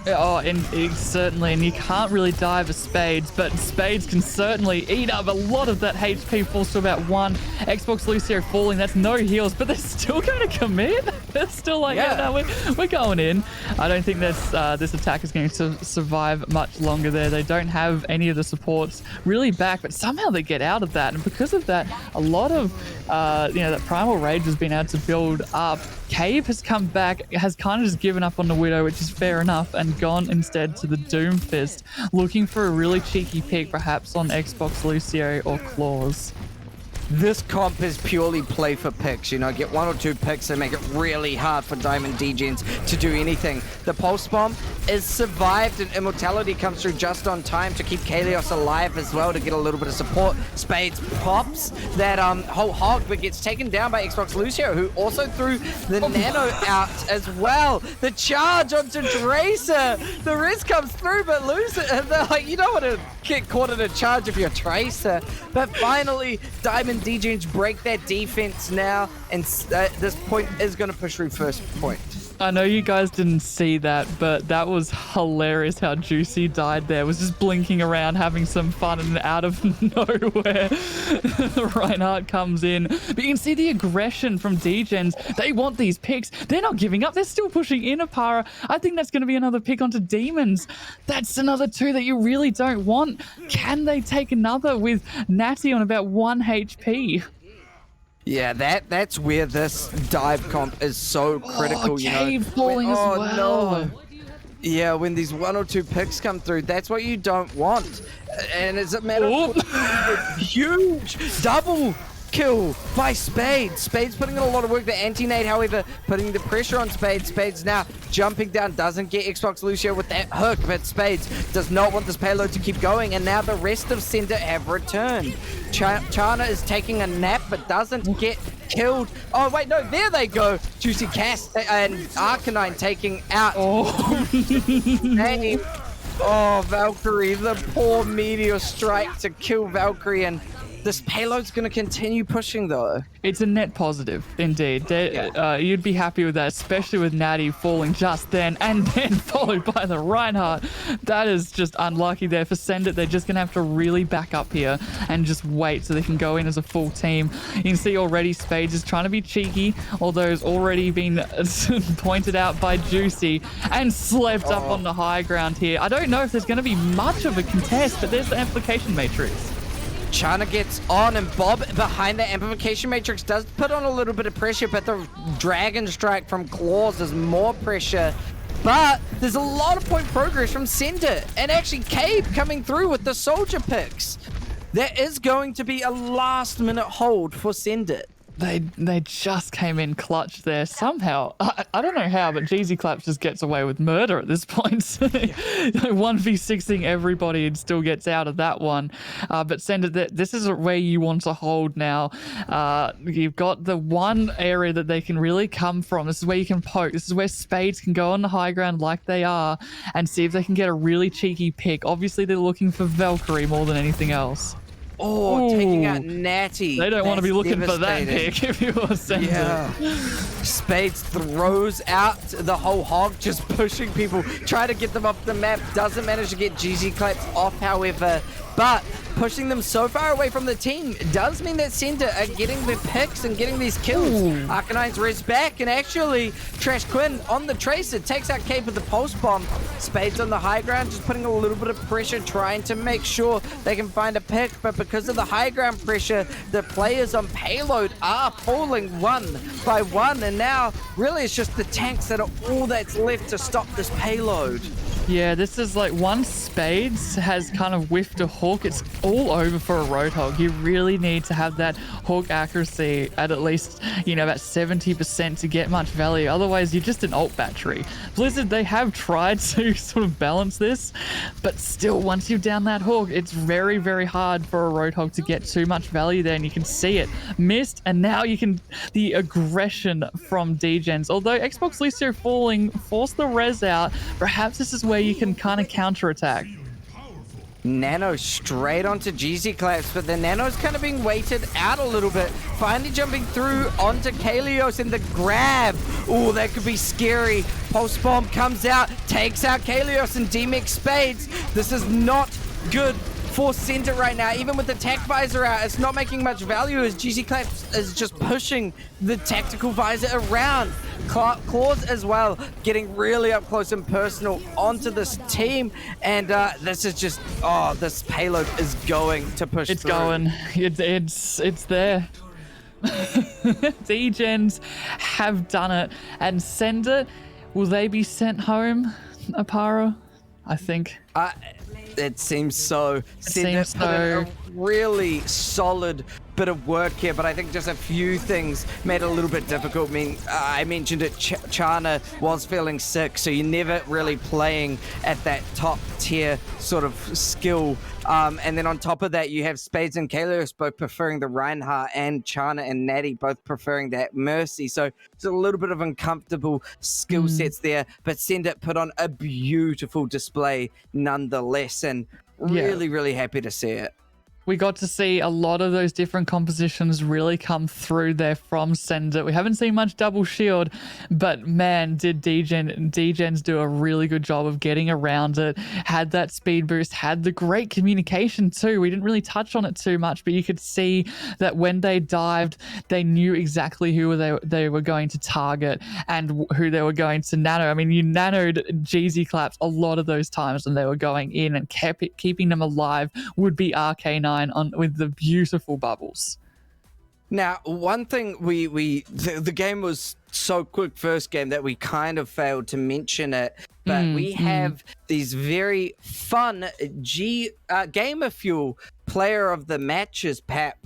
Oh, and certainly, and you can't really dive a Spades, but Spades can certainly eat up a lot of that HP. Falls to about 1. Xbox Lucio falling, that's no heals, but they're still going to commit. They're still like, yeah, no, we're going in. I don't think this attack is going to survive much longer there. They don't have any of the supports really back, but somehow they get out of that, and because of that, a lot of that Primal Rage has been able to build up. Cave has come back, has kind of just given up on the Widow, which is fair enough, and gone instead to the Doomfist, looking for a really cheeky pick, perhaps on Xbox Lucio or Claws. This comp is purely play for picks, you know, get 1 or 2 picks and make it really hard for Diamond DGens to do anything. The Pulse Bomb is survived, and Immortality comes through just on time to keep Kalios alive as well, to get a little bit of support. Spades pops that whole hog, but gets taken down by Xbox Lucio, who also threw the Nano out as well. The charge onto Tracer. The risk comes through, but Lucio, they're like, you don't want to get caught in a charge if you're Tracer. But finally, Diamond DGens break their defense now, and this point is going to push through first point. I know you guys didn't see that, but that was hilarious how Juicy died there. Was just blinking around, having some fun, and out of nowhere, Reinhardt comes in. But you can see the aggression from DGens. They want these picks. They're not giving up. They're still pushing in Oparer. I think that's going to be another pick onto Demons. That's another 2 that you really don't want. Can they take another with Natty on about 1 HP? Yeah, that's where this dive comp is so critical, you know. Cave falling as well. No. Yeah, when these 1 or 2 picks come through, that's what you don't want. And it's a matter of huge double kill by Spades. Spades putting in a lot of work. The anti-nade, however, putting the pressure on Spades. Spades now jumping down, doesn't get Xbox Lucio with that hook, but Spades does not want this payload to keep going, and now the rest of Cinder have returned. Chana is taking a nap, but doesn't get killed. Oh, wait, no, there they go. Juicy Cass and Arcanine taking out. Valkyrie, the poor meteor strike to kill Valkyrie, and this payload's going to continue pushing, though. It's a net positive, indeed. You'd be happy with that, especially with Natty falling just then, and then followed by the Reinhardt. That is just unlucky there for Send It. They're just going to have to really back up here and just wait so they can go in as a full team. You can see already Spades is trying to be cheeky, although it's already been pointed out by Juicy, and slept up on the high ground here. I don't know if there's going to be much of a contest, but there's the amplification matrix. Chana gets on, and Bob behind the amplification matrix does put on a little bit of pressure, but the Dragon Strike from Claws is more pressure. But there's a lot of point progress from Cinder, and actually Cave coming through with the soldier picks. There is going to be a last minute hold for Cinder. They just came in clutch there somehow. I don't know how, but Jeezy Claps just gets away with murder at this point. 1v6ing everybody and still gets out of that one. But Send It, this is where you want to hold now. You've got the one area that they can really come from. This is where you can poke. This is where Spades can go on the high ground like they are and see if they can get a really cheeky pick. Obviously, they're looking for Valkyrie more than anything else. Taking out Natty. They don't want to be looking for that pick if you are Send It. Spades throws out the whole hog, just pushing people, try to get them off the map. Doesn't manage to get GG Claps off, however. but pushing them so far away from the team does mean that Center are getting the picks and getting these kills. Arcanine's res back, and actually Trash Quinn on the Tracer takes out Cape with the pulse bomb. Spades on the high ground, just putting a little bit of pressure, trying to make sure they can find a pick, but because of the high ground pressure, the players on payload are falling one by one, and now really it's just the tanks that are all that's left to stop this payload. Yeah, this is like once Spades has kind of whiffed a hook, it's all over for a Roadhog. You really need to have that hook accuracy at least, you know, about 70% to get much value. Otherwise, you're just an ult battery. Blizzard, they have tried to sort of balance this, but still, once you've down that hook, it's very, very hard for a Roadhog to get too much value there, and you can see it. Missed, and now you can... The aggression from Dgens. Although Xbox Lucio falling forced the res out, perhaps this is where you can kind of counterattack. Nano straight onto GZ Claps, but the Nano's kind of being weighted out a little bit. Finally jumping through onto Kalios in the grab. Oh, that could be scary. Pulse Bomb comes out, takes out Kalios and DMX Spades. This is not good for Center right now. Even with the tech visor out, it's not making much value as GZ Claps is just pushing the tactical visor around. Claws as well, getting really up close and personal onto this team, and this is just, this payload is going to push It's through. going. It's there. Dgens have done it, and Sender, will they be sent home, Apara? I think. It seems so. Seems Sender put in so. a really solid bit of work here, but I think just a few things made it a little bit difficult. I mean, I mentioned it, Chana was feeling sick, so you're never really playing at that top tier sort of skill. And then on top of that, you have Spades and Kalios both preferring the Reinhardt, and Chana and Natty both preferring that Mercy. So it's a little bit of uncomfortable skill sets there, but Send put on a beautiful display nonetheless, and really, really happy to see it. We got to see a lot of those different compositions really come through there from Sender. We haven't seen much double shield, but man, did Dgens do a really good job of getting around it. Had that speed boost, had the great communication too. We didn't really touch on it too much, but you could see that when they dived, they knew exactly who they were going to target and who they were going to nano. I mean, you nanoed GZ Claps a lot of those times when they were going in, and keeping them alive would be RK9 with the beautiful bubbles. Now, one thing the game was so quick first game that we kind of failed to mention it, but we have these very fun Gamerfuel player of the matches, Pap.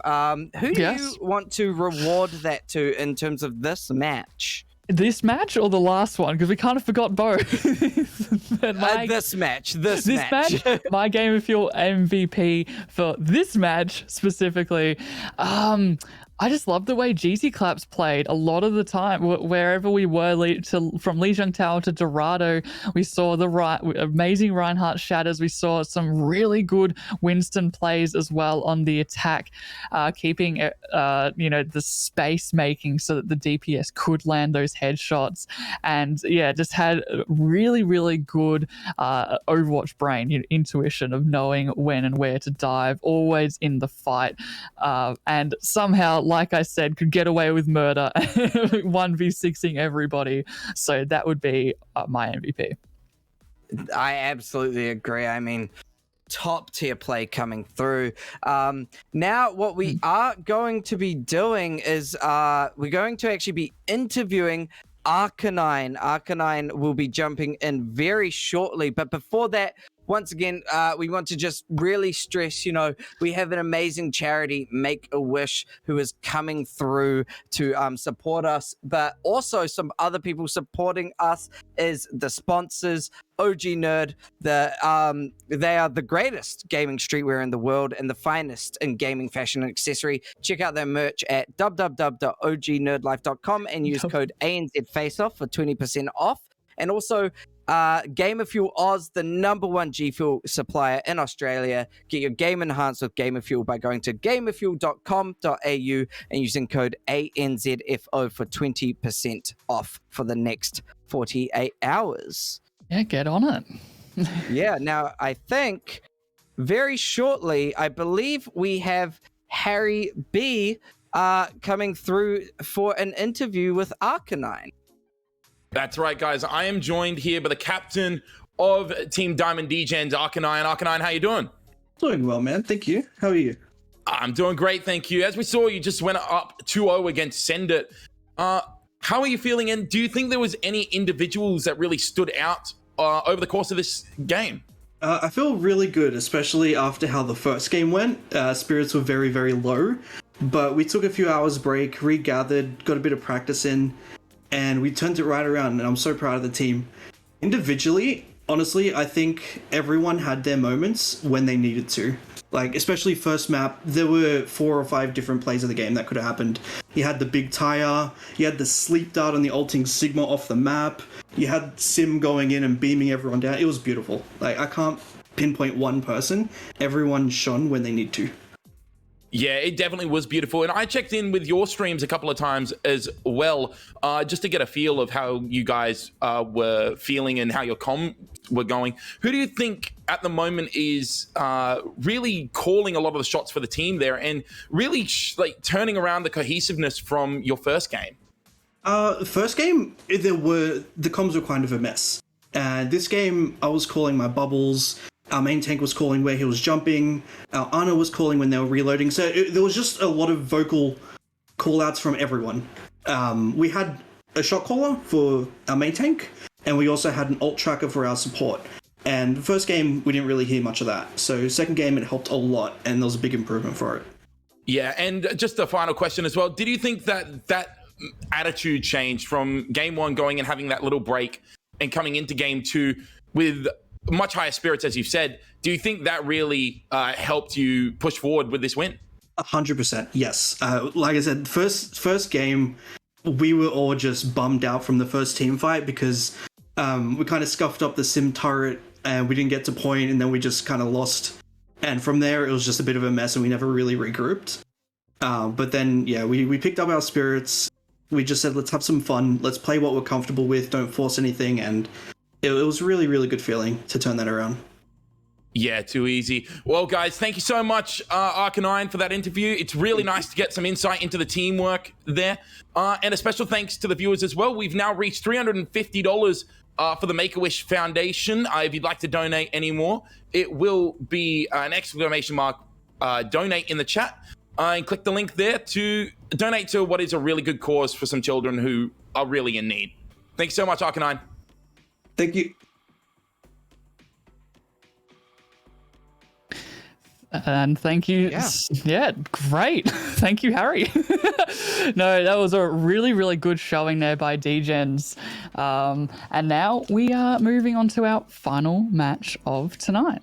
Who do you want to reward that to in terms of this match? This match or the last one? Because we kind of forgot both. This match. My Gamerfuel MVP for this match specifically. I just love the way GZ Claps played a lot of the time. Wherever we were, from Lijiang Tower to Dorado, we saw the amazing Reinhardt shatters. We saw some really good Winston plays as well on the attack, keeping the space making so that the DPS could land those headshots. And yeah, just had really, really good Overwatch brain, intuition of knowing when and where to dive, always in the fight, and somehow, like I said, could get away with murder, 1v6ing everybody. So that would be my MVP. I absolutely agree. I mean, top tier play coming through. Now what we are going to be doing is we're going to actually be interviewing Arcanine. Arcanine will be jumping in very shortly, but before that, once again, we want to just really stress, we have an amazing charity, Make-A-Wish, who is coming through to support us, but also some other people supporting us is the sponsors, OG Nerd. They are the greatest gaming streetwear in the world and the finest in gaming fashion and accessory. Check out their merch at www.ognerdlife.com and use code ANZFaceoff for 20% off. And also, Gamerfuel Oz, the #1 G Fuel supplier in Australia. Get your game enhanced with Gamerfuel by going to gamerfuel.com.au and using code ANZFO for 20% off for the next 48 hours. Yeah, get on it. Yeah, now I think very shortly, I believe we have Harry B coming through for an interview with Arcanine. That's right, guys. I am joined here by the captain of Team Diamond DJs, Arcanine. Arcanine, how you doing? Doing well, man. Thank you. How are you? I'm doing great, thank you. As we saw, you just went up 2-0 against Send It. How are you feeling, and do you think there was any individuals that really stood out over the course of this game? I feel really good, especially after how the first game went. Spirits were very, very low, but we took a few hours break, regathered, got a bit of practice in, and we turned it right around, and I'm so proud of the team. Individually, honestly, I think everyone had their moments when they needed to. Like, especially first map, there were 4 or 5 different plays of the game that could have happened. You had the big tire, you had the sleep dart on the ulting Sigma off the map, you had Sim going in and beaming everyone down. It was beautiful. Like, I can't pinpoint one person. Everyone shone when they need to. Yeah, it definitely was beautiful. And I checked in with your streams a couple of times as well, just to get a feel of how you guys were feeling and how your comm were going. Who do you think at the moment is really calling a lot of the shots for the team there and really turning around the cohesiveness from your first game? First game, the comms were kind of a mess. This game, I was calling my bubbles. Our main tank was calling where he was jumping. Our Ana was calling when they were reloading. So there was just a lot of vocal call-outs from everyone. We had a shot caller for our main tank, and we also had an ult tracker for our support. And the first game, we didn't really hear much of that. So second game, it helped a lot, and there was a big improvement for it. Yeah, and just a final question as well. Did you think that attitude changed from game 1 going and having that little break and coming into game 2 with much higher spirits, as you've said? Do you think that really helped you push forward with this win? 100%, yes. Like I said, first game, we were all just bummed out from the first team fight because we kind of scuffed up the Sim turret and we didn't get to point, and then we just kind of lost. And from there, it was just a bit of a mess and we never really regrouped. But then, yeah, we picked up our spirits. We just said, let's have some fun. Let's play what we're comfortable with. Don't force anything. And it was really, really good feeling to turn that around. Yeah, too easy. Well, guys, thank you so much, Arcanine, for that interview. It's really nice to get some insight into the teamwork there. And a special thanks to the viewers as well. We've now reached $350 for the Make-A-Wish Foundation. If you'd like to donate any more, it will be an exclamation mark donate in the chat. And click the link there to donate to what is a really good cause for some children who are really in need. Thanks so much, Arcanine. Thank you. And thank you. Yeah, great. Thank you, Harry. No, that was a really, really good showing there by DJs. And now we are moving on to our final match of tonight.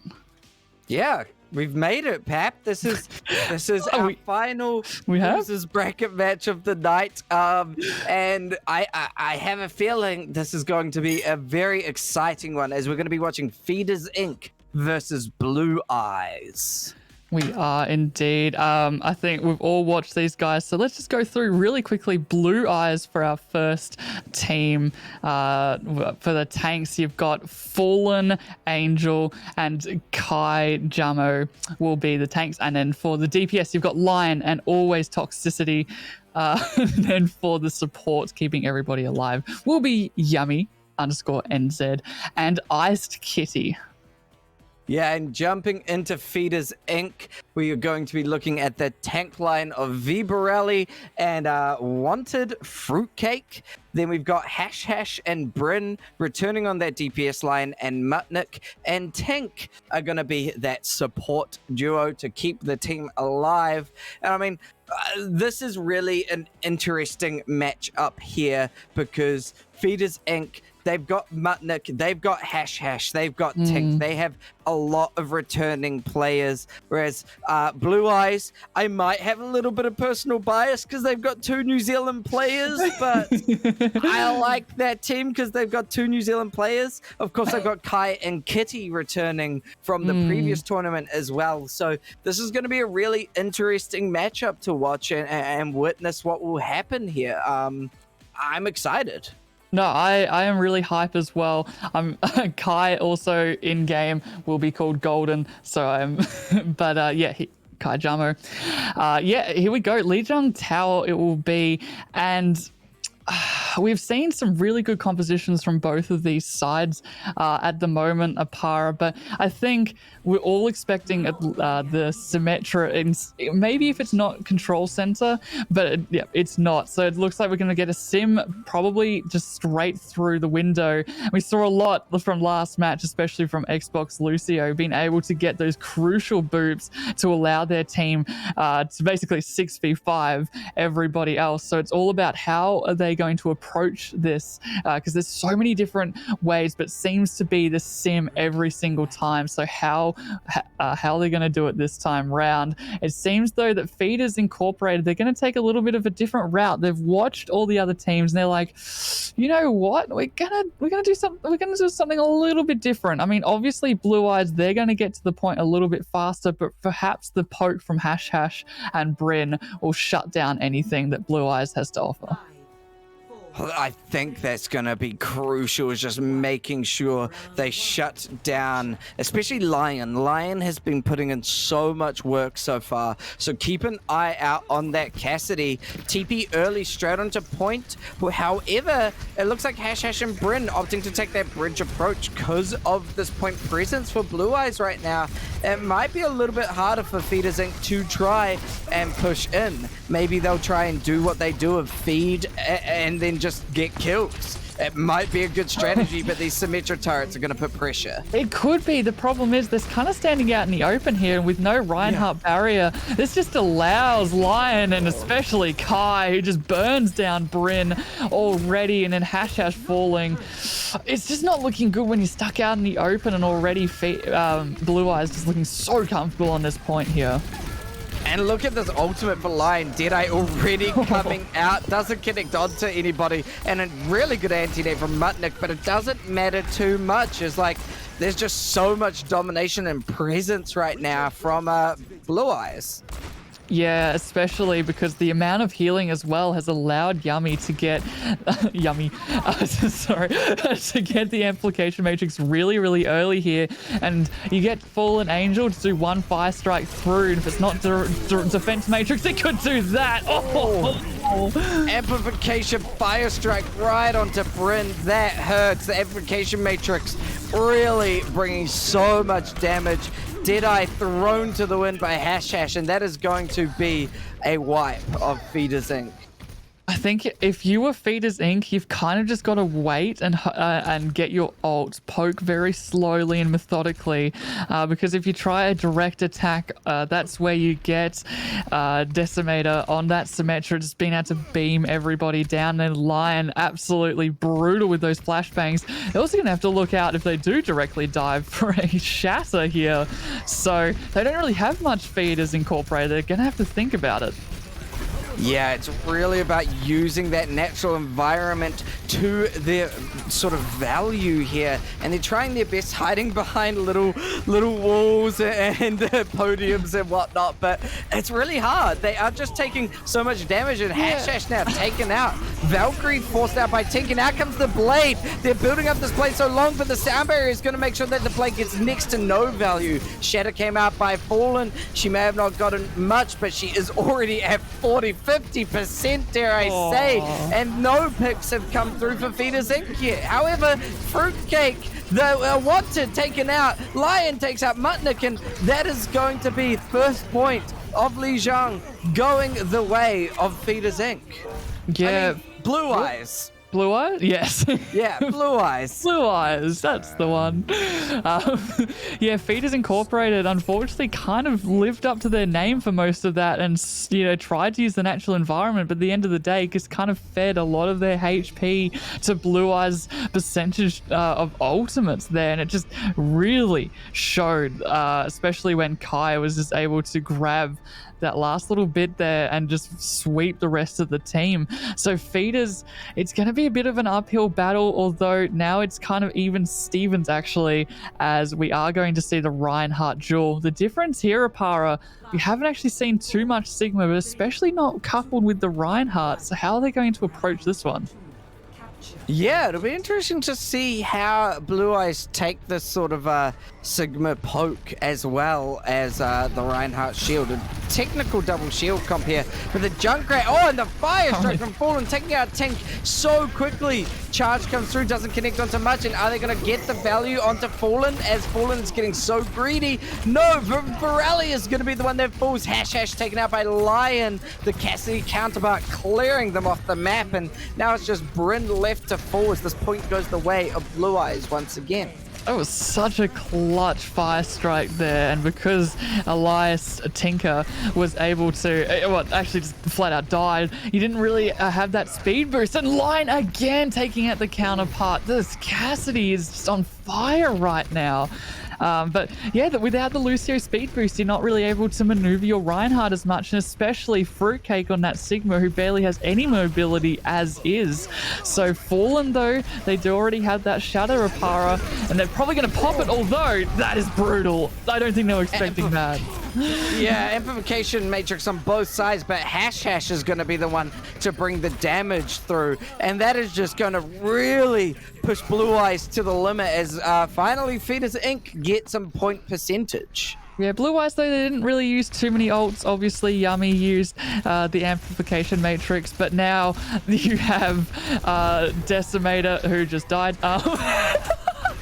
Yeah, we've made it, Pap. This is our final losers bracket match of the night. And I have a feeling this is going to be a very exciting one, as we're going to be watching Feeders Inc. versus Blue Eyes. We are indeed. I think we've all watched these guys, so let's just go through really quickly. Blue Eyes for our first team. For the tanks, you've got Fallen, Angel, and Kai Jamo will be the tanks. And then for the DPS, you've got Lion and Always Toxicity. And then for the support, keeping everybody alive, will be Yummy_NZ and Iced Kitty. Yeah, and jumping into Feeders Inc., we are going to be looking at the tank line of Vibarelli and Wanted Fruitcake. Then we've got Hash and Bryn returning on that DPS line, and Mutnik and Tank are going to be that support duo to keep the team alive. And I mean, this is really an interesting match up here because Feeders Inc., they've got Mutnik, they've got Hash, they've got Tink. They have a lot of returning players. Whereas Blue Eyes, I might have a little bit of personal bias because they've got 2 New Zealand players, but I like that team because they've got 2 New Zealand players. Of course, they've got Kai and Kitty returning from the previous tournament as well. So this is going to be a really interesting matchup to watch and witness what will happen here. I'm excited. No, I am really hype as well. Kai also in game will be called Golden, so I'm. But yeah, Kai Jamo. Yeah, here we go. Lijiang Tower it will be, and we've seen some really good compositions from both of these sides at the moment, Opara, but I think we're all expecting the Symmetra, maybe if it's not control center, but yeah, it's not. So it looks like we're going to get a sim probably just straight through the window. We saw a lot from last match, especially from thexboxlucio, being able to get those crucial boops to allow their team to basically 6v5 everybody else. So it's all about how are they going to approach this, because there's so many different ways, but seems to be the sim every single time. So how are they going to do it this time round? It seems though that Feeders Incorporated, they're going to take a little bit of a different route. They've watched all the other teams and they're like, you know what, we're gonna do something a little bit different. I mean, obviously Blue Eyes, they're going to get to the point a little bit faster, but perhaps the poke from Hash and Bryn will shut down anything that Blue Eyes has to offer. I think that's going to be crucial, is just making sure they shut down, especially Lion. Lion has been putting in so much work so far, so keep an eye out on that Cassidy. TP early straight onto point. However, it looks like Hash and Bryn opting to take that bridge approach because of this point presence for Blue Eyes right now. It might be a little bit harder for Feeders Inc. to try and push in. Maybe they'll try and do what they do of feed and then just get kills. It might be a good strategy, but these Symmetra turrets are going to put pressure. It could be. The problem is they're kind of standing out in the open here, and with no Reinhardt barrier, this just allows Lion and especially Kai, who just burns down Bryn already, and then Hash falling. It's just not looking good when you're stuck out in the open, and already Blue Eyes just looking so comfortable on this point here. And look at this ultimate for Lion. Deadeye already coming out. Doesn't connect onto anybody. And a really good anti-net from Mutnik, but it doesn't matter too much. It's like there's just so much domination and presence right now from Blue Eyes. Yeah, especially because the amount of healing as well has allowed Yummy to get to get the amplification matrix really, really early here, and you get Fallen Angel to do one fire strike through, and if it's not defense matrix, it could do that. Amplification fire strike right onto Bryn. That hurts. The amplification matrix really bringing so much damage. Deadeye thrown to the wind by Hash, and that is going to be a wipe of Feeders Inc. I think if you were Feeders Inc., you've kind of just got to wait and get your ult, poke very slowly and methodically, because if you try a direct attack, that's where you get Decimator on that Symmetra, just being able to beam everybody down. And Lion absolutely brutal with those flashbangs. They're also going to have to look out if they do directly dive for a shatter here. So they don't really have much Feeders Incorporated. They're going to have to think about it. Yeah, it's really about using that natural environment to their sort of value here, and they're trying their best hiding behind little walls and podiums and whatnot, but it's really hard. They are just taking so much damage, and Hash now taken out. Valkyrie forced out by Tink, and out comes the Blade. They're building up this Blade so long, but the sound barrier is going to make sure that the Blade gets next to no value. Shatter came out by Fallen. She may have not gotten much, but she is already at 50%, dare I say, and no picks have come through for Feeders Inc. yet. However, Fruitcake, the Wanted taken out, Lion takes out Mutnik, and that is going to be first point of Lijiang going the way of Feeders Inc. Yeah. I mean, Blue Eyes. Blue Eyes? Yes. Yeah, Blue Eyes. Blue Eyes, that's the one. Yeah, Feeders Incorporated unfortunately kind of lived up to their name for most of that, and tried to use the natural environment, but at the end of the day just kind of fed a lot of their HP to Blue Eyes' percentage of ultimates there, and it just really showed, especially when Kai was just able to grab that last little bit there and just sweep the rest of the team. So Feeders, it's going to be a bit of an uphill battle, although now it's kind of even Stevens actually, as we are going to see the Reinhardt duel. The difference here, Opara, we haven't actually seen too much Sigma, but especially not coupled with the Reinhardt. So how are they going to approach this one? Yeah, it'll be interesting to see how Blue Eyes take this sort of Sigma poke as well as the Reinhardt shield. A technical double shield comp here with the Junkrat. Oh, and the fire strike from Fallen taking out Tink so quickly. Charge comes through, doesn't connect onto much, and are they going to get the value onto Fallen as Fallen is getting so greedy? No, Virali is going to be the one that falls. Hash taken out by Lion. The Cassidy counterpart clearing them off the map, and now it's just Bryn left to fall as this point goes the way of Blue Eyes once again. That was such a clutch fire strike there, and because Elias Tinker was able to, actually just flat out died, you didn't really have that speed boost. And Lion again taking out the counterpart. This Cassidy is just on fire right now. But yeah, without the Lucio speed boost, you're not really able to maneuver your Reinhardt as much, and especially Fruitcake on that Sigma, who barely has any mobility as is. So Fallen, though, they do already have that Shadow Oparer, and they're probably going to pop it, although that is brutal. I don't think they were expecting that. Yeah, amplification matrix on both sides, but Hash is going to be the one to bring the damage through, and that is just going to really push Blue Eyes to the limit as finally Feeders Inc. get some point percentage. Yeah, Blue Eyes, though, they didn't really use too many ults. Obviously, Yummy used the amplification matrix, but now you have Decimator, who just died.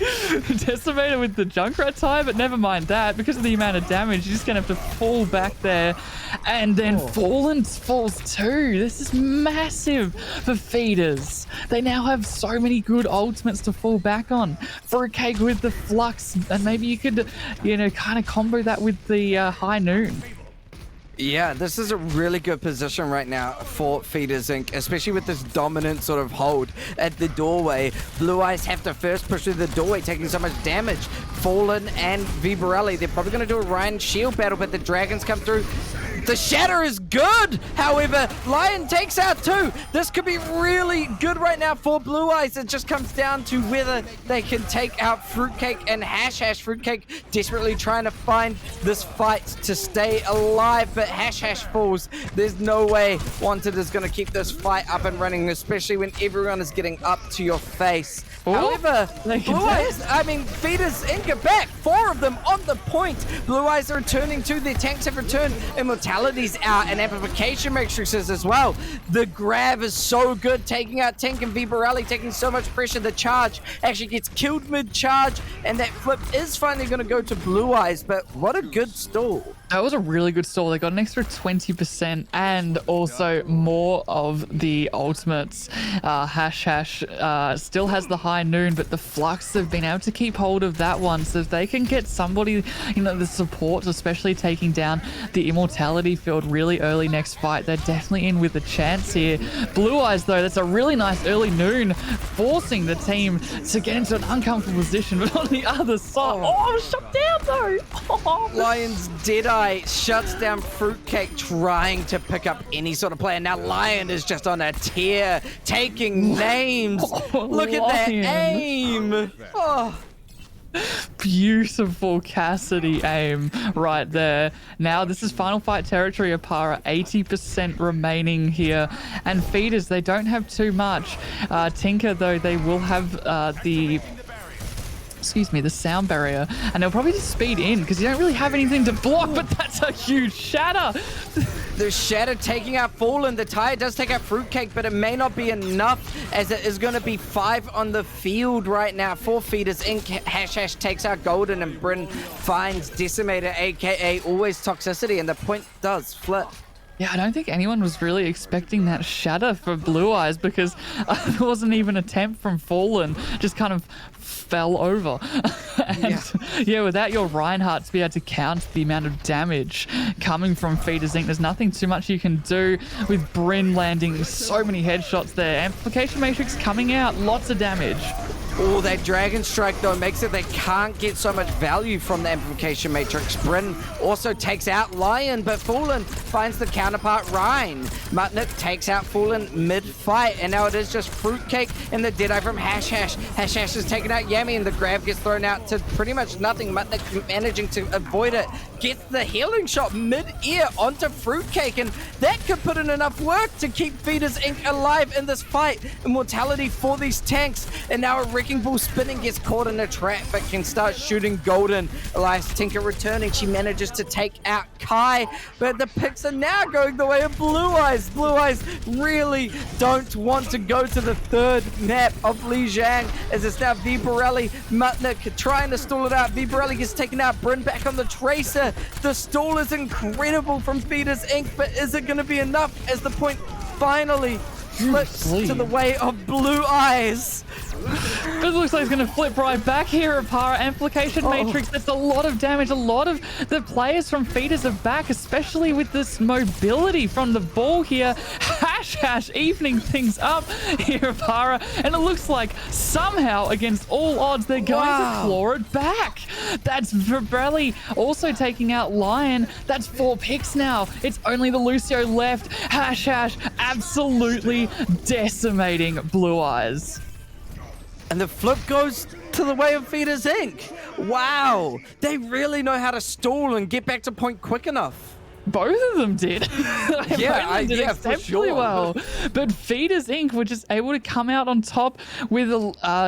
Decimator with the Junkrat tie, but never mind that. Because of the amount of damage, you're just going to have to fall back there. And then Fallen falls too. This is massive for Feeders. They now have so many good ultimates to fall back on. Fruitcake with the Flux, and maybe you could, kind of combo that with the High Noon. Yeah, this is a really good position right now for Feeders Inc., especially with this dominant sort of hold at the doorway. Blue Eyes have to first push through the doorway, taking so much damage. Fallen and Vibarelli, they're probably going to do a Ryan shield battle, but the dragons come through. The shatter is good. However, Lion takes out two. This could be really good right now for Blue Eyes. It just comes down to whether they can take out Fruitcake and Hash. Fruitcake desperately trying to find this fight to stay alive, but Hash falls. There's no way Wanted is going to keep this fight up and running, especially when everyone is getting up to your face. Ooh, however, Blue Eyes, Feeders Inc. are back. 4 of them on the point. Blue Eyes are returning to their tanks have returned. Immortality's out and amplification matrices as well. The grab is so good, taking out Tink and Vibarelli, taking so much pressure. The charge actually gets killed mid-charge, and that flip is finally going to go to Blue Eyes, but what a good stall. That was a really good stall. They got an extra 20% and also more of the ultimates. Hash still has the High Noon, but the Flux have been able to keep hold of that one. So if they can get somebody, the support, especially taking down the Immortality field really early next fight, they're definitely in with a chance here. Blue Eyes, though, that's a really nice early Noon, forcing the team to get into an uncomfortable position. But on the other side, shut down, though. Lion's Deadeye shuts down Fruitcake, trying to pick up any sort of play. And now Lion is just on a tear, taking names. Look at that aim. Beautiful Cassidy aim right there. Now this is final fight territory. Opara 80% remaining here, and Feeders, they don't have too much. Tinker, though, they will have the sound barrier, and they'll probably just speed in because you don't really have anything to block. But that's a huge shatter. The shatter taking out Fallen. The tire does take out Fruitcake, but it may not be enough, as it is going to be 5 on the field right now for Feeders Inc. Hash takes out Golden, and Bryn finds Decimator, aka always toxicity, and the point does flip. Yeah, I don't think anyone was really expecting that shatter for Blue Eyes, because there wasn't even an attempt from Fallen, just kind of fell over. And yeah, without your Reinhardt to be able to count the amount of damage coming from Feeders Inc., there's nothing too much you can do, with Bryn landing so many headshots there. Amplification Matrix coming out, lots of damage. Oh, that Dragon Strike, though, makes it they can't get so much value from the Amplification Matrix. Bryn also takes out Lion, but Fallen finds the counterpart Rhine. Mutnik takes out Fallen mid-fight, and now it is just Fruitcake and the Deadeye from Hash Hash. Hash Hash is taking out Yami, and the grab gets thrown out to pretty much nothing. Mutnik managing to avoid it, gets the healing shot mid-ear onto Fruitcake, and that could put in enough work to keep Feeders Inc. alive in this fight. Immortality for these tanks, and now a Wrecking Ball spinning gets caught in a trap, but can start shooting Golden. Elias Tinker returning, she manages to take out Kai, but the picks are now going the way of Blue Eyes. Blue Eyes really don't want to go to the third map of Li Jiang, as it's now Vibarelli. Mutnik trying to stall it out. Vibarelli gets taken out. Bryn back on the Tracer. The stall is incredible from Feeders Inc., but is it going to be enough as the point finally flips to the way of Blue Eyes? It looks like it's going to flip right back here, Opara. Amplification Matrix, that's a lot of damage. A lot of the players from Feeders are back, especially with this mobility from the ball here. Hash Hash evening things up here, Opara. And it looks like somehow, against all odds, they're going to claw it back. That's Vibrelli also taking out Lion. That's 4 picks now. It's only the Lucio left. Hash Hash absolutely decimating Blue Eyes. And the flip goes to the way of Feeders Inc. Wow, they really know how to stall and get back to point quick enough. Both of them did. Yeah, did exceptionally for sure. well. But Feeders Inc. were just able to come out on top with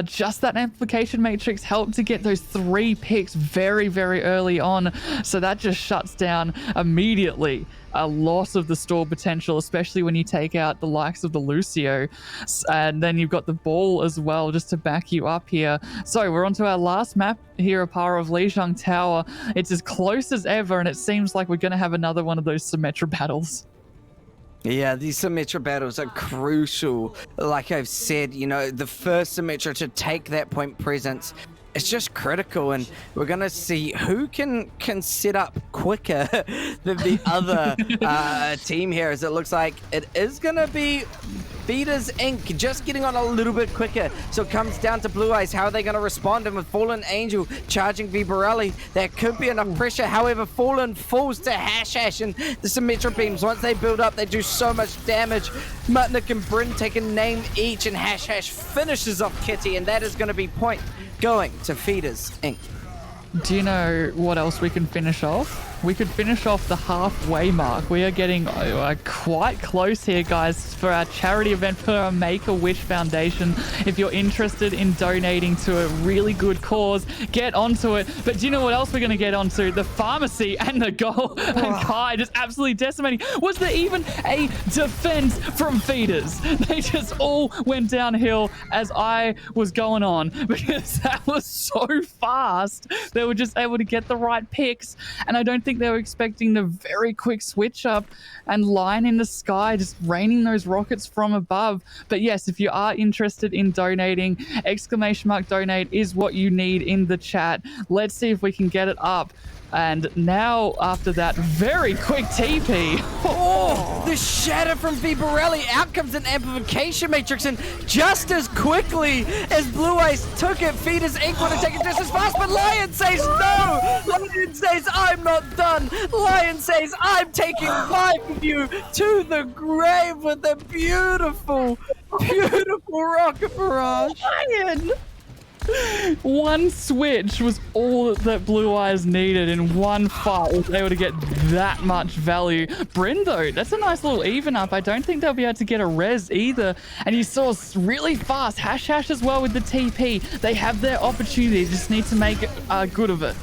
just that amplification matrix helped to get those 3 picks very, very early on. So that just shuts down immediately a lot of the stall potential, especially when you take out the likes of the Lucio. And then you've got the ball as well, just to back you up here. So we're on to our last map here, Opara of Lijiang Tower. It's as close as ever, and it seems like we're going to have another one of those Symmetra battles. Yeah, these Symmetra battles are crucial. Like I've said, you know, the first Symmetra to take that point presence, it's just critical, and we're going to see who can set up quicker than the other team here, as it looks like it is going to be Feeders Inc. just getting on a little bit quicker. So it comes down to Blue Eyes. How are they going to respond? And with Fallen Angel charging Vibarelli, that could be enough pressure. However, Fallen falls to Hash Hash, and the Symmetra beams, once they build up, they do so much damage. Mutnik and Bryn take a name each, and Hash Hash finishes off Kitty, and that is going to be point going to Feeders Inc. Do you know what else we can finish off? We could finish off the halfway mark. We are getting quite close here, guys, for our charity event for our Make-A-Wish Foundation. If you're interested in donating to a really good cause, get onto it. But do you know what else we're going to get onto? The pharmacy and the goal. And Kai just absolutely decimating. Was there even a defense from Feeders? They just all went downhill as I was going on, because that was so fast. They were just able to get the right picks, and I don't think they were expecting the very quick switch up and line in the sky, just raining those rockets from above. But yes, if you are interested in donating, !donate is what you need in the chat. Let's see if we can get it up. And now, after that very quick TP. Oh, the shatter from Vibarelli. Out comes an amplification matrix, and just as quickly as Blue Eyes took it, Feeders Inc. would have taken just as fast, but Lion says no! Lion says, I'm not done! Lion says, I'm taking 5 of you to the grave with a beautiful, beautiful rocket barrage. Lion! One switch was all that Blue Eyes needed in one fight. Was able to get that much value. Bryn, though, that's a nice little even up. I don't think they'll be able to get a res either. And you saw really fast Hash Hash as well with the TP. They have their opportunity, just need to make good of it.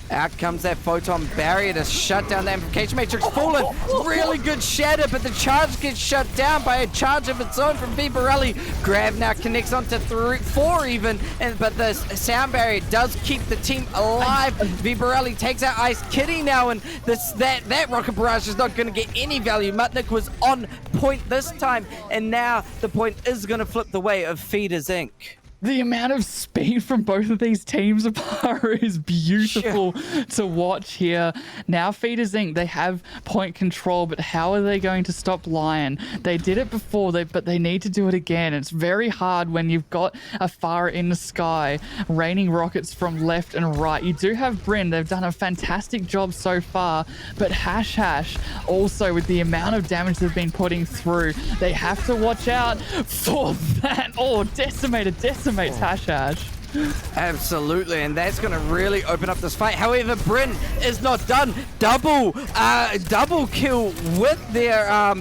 Out comes that photon barrier to shut down the amplification matrix. Fallen, really good shatter, but the charge gets shut down by a charge of its own from Vibarelli. Grab now connects onto 4 even, but the sound barrier does keep the team alive. Vibarelli takes out Ice Kitty now, and that rocket barrage is not going to get any value. Mutnik was on point this time, and now the point is going to flip the way of Feeders Inc. The amount of speed from both of these teams Oparer is beautiful to watch here. Now Feeders Inc., they have point control, but how are they going to stop Lion? They did it before, but they need to do it again. It's very hard when you've got a Farah in the sky, raining rockets from left and right. You do have Bryn. They've done a fantastic job so far, but Hash also, with the amount of damage they've been putting through, they have to watch out for that. Oh, Decimates Hash. Absolutely, and that's going to really open up this fight. However, Bryn is not done. Double kill with their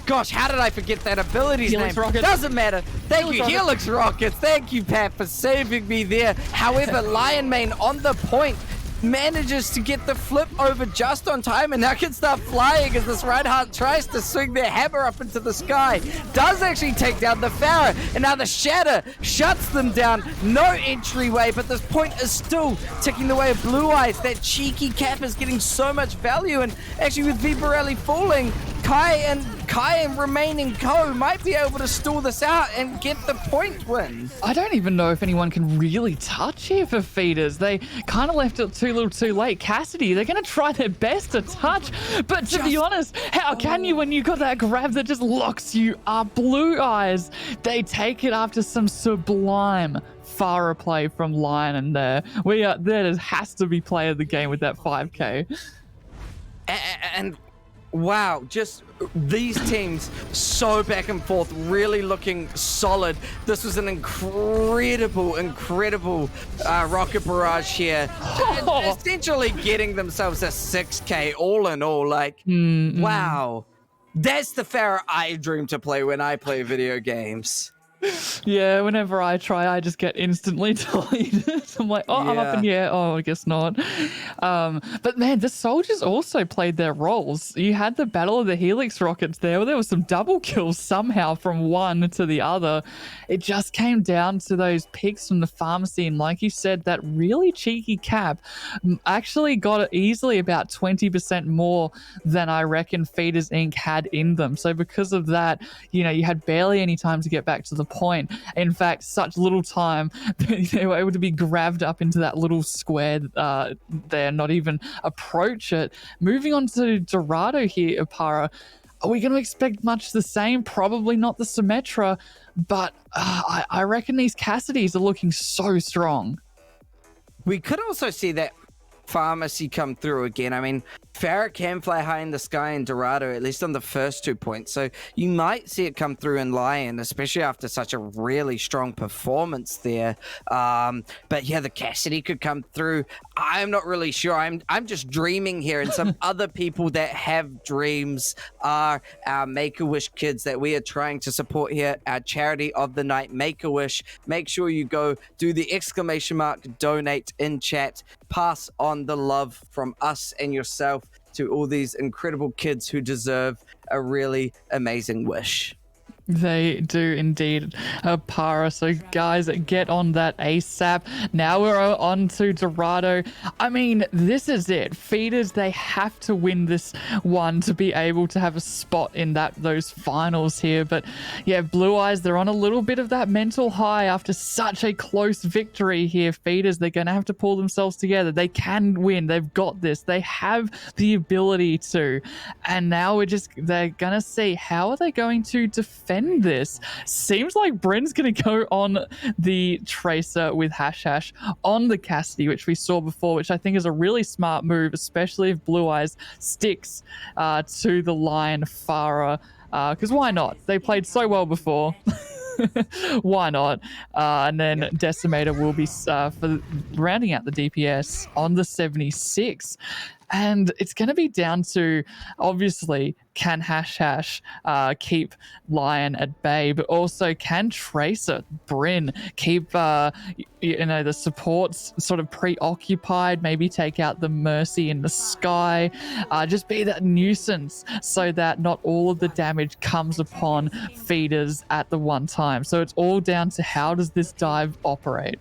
gosh, how did I forget that ability's Helix name? Rocket. Doesn't matter. Thank you, Helix Rockets. Thank you, Pat, for saving me there. However, Lion Mane on the point manages to get the flip over just on time, and now can start flying as this Reinhardt tries to swing their hammer up into the sky. Does actually take down the Farah, and now the Shatter shuts them down. No entryway, but this point is still ticking the way of Blue Eyes. That cheeky cap is getting so much value, and actually with Vibarelli falling, Kai and remaining Co might be able to stall this out and get the point win. I don't even know if anyone can really touch here for Feeders. They kind of left it too little too late. Cassidy, they're going to try their best to touch, but to be honest, how can you when you got that grab that just locks you up? Blue Eyes, they take it after some sublime Farah play from Lion, and there has to be play of the game with that 5k. And wow, just these teams so back and forth, really looking solid. This was an incredible rocket barrage here. Essentially getting themselves a 6k all in all. Like, wow. That's the Farah I dream to play when I play video games. Yeah, whenever I try, I just get instantly deleted. I'm like, oh, I'm up in here. Oh, I guess not. But man, the soldiers also played their roles. You had the Battle of the Helix Rockets there, where there was some double kills somehow from one to the other. It just came down to those picks from the pharmacy, and like you said, that really cheeky cap actually got easily about 20% more than I reckon Feeders Inc. had in them. So because of that, you had barely any time to get back to the point. In fact, such little time, they were able to be grabbed up into that little square there, not even approach it. Moving on to Dorado here, Oparer. Are we going to expect much the same? Probably not the Symmetra, but I reckon these Cassidys are looking so strong. We could also see that pharmacy come through again. I mean, Farah can fly high in the sky in Dorado, at least on the first 2 points. So you might see it come through in Lion, especially after such a really strong performance there. But yeah, the Cassidy could come through. I'm not really sure. I'm just dreaming here. And some other people that have dreams are our Make-A-Wish kids that we are trying to support here. Our charity of the night, Make-A-Wish. Make sure you go do the ! Donate in chat. Pass on the love from us and yourself to all these incredible kids who deserve a really amazing wish. They do indeed, Oparer. So guys, get on that ASAP. Now we're on to Dorado. I mean, this is it. Feeders, they have to win this one to be able to have a spot in those finals here. But yeah, Blue Eyes, they're on a little bit of that mental high after such a close victory here. Feeders, they're going to have to pull themselves together. They can win. They've got this. They have the ability to. And now they're going to see how are they going to defend this. Seems like Bryn's going to go on the Tracer with Hash on the Cassidy, which we saw before, which I think is a really smart move, especially if Blue Eyes sticks to the Lion Farah, because why not? They played so well before. Why not? And then Decimator will be for rounding out the DPS on the 76. And it's going to be down to, obviously, can Hash keep Lion at bay, but also can Tracer, Bryn, keep the supports sort of preoccupied, maybe take out the Mercy in the sky, just be that nuisance so that not all of the damage comes upon Feeders at the one time. So it's all down to how does this dive operate?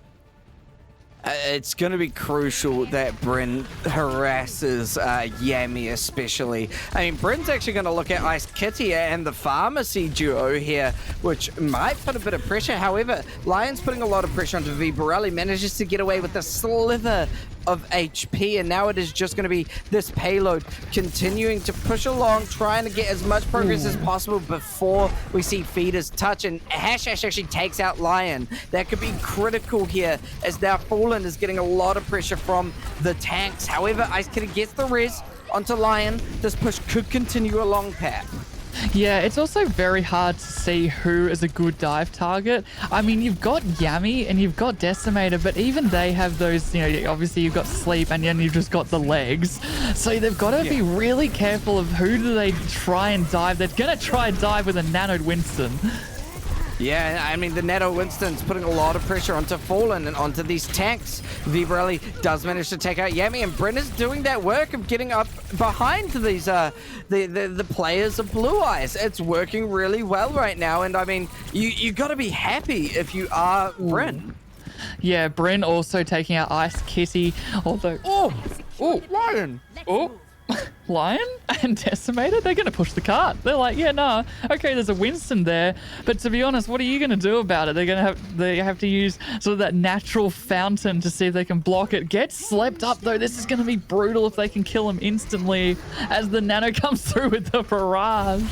It's going to be crucial that Bryn harasses Yami especially. I mean, Bryn's actually going to look at Ice Kitty and the Pharmacy duo here, which might put a bit of pressure. However, Lion's putting a lot of pressure onto V. Borelli, manages to get away with a slither of HP, and now it is just going to be this payload continuing to push along, trying to get as much progress as possible before we see Feeders touch, and Hash actually takes out Lion. That could be critical here, as now Fallen is getting a lot of pressure from the tanks. However, Ice Kitty gets the res onto Lion. This push could continue along, Pat. Yeah, it's also very hard to see who is a good dive target. I mean, you've got Yami and you've got Decimator, but even they have those, obviously you've got Sleep and then you've just got the legs. So they've got to be really careful of who do they try and dive. They're going to try and dive with a nanoed Winston. Yeah, I mean, the Nano Winston's putting a lot of pressure onto Fallen and onto these tanks. Vivarelli does manage to take out Yami, and Bryn is doing that work of getting up behind these the players of Blue Eyes. It's working really well right now, and I mean, you got to be happy if you are Bryn. Yeah, Bryn also taking out Ice Kitty, although... Oh, Lion! Oh. Lion and Decimator, they're going to push the cart. They're like, yeah, no, okay, there's a Winston there, but to be honest, what are you going to do about it? They have to use sort of that natural fountain to see if they can block it. Get slept up, though. This is going to be brutal if they can kill him instantly as the Nano comes through with the barrage.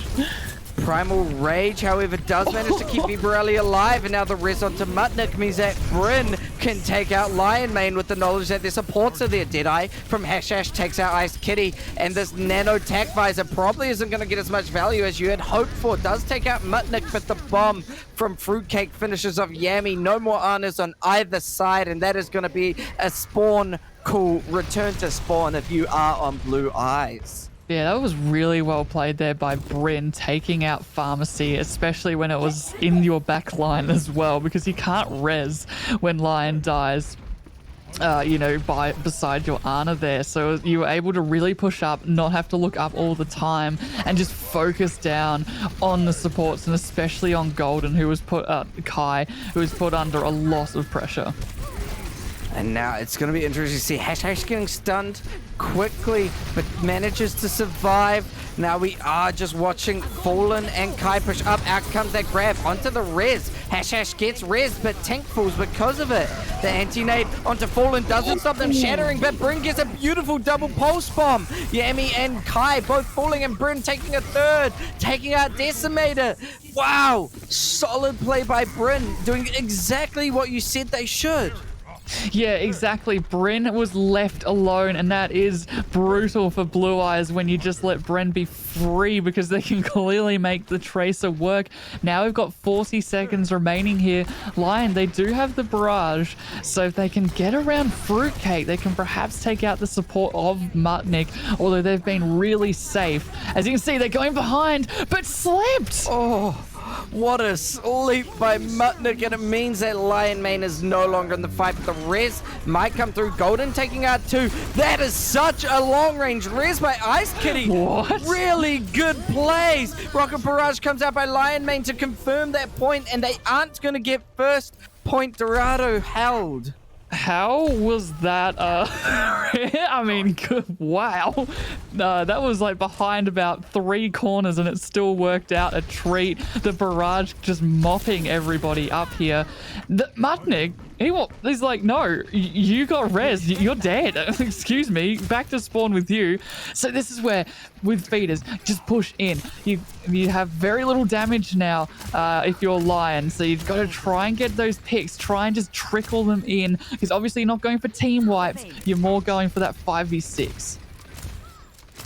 Primal Rage, however, does manage to keep Vibarelli alive, and now the res onto Mutnik means that Bryn can take out Lion Mane with the knowledge that their supports are there. Deadeye from Hash takes out Ice Kitty, and this Nano Tac Visor probably isn't going to get as much value as you had hoped for. Does take out Mutnik, but the bomb from Fruitcake finishes off Yami. No more honors on either side, and that is going to be a spawn cool return to spawn if you are on Blue Eyes. Yeah, that was really well played there by Bryn, taking out Pharmacy, especially when it was in your back line as well, because you can't res when Lion dies, beside your Ana there. So you were able to really push up, not have to look up all the time, and just focus down on the supports, and especially on Golden, who was Kai, who was put under a lot of pressure. And now it's going to be interesting to see Hash getting stunned quickly, but manages to survive. Now we are just watching Fallen and Kai push up. Out comes that grab onto the res. Hash gets res, but tank falls because of it. The anti-nade onto Fallen doesn't stop them shattering, but Bryn gets a beautiful double pulse bomb. Yami and Kai both falling, and Bryn taking a third, taking out Decimator. Wow, solid play by Bryn, doing exactly what you said they should. Yeah, exactly. Bryn was left alone, and that is brutal for Blue Eyes when you just let Bryn be free, because they can clearly make the Tracer work. Now we've got 40 seconds remaining here. Lion, they do have the barrage, so if they can get around Fruitcake, they can perhaps take out the support of Mutnik, although they've been really safe. As you can see, they're going behind, but slipped! Oh, what a sleep by Mutnik, and it means that Lion Mane is no longer in the fight, but the res might come through. Golden taking out 2. That is such a long-range res by Ice Kitty. What? Really good plays. Rocket Barrage comes out by Lion Mane to confirm that point, and they aren't going to get first point Dorado held. How was that? I mean, wow. That was like behind about 3 corners, and it still worked out a treat. The barrage just mopping everybody up here. The Mutnik, he's like, no, you got res, you're dead. Excuse me, back to spawn with you. So this is where, with feeders, just push in. You have very little damage now if you're Lion, so you've got to try and get those picks, try and just trickle them in, because obviously you're not going for team wipes, you're more going for that 5v6.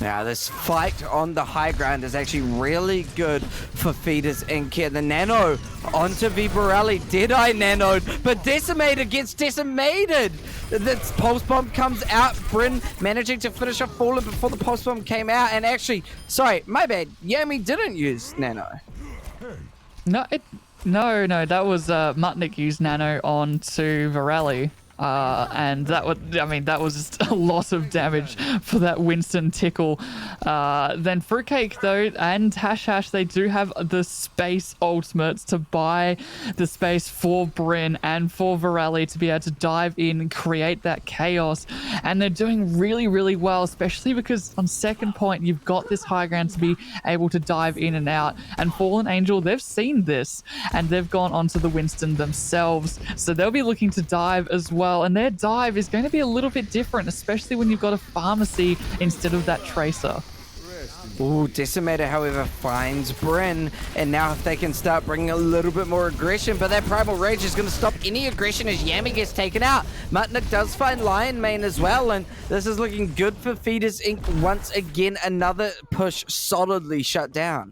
Now, this fight on the high ground is actually really good for Feeders and Kia. The Nano onto Vibarelli. Deadeye nanoed, but Decimator gets decimated. The Pulse Bomb comes out. Bryn managing to finish off Fallen before the Pulse Bomb came out. And actually, sorry, my bad. Yami didn't use Nano. No, that was Mutnik used Nano onto Virelli. And that was just a lot of damage for that Winston tickle. Then Fruitcake though and Hash, they do have the space ultimates to buy the space for Bryn and for Virelli to be able to dive in and create that chaos, and they're doing really, really well, especially because on second point you've got this high ground to be able to dive in and out, and Fallen Angel, they've seen this and they've gone onto the Winston themselves, so they'll be looking to dive as well, and their dive is going to be a little bit different, especially when you've got a pharmacy instead of that tracer. Ooh, Decimator, however, finds Bryn, and now if they can start bringing a little bit more aggression, but that Primal Rage is going to stop any aggression as Yami gets taken out. Mutnik does find Lion Mane as well, and this is looking good for Feeders Inc. Once again, another push solidly shut down.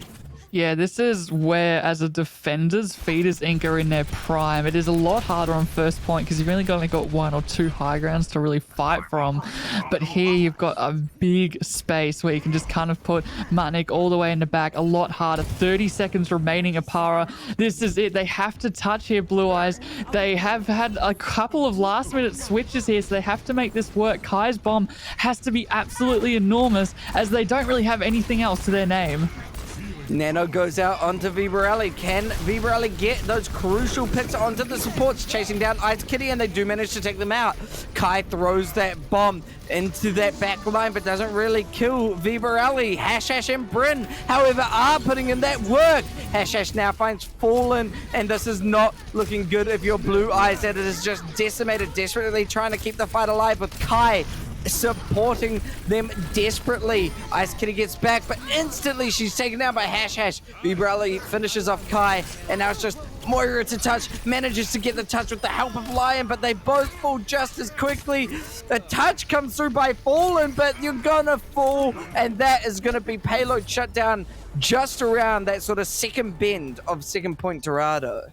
Yeah, this is where, as a defenders, Feeders Inc. are in their prime. It is a lot harder on first point because you've only got 1 or 2 high grounds to really fight from. But here you've got a big space where you can just kind of put Mutnik all the way in the back. A lot harder. 30 seconds remaining, Oparer. This is it. They have to touch here, Blue Eyes. They have had a couple of last-minute switches here, so they have to make this work. Kai's bomb has to be absolutely enormous as they don't really have anything else to their name. Nano goes out onto Vibrelli. Can Vibrelli get those crucial picks onto the supports, chasing down Ice Kitty, and they do manage to take them out. Kai throws that bomb into that back line, but doesn't really kill Vibrelli. Hash and Bryn, however, are putting in that work. Hash now finds Fallen, and this is not looking good if you're Blue Eyes, and it is just Decimated, desperately trying to keep the fight alive with Kai supporting them desperately. Ice Kitty gets back, but instantly she's taken down by Hash. Vibrelli finishes off Kai, and now it's just Moira to touch, manages to get the touch with the help of Lion, but they both fall just as quickly. A touch comes through by Fallen, but you're gonna fall, and that is gonna be payload shut down just around that sort of second bend of second point Dorado.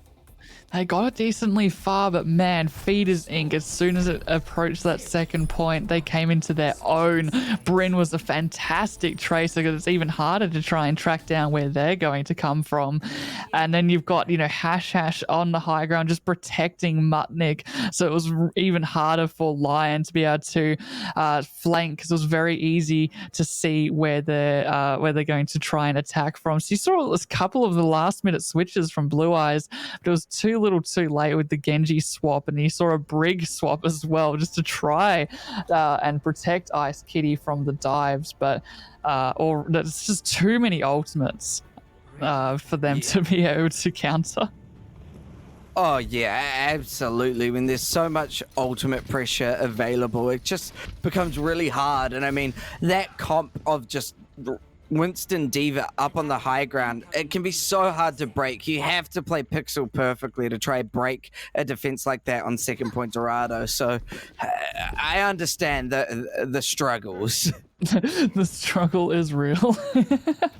They got it decently far, but man, Feeders Inc., as soon as it approached that second point, they came into their own. Bryn was a fantastic tracer because it's even harder to try and track down where they're going to come from. And then you've got, Hash on the high ground just protecting Mutnik. So it was even harder for Lion to be able to flank because it was very easy to see where they're going to try and attack from. So you saw a couple of the last minute switches from Blue Eyes, but it was too little too late with the Genji swap, and you saw a Brig swap as well just to try and protect Ice Kitty from the dives, but it's just too many ultimates for them to be able to counter. Oh yeah, absolutely. When there's so much ultimate pressure available, it just becomes really hard. And I mean, that comp of just Winston Diva up on the high ground, it can be so hard to break. You have to play pixel perfectly to try and break a defense like that on second point Dorado. So I understand the struggles. The struggle is real.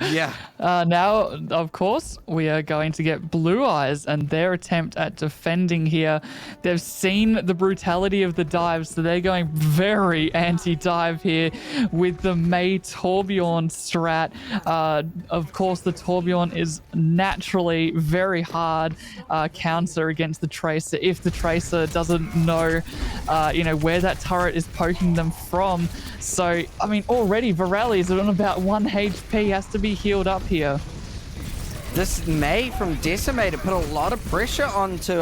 Yeah. Now, of course, we are going to get Blue Eyes and their attempt at defending here. They've seen the brutality of the dives, so they're going very anti-dive here with the Mei Torbjorn strat. Of course, the Torbjorn is naturally very hard counter against the Tracer if the Tracer doesn't know, where that turret is poking them from. So, I mean, already Virelli is on about 1 HP, has to be healed up here. This Mei from Decimator put a lot of pressure onto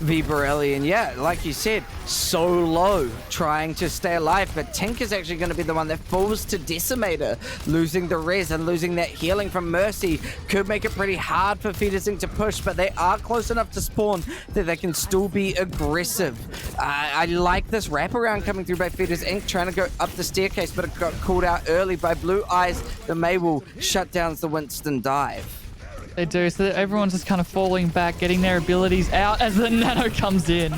Vibrelli, and yeah, like you said, so low, trying to stay alive, but Tink is actually going to be the one that falls to Decimator. Losing the res and losing that healing from Mercy could make it pretty hard for Feeders Inc. to push, but they are close enough to spawn that they can still be aggressive. I like this wraparound coming through by Feeders Inc. trying to go up the staircase, but it got called out early by Blue Eyes. The Mei will shut down the Winston dive. They do, so everyone's just kind of falling back, getting their abilities out as the Nano comes in.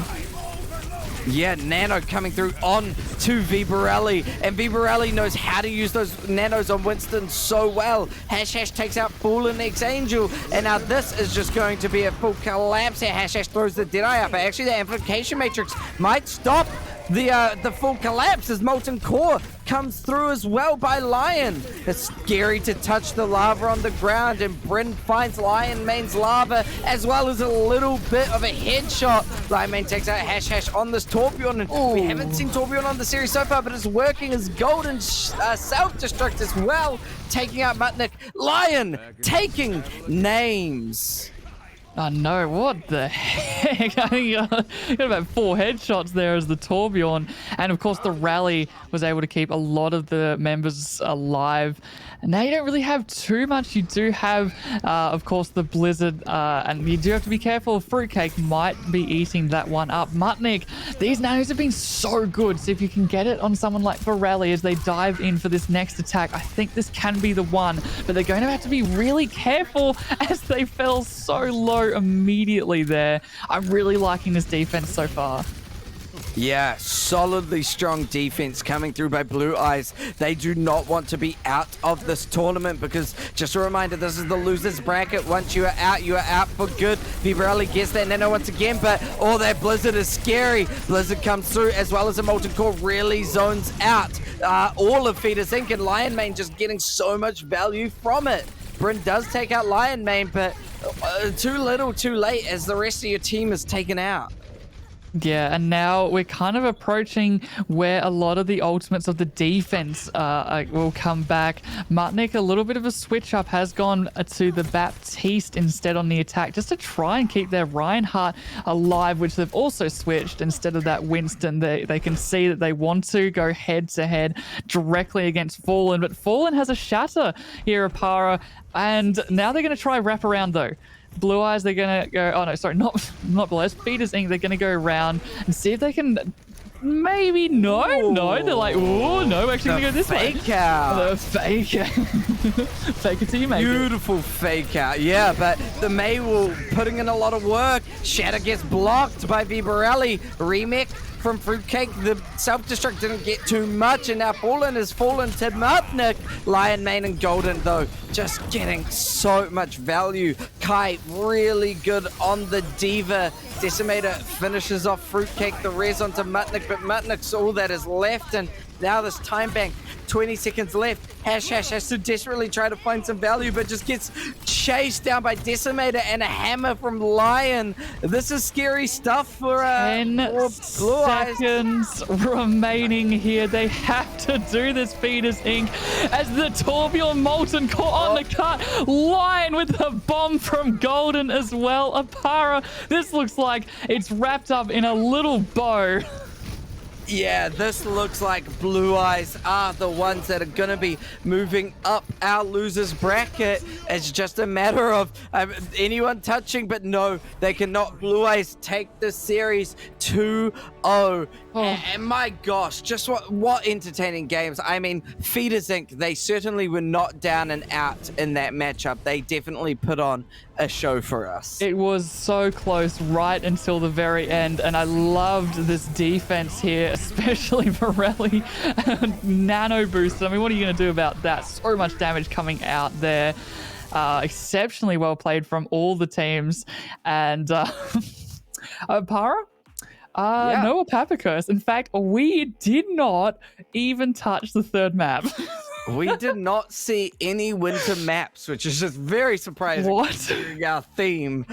Yeah, Nano coming through on to Vibrelli, and Vibrelli knows how to use those nanos on Winston so well. Hash takes out Fallen Angel, and now this is just going to be a full collapse here. Hash throws the Deadeye up. Actually, the Amplification Matrix might stop the full collapse as Molten Core comes through as well by Lion. It's scary to touch the lava on the ground, and Bryn finds Lion Main's lava as well as a little bit of a headshot. Lion Main takes out Hash on this Torbjorn, and we haven't seen Torbjorn on the series so far, but it's working as Golden self-destruct as well, taking out Mutnik. Lion taking names. Oh no, what the heck? I think you got about 4 headshots there as the Torbjorn. And of course the rally was able to keep a lot of the members alive. And now you don't really have too much. You do have, of course, the Blizzard, and you do have to be careful. Fruitcake might be eating that one up. Mutnik, these nanos have been so good. So if you can get it on someone like Varelli as they dive in for this next attack, I think this can be the one. But they're going to have to be really careful as they fell so low immediately there. I'm really liking this defense so far. Yeah, solidly strong defense coming through by Blue Eyes. They do not want to be out of this tournament because, just a reminder, this is the losers bracket. Once you are out for good. Vibrelli gets that nano once again, but that Blizzard is scary. Blizzard comes through as well as a Molten Core really zones out. All of Fetus Inc. and Lion Mane just getting so much value from it. Bryn does take out Lion Mane, but too little, too late as the rest of your team is taken out. Yeah, and now we're kind of approaching where a lot of the ultimates of the defense will come back. Mutnik, a little bit of a switch up, has gone to the Baptiste instead on the attack, just to try and keep their Reinhardt alive, which they've also switched instead of that Winston. They can see that they want to go head-to-head directly against Fallen, but Fallen has a shatter here, Opara, and now they're going to try wrap around though. Blue Eyes, they're going to go... Oh, no, sorry, not Blue Eyes. Feeders Inc., they're going to go around and see if they can... Maybe... No, they're like, oh, no, we're actually going to go this way. Fake out. The fake out. Fake it till you make it. Beautiful fake out. Yeah, but the Maywall putting in a lot of work. Shatter gets blocked by Vibarelli. Remake from Fruitcake. The self-destruct didn't get too much, and now Fallen is fallen to Mutnik. Lion Mane and Golden, though, just getting so much value. Kai really good on the Diva. Decimator finishes off Fruitcake, the res onto Mutnik, but Mutnik's all that is left, and now this time bank, 20 seconds left. Hash has to desperately try to find some value, but just gets chased down by Decimator and a hammer from Lion. This is scary stuff for 10 Blue Eyes. seconds remaining here. They have to do this, Feeders Inc. As the Torbjorn Molten Core on the cut. Lion with the bomb from Golden as well. Opara, this looks like it's wrapped up in a little bow. Yeah, this looks like Blue Eyes are the ones that are going to be moving up our losers bracket. It's just a matter of anyone touching, but no, they cannot. Blue Eyes take the series 2-0. And my gosh, just what entertaining games. I mean, Feeders Inc., they certainly were not down and out in that matchup. They definitely put on a show for us. It was so close right until the very end, and I loved this defense here, especially Varelli nano boost. I mean, what are you going to do about that? So much damage coming out there. Exceptionally well played from all the teams. And Opara? No Papa curse. In fact, we did not even touch the third map. We did not see any winter maps, which is just very surprising. What? Considering our theme.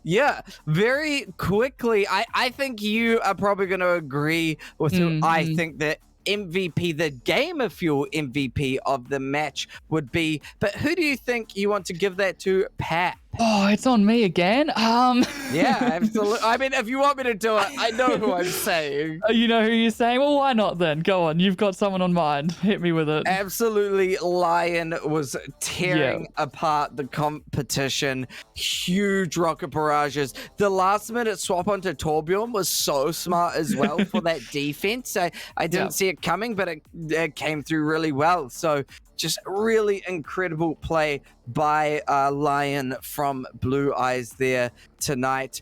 Yeah, very quickly, I think you are probably going to agree with who I think that MVP, the Gamerfuel MVP of the match would be. But who do you think you want to give that to, Pat? Oh, it's on me again. Yeah, absolutely. I mean, if you want me to do it, I know who I'm saying. You know who you're saying? Well, why not then? Go on. You've got someone on mind. Hit me with it. Absolutely. Lion was tearing apart the competition. Huge rocket barrages. The last minute swap onto Torbjorn was so smart as well for that defense. I didn't see it coming, but it came through really well. So just really incredible play by Lion from Blue Eyes there tonight.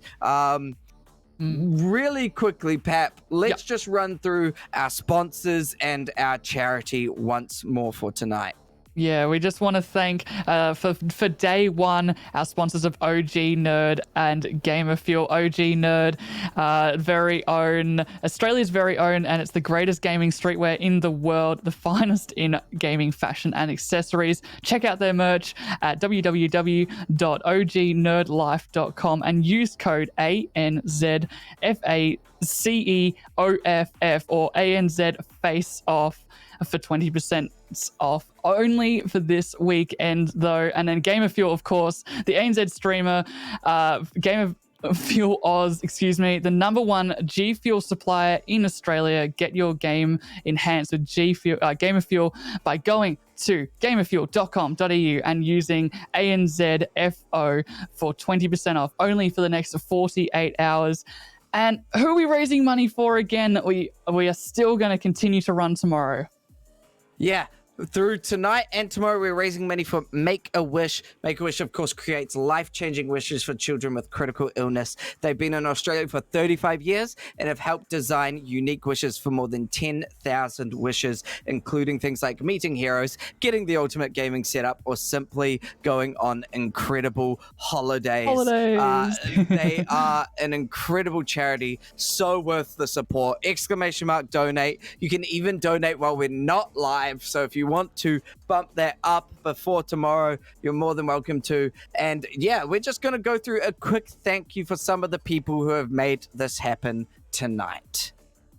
Really quickly, Pap, let's just run through our sponsors and our charity once more for tonight. Yeah, we just want to thank for day one our sponsors of OG Nerd and Gamerfuel. OG Nerd, very own, Australia's very own, and it's the greatest gaming streetwear in the world, the finest in gaming fashion and accessories. Check out their merch at www.ognerdlife.com and use code ANZFACEOFF or ANZ Face Off for 20% off, only for this weekend though. And then Gamerfuel, of course, the ANZ streamer, Gamerfuel Oz, the number one G Fuel supplier in Australia. Get your game enhanced with Gamerfuel by going to gamerfuel.com.au and using ANZFO for 20% off, only for the next 48 hours. And who are we raising money for again? We are still going to continue to run tomorrow. Yeah, through tonight and tomorrow, we're raising money for Make-A-Wish. Make-A-Wish, of course, creates life-changing wishes for children with critical illness. They've been in Australia for 35 years and have helped design unique wishes for more than 10,000 wishes, including things like meeting heroes, getting the ultimate gaming setup, or simply going on incredible holidays. They are an incredible charity, so worth the support. !donate. You can even donate while we're not live, so if you want to bump that up before tomorrow, you're more than welcome to. And yeah, we're just going to go through a quick thank you for some of the people who have made this happen tonight.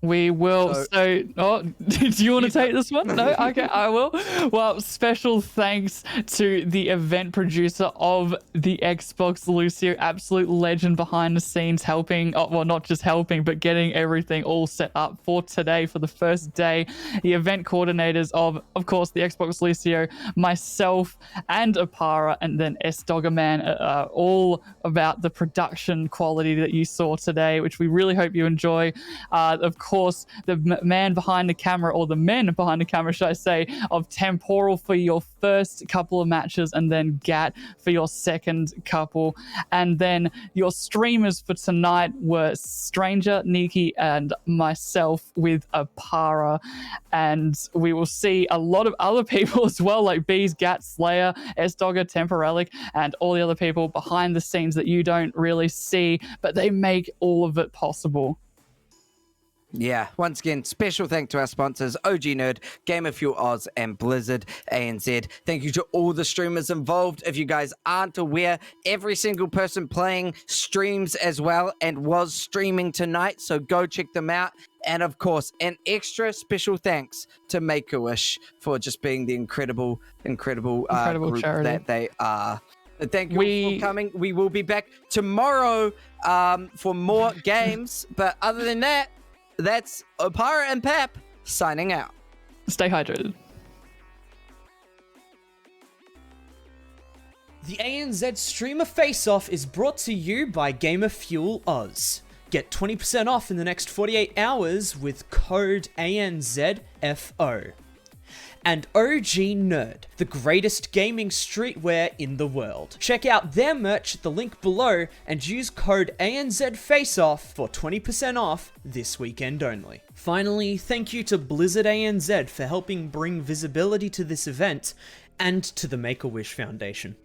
We will. Do you want to take this one? No? Okay, I will. Well, special thanks to the event producer of the Xbox, Lucio, absolute legend behind the scenes, helping, well, not just helping, but getting everything all set up for today, for the first day. The event coordinators of course, the Xbox, Lucio, myself, and Oparer, and then Sdogga man, all about the production quality that you saw today, which we really hope you enjoy. Of course, the man behind the camera, or the men behind the camera, should I say, of Temporal for your first couple of matches, and then Gatt for your second couple. And then your streamers for tonight were Stranger, Nikki, and myself with Oparer. And we will see a lot of other people as well, like Bees, Gatt, Slayer, Sdogga, Temporalic, and all the other people behind the scenes that you don't really see, but they make all of it possible. Yeah, once again, special thank to our sponsors, OG Nerd, Gamerfuel Oz, and Blizzard ANZ. Thank you to all the streamers involved. If you guys aren't aware, every single person playing streams as well and was streaming tonight, so go check them out. And of course, an extra special thanks to Make-A-Wish for just being the incredible group charity that they are. Thank you all for coming. We will be back tomorrow for more games, but other than that, that's Oparer and Pep signing out. Stay hydrated. The ANZ Streamer Face-Off is brought to you by Gamerfuel Oz. Get 20% off in the next 48 hours with code ANZFO. And OG Nerd, the greatest gaming streetwear in the world. Check out their merch at the link below and use code ANZFACEOFF for 20% off this weekend only. Finally, thank you to Blizzard ANZ for helping bring visibility to this event, and to the Make-A-Wish Foundation.